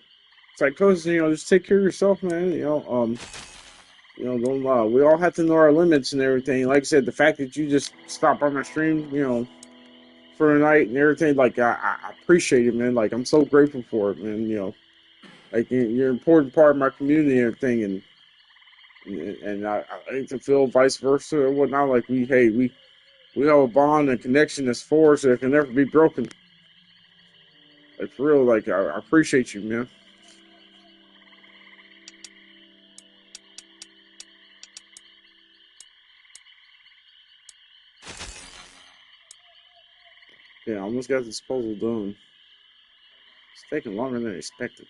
Psychosis, just take care of yourself, man. Don't. We all have to know our limits and everything. Like I said, the fact that you just stopped by my stream, for the night and everything, like, I appreciate it, man. Like, I'm so grateful for it, man. Like, you're an important part of my community and everything, and I hate to feel vice versa or whatnot. Like, we have a bond and connection that's forged that can never be broken. Like, for real, like, I appreciate you, man. Yeah, I almost got this puzzle done. It's taking longer than expected.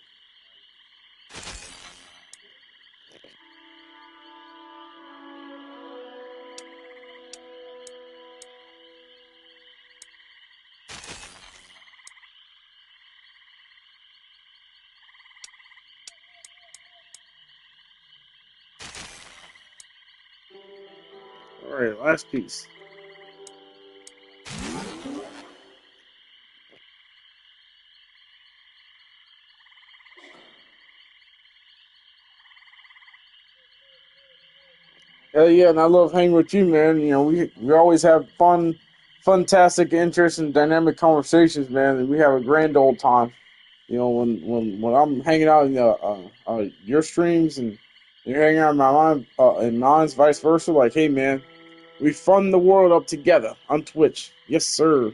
Alright, last piece. Hell yeah, and I love hanging with you, man. We always have fantastic, interesting, dynamic conversations, man. And we have a grand old time. When I'm hanging out in your streams and you're hanging out in mine, and mine's vice versa. Like, hey, man, we fun the world up together on Twitch. Yes, sir.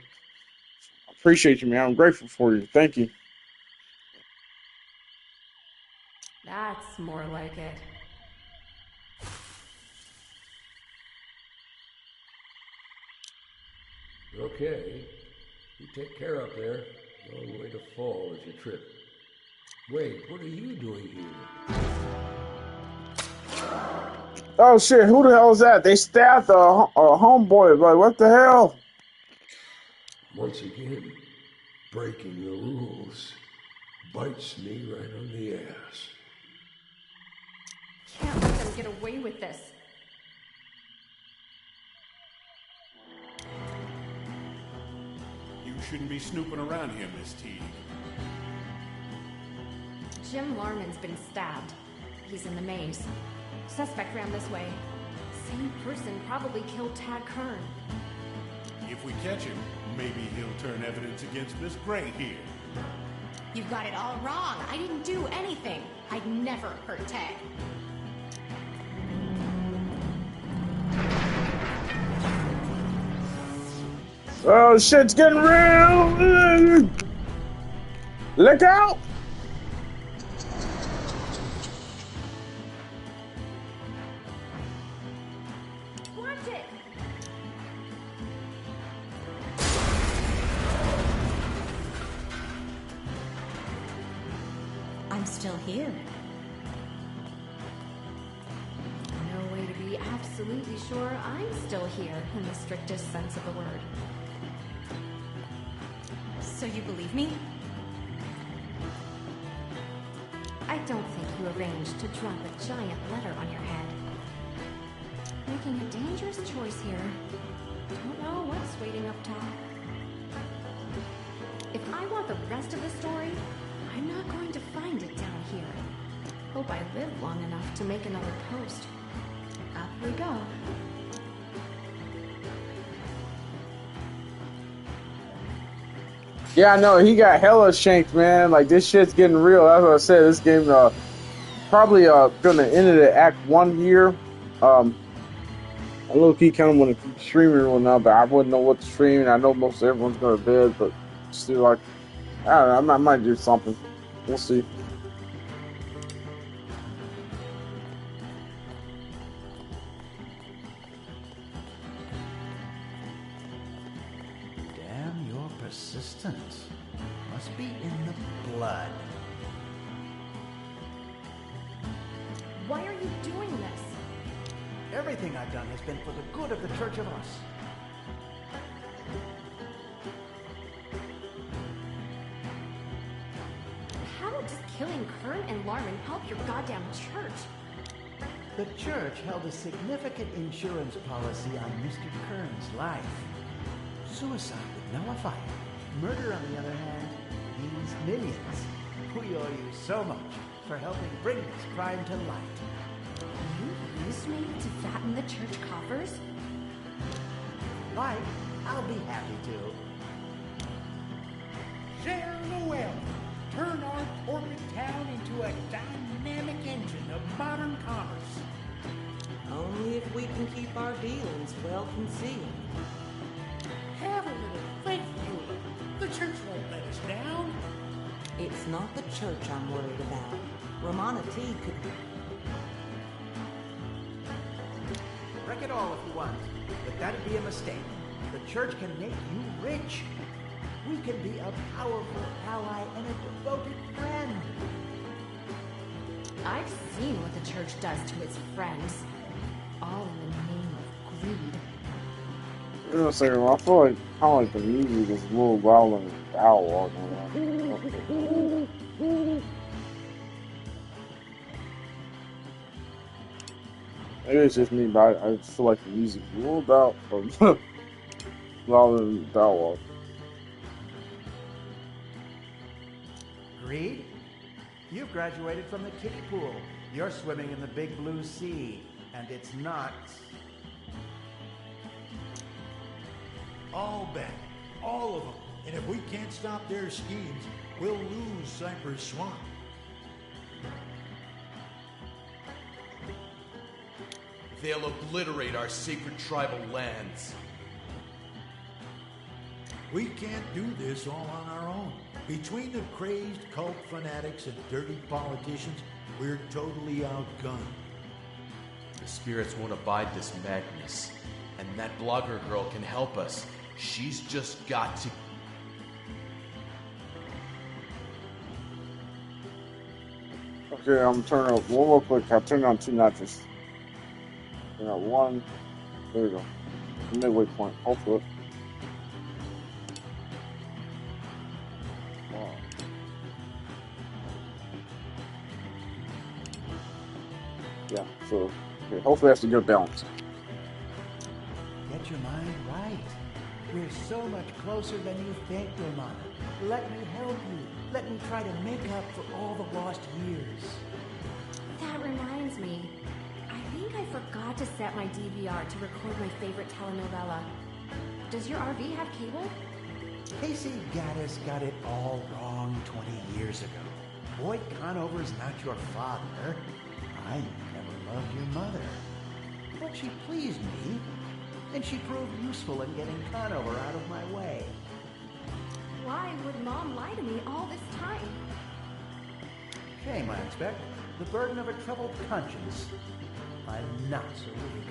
Appreciate you, man. I'm grateful for you. Thank you. That's more like it. Okay. You take care up there. Long way to fall as you trip. Wait, what are you doing here? Oh shit, who the hell is that? They stabbed a homeboy. Like, what the hell? Once again, breaking the rules bites me right on the ass. Can't let them get away with this. You shouldn't be snooping around here, Miss Teague. Jim Larman's been stabbed. He's in the maze. Suspect ran this way. Same person probably killed Tad Kern. If we catch him, maybe he'll turn evidence against Miss Gray here. You've got it all wrong. I didn't do anything. I'd never hurt Tag. Oh, shit's getting real! Look out! Watch it! I'm still here. No way to be absolutely sure I'm still here in the strictest sense of the word. So you believe me? I don't think you arranged to drop a giant letter on your head. Making a dangerous choice here. Don't know what's waiting up top. If I want the rest of the story, I'm not going to find it down here. Hope I live long enough to make another post. Up we go. Yeah, I know, he got hella shanked, man. Like, this shit's getting real. That's what I said. This game probably gonna end it at Act 1 here. I low-key kind of want to keep streaming or whatnot, but I wouldn't know what to stream. And I know most everyone's going to bed, but still, like, I don't know, I might do something. We'll see. Damn your persistence. Must be in the blood. Why are you doing this? Everything I've done has been for the good of the Church of Us. How does killing Kern and Larman help your goddamn church? The church held a significant insurance policy on Mr. Kern's life. Suicide would nullify it. Murder, on the other hand, means millions. We owe you so much for helping bring this crime to light. You used me to fatten the church coffers? Like, I'll be happy to. Share the wealth. Turn our torpid town into a dynamic engine of modern commerce. Only if we can keep our dealings well concealed. Have a little faith, Eula. The church won't let us down. It's not the church I'm worried about. Romana T could... Wreck it all if you want, but that'd be a mistake. The church can make you rich. We can be a powerful ally and a devoted friend. I've seen what the church does to its friends. All in the name of greed. You know what I'm saying? I feel like kind of like the music is a little wild and dialogue. Maybe it's just me, but I feel like the music is a little louder than dialogue. Greed? You've graduated from the kiddie pool. You're swimming in the big blue sea, and it's not... All back. All of them. And if we can't stop their schemes, we'll lose Cypress Swamp. They'll obliterate our sacred tribal lands. We can't do this all on our own. Between the crazed cult fanatics and dirty politicians, we're totally outgunned. The spirits won't abide this madness. And that blogger girl can help us. She's just got to... Okay, I'm turning up one more quick. I'll turn on 2 notches. Turn on 1. There we go. Midway point. Hopefully. Yeah, so okay, hopefully that's a good balance. Get your mind right. We're so much closer than you think, Romana. Let me help you. Let me try to make up for all the lost years. That reminds me. I think I forgot to set my DVR to record my favorite telenovela. Does your RV have cable? Casey Gaddis got it all wrong 20 years ago. Boyd Conover's not your father. I never loved your mother. But she pleased me, and she proved useful in getting Conover out of my way. Why would Mom lie to me all this time? Shame, I expect. The burden of a troubled conscience. I'm not so weak.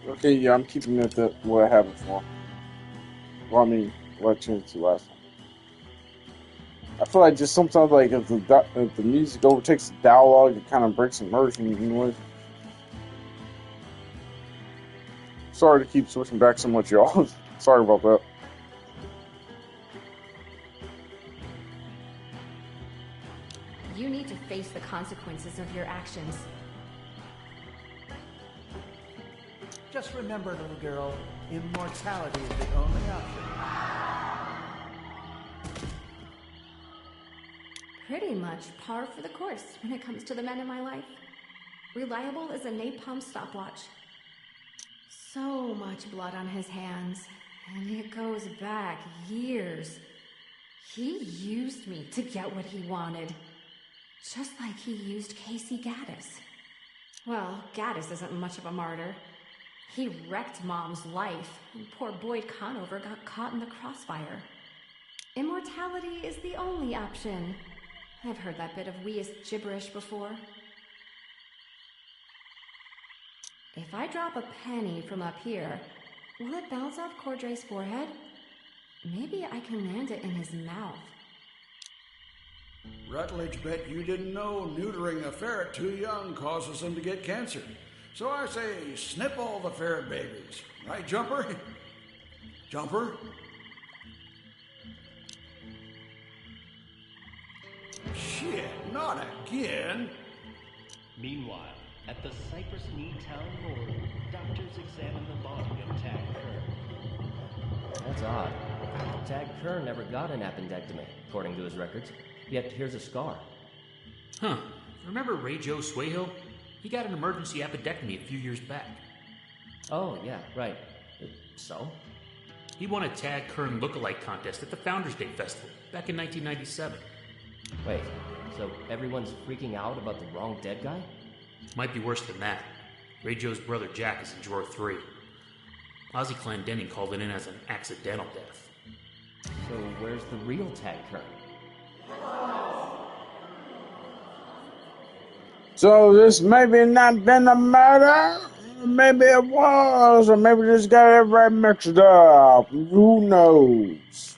Okay, yeah, I'm keeping it that what I have before. Well, I mean, what I changed to last time. I feel like just sometimes, like, if the music overtakes the dialogue, it kind of breaks immersion, you know. Sorry to keep switching back so much, y'all. Sorry about that. You need to face the consequences of your actions. Just remember, little girl, immortality is the only option. Pretty much par for the course when it comes to the men in my life. Reliable as a napalm stopwatch. So much blood on his hands, and it goes back years. He used me to get what he wanted. Just like he used Casey Gaddis. Well, Gaddis isn't much of a martyr. He wrecked Mom's life, and poor Boyd Conover got caught in the crossfire. Immortality is the only option. I've heard that bit of weeist gibberish before. If I drop a penny from up here, will it bounce off Cordray's forehead? Maybe I can land it in his mouth. Rutledge bet you didn't know neutering a ferret too young causes them to get cancer. So I say snip all the ferret babies. Right, Jumper? Jumper? Shit, not again. Meanwhile, at the Cypress Knee Town Morgue, doctors examine the body of Tag Kern. That's odd. Tag Kern never got an appendectomy, according to his records. Yet here's a scar. Huh. Remember Ray Joe Swayhill? He got an emergency appendectomy a few years back. Oh, yeah, right. So? He won a Tag Kern lookalike contest at the Founders Day Festival back in 1997. Wait, so everyone's freaking out about the wrong dead guy? Might be worse than that. Ray Joe's brother Jack is in drawer 3. Ozzy Clendenning called it in as an accidental death. So where's the real Tag Kern? So this maybe not been a murder, maybe it was, or maybe just got everybody mixed up. Who knows?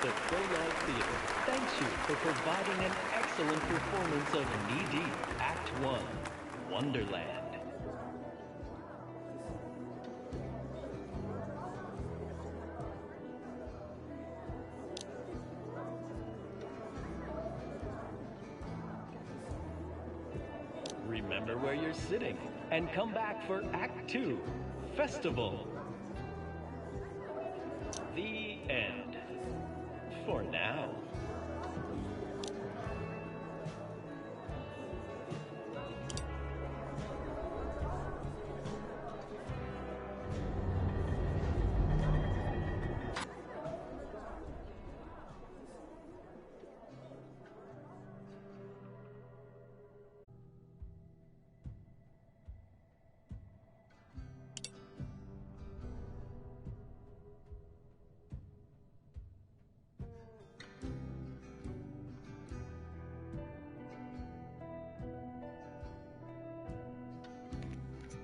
The Crowlight Theater thanks you for providing an excellent performance of Knee Deep, Act 1, Wonderland. Remember where you're sitting and come back for Act 2, Festival. The end. For now.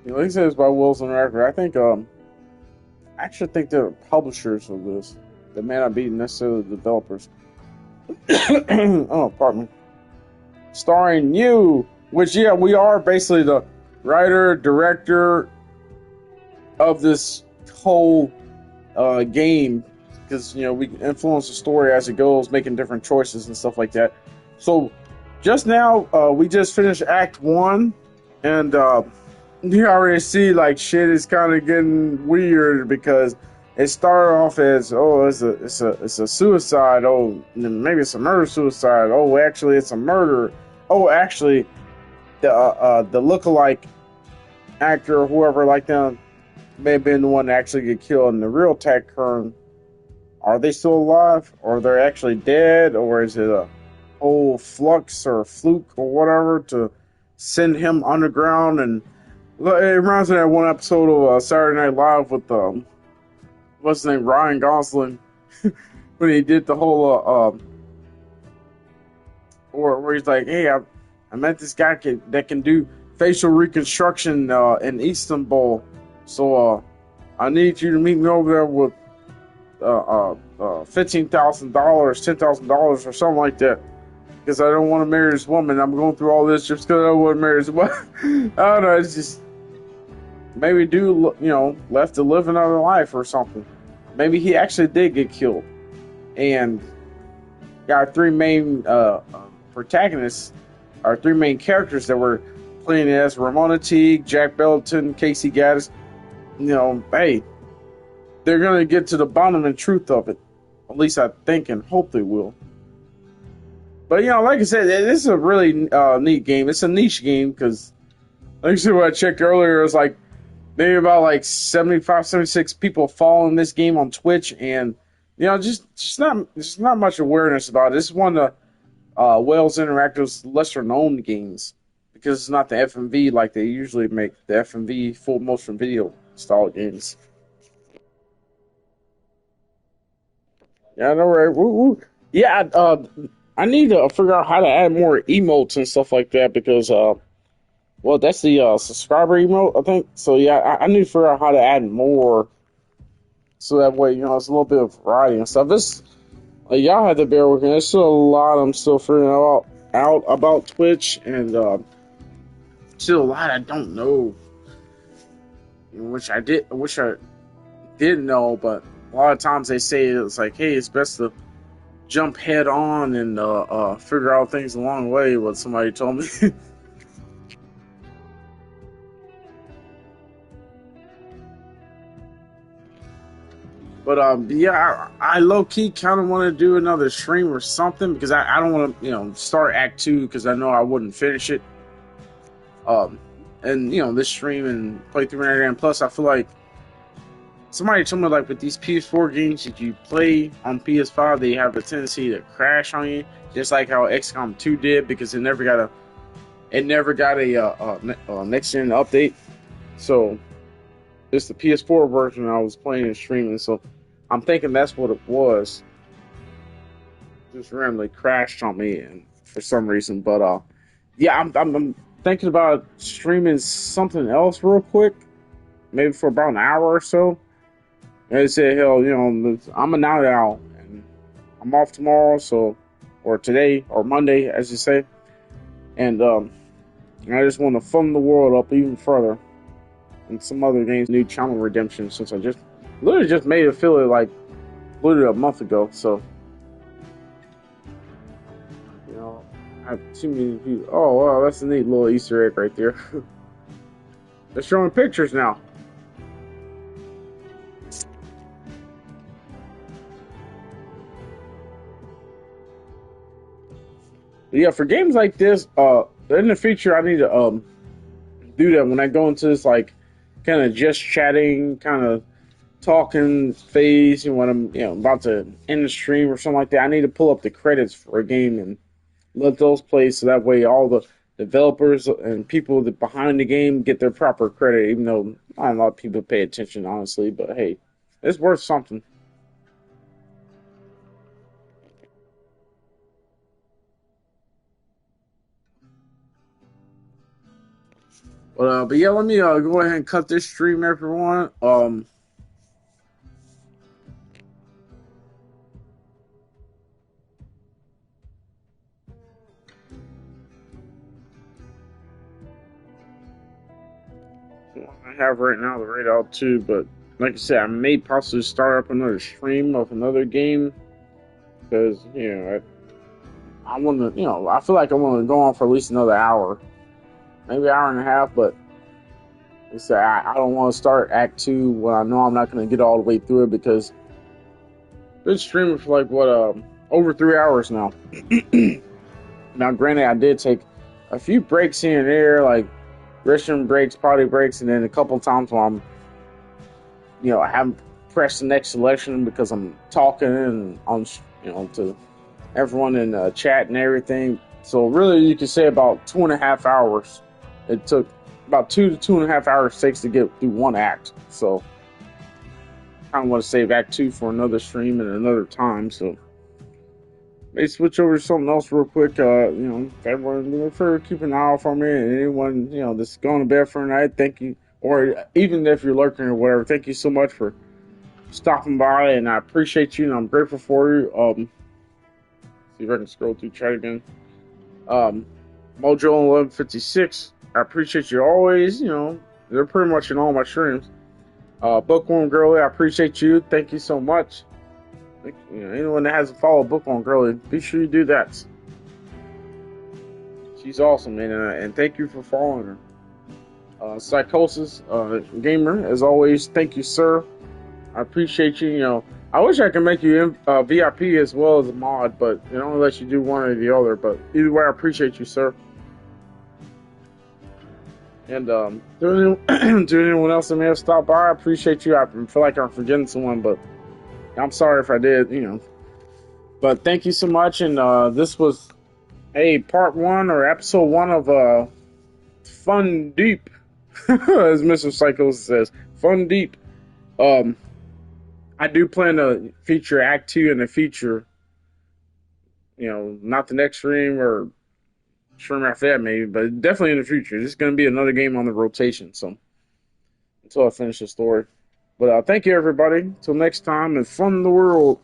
Like I said, it's by Wilson Record. I actually think they're publishers of this. They may not be necessarily the developers. Oh, pardon me. Starring you, which, yeah, we are basically the writer, director of this whole game, because we influence the story as it goes, making different choices and stuff like that. So just now, we just finished Act 1, and you already see like shit is kind of getting weird, because it started off as, oh, it's a suicide, oh, maybe it's a murder suicide, oh, actually it's a murder, oh, actually the lookalike actor or whoever like them may have been the one to actually get killed, and the real Tad Kern, are they still alive, or they're actually dead, or is it a whole flux or fluke or whatever to send him underground? And it reminds me of that one episode of Saturday Night Live with what's his name, Ryan Gosling, when he did the whole where he's like, hey, I met this guy that can do facial reconstruction in Istanbul, so I need you to meet me over there with $15,000, $10,000 or something like that, because I don't want to marry this woman. I'm going through all this just because I don't want to marry this woman. I don't know, it's just, maybe dude, left to live another life or something. Maybe he actually did get killed. And got three main protagonists, or three main characters that were playing as Ramona Teague, Jack Bellington, Casey Gaddis. Hey, they're going to get to the bottom and truth of it. At least I think and hope they will. But, like I said, this is a really neat game. It's a niche game, because, like I said, when I checked earlier, it was like, maybe about like 75, 76 people following this game on Twitch, and just not much awareness about it. This is one of Wales Interactive's lesser known games, because it's not the FMV like they usually make, the FMV full motion video style games. Yeah, I know, right? Woo, woo. Yeah, I need to figure out how to add more emotes and stuff like that, because well, that's the subscriber emote, I think. So yeah, I need to figure out how to add more, so that way, it's a little bit of variety and stuff. This, y'all have to bear with me. There's still a lot I'm still figuring out about Twitch, and still a lot I don't know, which I did know, but a lot of times they say it's like, hey, it's best to jump head on and figure out things along the way. What somebody told me. But yeah, I low key kind of want to do another stream or something, because I don't want to start Act 2, because I know I wouldn't finish it. And this stream and play through 99 plus, I feel like somebody told me, like, with these PS4 games that you play on PS5, they have a tendency to crash on you, just like how XCOM 2 did, because it never got a next gen update. So it's the PS4 version I was playing and streaming, so I'm thinking that's what it was. Just randomly crashed on me, and for some reason. But yeah, I'm thinking about streaming something else real quick, maybe for about an hour or so. And I said, hell, I'm a night owl, and I'm off tomorrow, or today, or Monday, as you say. And I just want to fund the world up even further. And some other games need channel redemption, since I literally just made it feel like literally a month ago. So I have too many views. Oh wow, that's a neat little Easter egg right there. They're showing pictures now. But yeah, for games like this, in the future, I need to do that when I go into this like kind of just chatting, kind of talking phase, when I'm about to end the stream or something like that. I need to pull up the credits for a game and let those play, so that way all the developers and people that behind the game get their proper credit, even though not a lot of people pay attention, honestly. But hey, it's worth something. But yeah, let me go ahead and cut this stream, everyone. I have right now the Raid Out 2, but like I said, I may possibly start up another stream of another game because I want to, I feel like I want to go on for at least another hour, maybe an hour and a half. But like I said, I don't want to start Act 2 when I know I'm not going to get all the way through it because I've been streaming for like over 3 hours now. Now, granted, I did take a few breaks here and there, like restroom breaks, potty breaks, and then a couple times when I'm, I haven't pressed the next selection because I'm talking and on, to everyone in the chat and everything. So really, you could say about 2.5 hours. It took about 2 to 2.5 hours takes to get through one act. So I kind of want to save Act 2 for another stream and another time. So may switch over to something else real quick. If everyone for keeping an eye out for me, and anyone that's going to bed for a night, thank you. Or even if you're lurking or whatever, thank you so much for stopping by, and I appreciate you, and I'm grateful for you. See if I can scroll through chat again. Mojo1156, I appreciate you always. They're pretty much in all my streams. Bookworm Girly, I appreciate you. Thank you so much. Anyone that hasn't followed Bookworm Girly, be sure you do that. She's awesome, man, and thank you for following her. Psychosis Gamer, as always, thank you, sir. I appreciate you. I wish I could make you VIP as well as a mod, but it only lets you do one or the other. But either way, I appreciate you, sir. And to anyone else that may have stopped by, I appreciate you. I feel like I'm forgetting someone, but I'm sorry if I did, But thank you so much, and this was part 1 or episode 1 of Fun Deep, as Mr. Psychosis says, Fun Deep. I do plan to feature Act 2 in the future. Not the next stream or stream after that maybe, but definitely in the future. There's going to be another game on the rotation, so until I finish the story. But thank you, everybody. Till next time, and fun in the world.